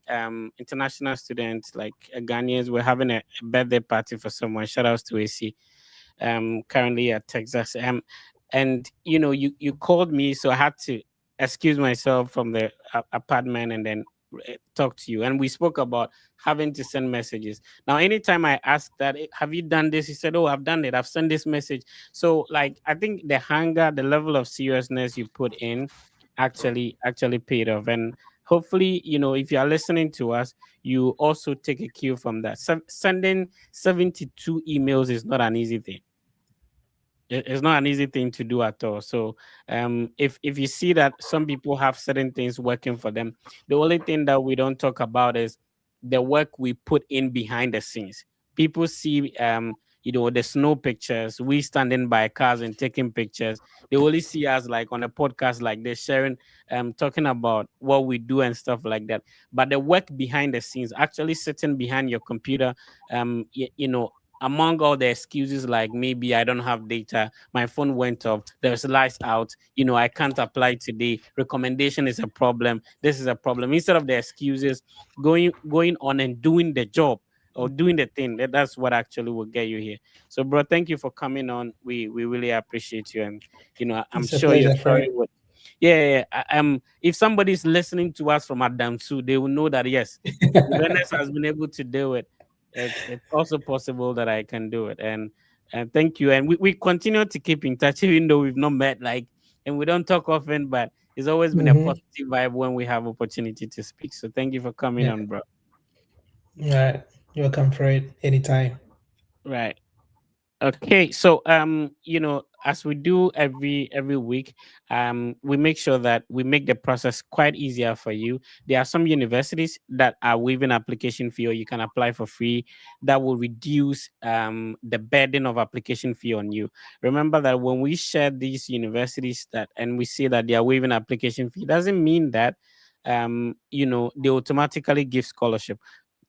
international students like Ghanaians. We're having a birthday party for someone. Shout outs to AC. Currently at Texas. And you called me, so I had to excuse myself from the apartment and then talk to you. And we spoke about having to send messages. Now, anytime I ask that, have you done this? He said, oh, I've done it. I've sent this message. So, like, I think the hunger, the level of seriousness you put in actually paid off. And hopefully, if you are listening to us, you also take a cue from that. Sending 72 emails is not an easy thing. It's not an easy thing to do at all. So if you see that some people have certain things working for them, the only thing that we don't talk about is the work we put in behind the scenes. People see the snow pictures, we standing by cars and taking pictures. They only see us like on a podcast like this, sharing talking about what we do and stuff like that. But the work behind the scenes, actually sitting behind your computer, among all the excuses like maybe I don't have data, my phone went off, there's lights out, I can't apply today, recommendation is a problem, this is a problem. Instead of the excuses, going on and doing the job or doing the thing, that's what actually will get you here. So, bro, thank you for coming on. We really appreciate you, and I'm It's a sure your pleasure, story Fred. would. Yeah. If somebody's listening to us from Adamsu, they will know that yes, Ernest has been able to do it. It's also possible that I can do it. And thank you. And we continue to keep in touch, even though we've not met, and we don't talk often, but it's always been a positive vibe when we have opportunity to speak. So thank you for coming on, bro. All right. You're welcome, Fred. Anytime. Right. Okay, so as we do every week, we make sure that we make the process quite easier for you. There are some universities that are waiving application fee, or you can apply for free. That will reduce the burden of application fee on you. Remember that when we share these universities that and we say that they are waiving application fee, doesn't mean that they automatically give scholarship.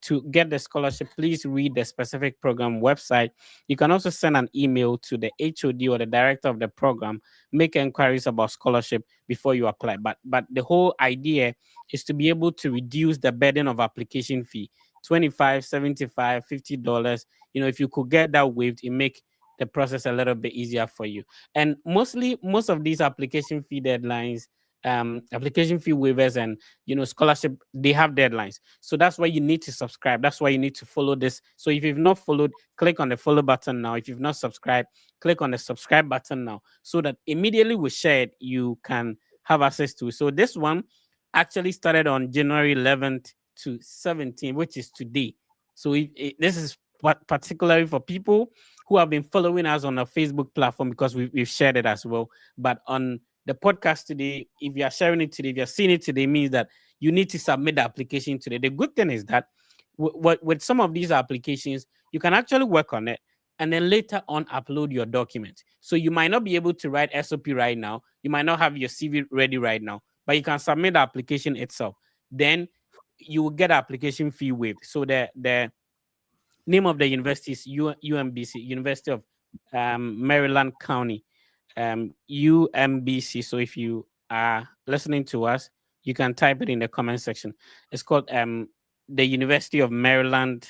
To get the scholarship, please read the specific program website. You can also send an email to the HOD or the director of the program, make inquiries about scholarship before you apply. But the whole idea is to be able to reduce the burden of application fee. 25, 75, $50. If you could get that waived, it make the process a little bit easier for you. And most of these application fee deadlines, application fee waivers, and scholarship, they have deadlines. So that's why you need to subscribe. That's why you need to follow this. So if you've not followed, click on the follow button now. If you've not subscribed, click on the subscribe button now, so that immediately we share it, you can have access to it. So this one actually started on January 11th to 17th, which is today. So this is particularly for people who have been following us on our Facebook platform, because we've shared it as well. But on the podcast today, if you are sharing it today, if you're seeing it today, means that you need to submit the application today. The good thing is that with some of these applications, you can actually work on it and then later on upload your document. So you might not be able to write SOP right now. You might not have your CV ready right now, but you can submit the application itself. Then you will get application fee waived. So the name of the university is UMBC, University of Maryland County, UMBC. So if you are listening to us, you can type it in the comment section. It's called the University of Maryland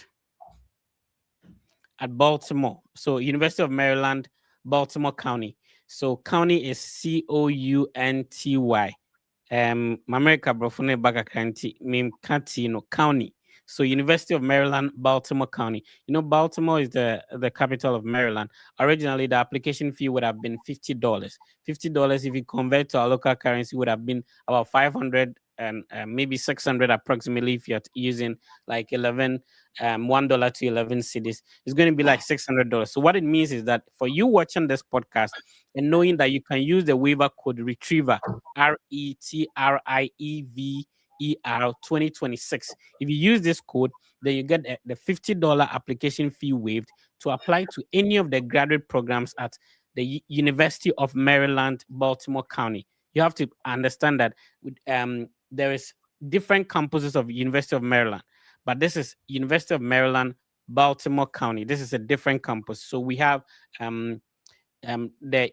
at Baltimore. So University of Maryland, Baltimore County. So county is COUNTY. America Brofune Baga County, Mim County, county. So University of Maryland, Baltimore County. Baltimore is the capital of Maryland. Originally, the application fee would have been $50. $50, if you convert to our local currency, would have been about 500 and maybe 600 approximately, if you're using like $1 to 11 cities. It's going to be like $600. So what it means is that for you watching this podcast and knowing that you can use the waiver code Retriever, RETRIEVER 2026. If you use this code, then you get the $50 application fee waived to apply to any of the graduate programs at the University of Maryland, Baltimore County. You have to understand that there is different campuses of University of Maryland, but this is University of Maryland, Baltimore County. This is a different campus. So we have the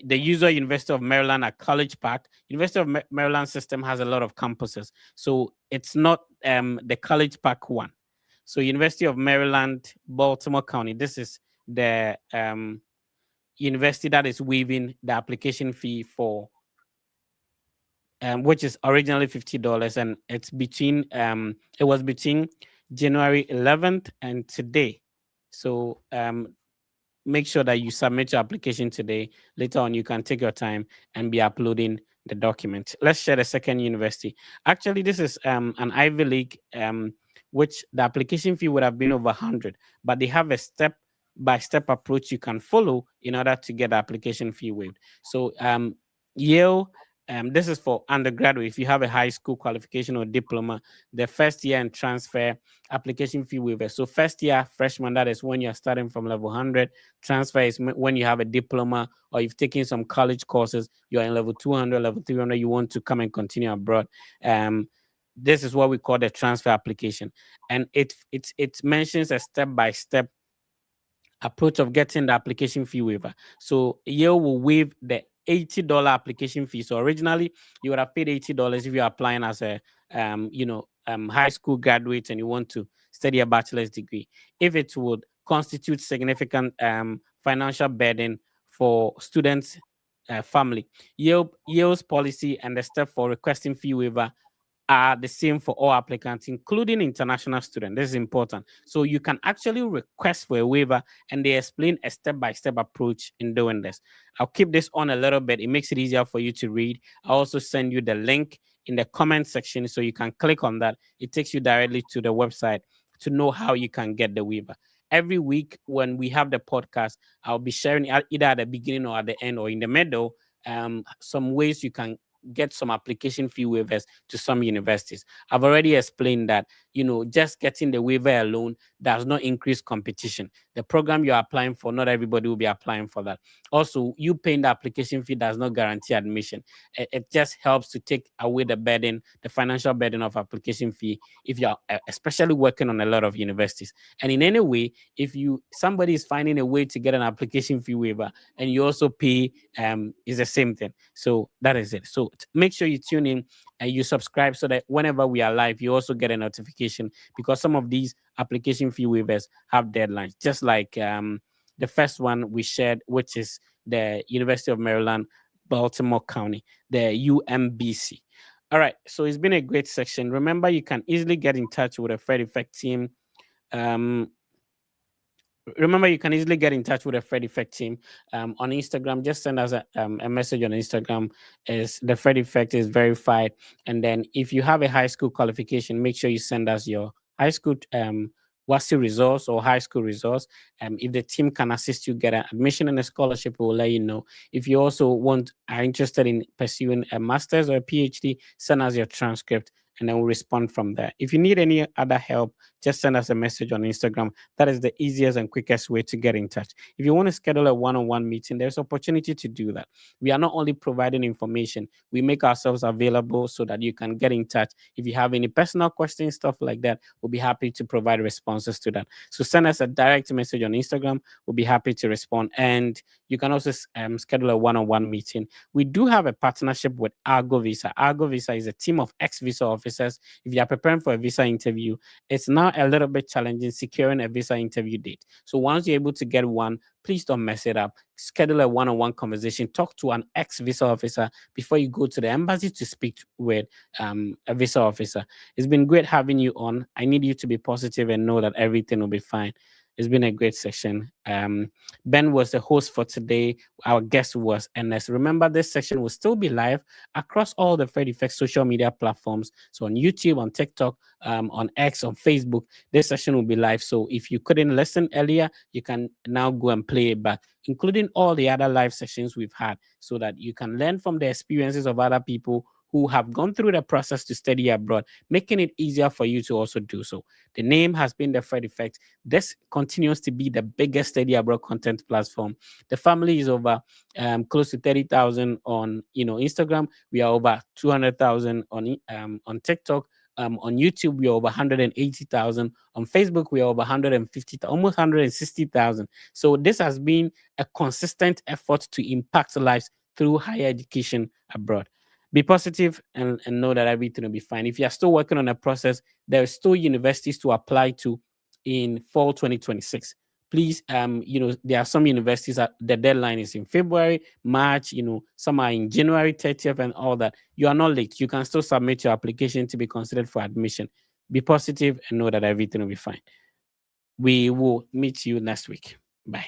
user University of Maryland at College Park. University of Maryland system has a lot of campuses, so it's not the College Park one. So University of Maryland, Baltimore County, this is the university that is waiving the application fee for which is originally $50, and it's between it was between January 11th and today. So make sure that you submit your application today. Later on, you can take your time and be uploading the document. Let's share the second university. Actually, this is an Ivy League, which the application fee would have been over 100, but they have a step-by-step approach you can follow in order to get the application fee waived. So Yale, this is for undergraduate. If you have a high school qualification or diploma, the first year and transfer application fee waiver. So first year freshman, that is when you're starting from level 100. Transfer is when you have a diploma or you've taken some college courses, you're in level 200, level 300, you want to come and continue abroad. This is what we call the transfer application. And it mentions a step-by-step approach of getting the application fee waiver. So Yale will waive the $80 application fee. So originally you would have paid $80 if you're applying as a high school graduate and you want to study a bachelor's degree. If it would constitute significant financial burden for students' family, Yale's policy and the step for requesting fee waiver are the same for all applicants, including international students. This is important. So you can actually request for a waiver, and they explain a step-by-step approach in doing this. I'll keep this on a little bit. It makes it easier for you to read. I'll also send you the link in the comment section so you can click on that. It takes you directly to the website to know how you can get the waiver. every week when we have the podcast, I'll be sharing either at the beginning or at the end or in the middle some ways you can get some application fee waivers to some universities. I've already explained that, just getting the waiver alone does not increase competition. The program you're applying for, not everybody will be applying for that. Also, you paying the application fee does not guarantee admission. It just helps to take away the financial burden of application fee if you're especially working on a lot of universities. And in any way, if somebody is finding a way to get an application fee waiver and you also pay, is the same thing. So that is it. So make sure you tune in and you subscribe so that whenever we are live, you also get a notification, because some of these application fee waivers have deadlines, just like the first one we shared, which is the University of Maryland, Baltimore County, the UMBC. All right, so it's been a great section. Remember, you can easily get in touch with the Fred Effect team. Remember, you can easily get in touch with the Fred Effect team on Instagram. Just send us a message on Instagram. The Fred Effect is verified. And then if you have a high school qualification, make sure you send us your high school WASI results or high school results. If the team can assist you get an admission and a scholarship, we'll let you know. If you also are interested in pursuing a master's or a PhD, send us your transcript and then we'll respond from there. If you need any other help, just send us a message on Instagram. That is the easiest and quickest way to get in touch. If you want to schedule a one-on-one meeting, there's opportunity to do that. We are not only providing information, we make ourselves available so that you can get in touch. If you have any personal questions, stuff like that, we'll be happy to provide responses to that. So send us a direct message on Instagram. We'll be happy to respond. And you can also schedule a one-on-one meeting. We do have a partnership with Argo Visa. Argo Visa is a team of ex-visa officers. If you are preparing for a visa interview, it's now a little bit challenging securing a visa interview date. So once you're able to get one, please don't mess it up. Schedule a one-on-one conversation. Talk to an ex-visa officer before you go to the embassy to speak with a visa officer. It's been great having you on. I need you to be positive and know that everything will be fine. It's been a great session. Ben was the host for today. Our guest was Ernest. Remember, this session will still be live across all the Fred Effect social media platforms. So on YouTube, on TikTok, on X, on Facebook, this session will be live. So if you couldn't listen earlier, you can now go and play it back, including all the other live sessions we've had, so that you can learn from the experiences of other people who have gone through the process to study abroad, making it easier for you to also do so. The name has been the Fred Effect. This continues to be the biggest study abroad content platform. The family is over close to 30,000 on Instagram. We are over 200,000 on TikTok. On YouTube, we are over 180,000. On Facebook, we are over 150, almost 160,000. So this has been a consistent effort to impact lives through higher education abroad. Be positive and know that everything will be fine. If you are still working on a process, there are still universities to apply to in fall 2026. Please, there are some universities that the deadline is in February, March, some are in January 30th and all that. You are not late. You can still submit your application to be considered for admission. Be positive and know that everything will be fine. We will meet you next week. Bye.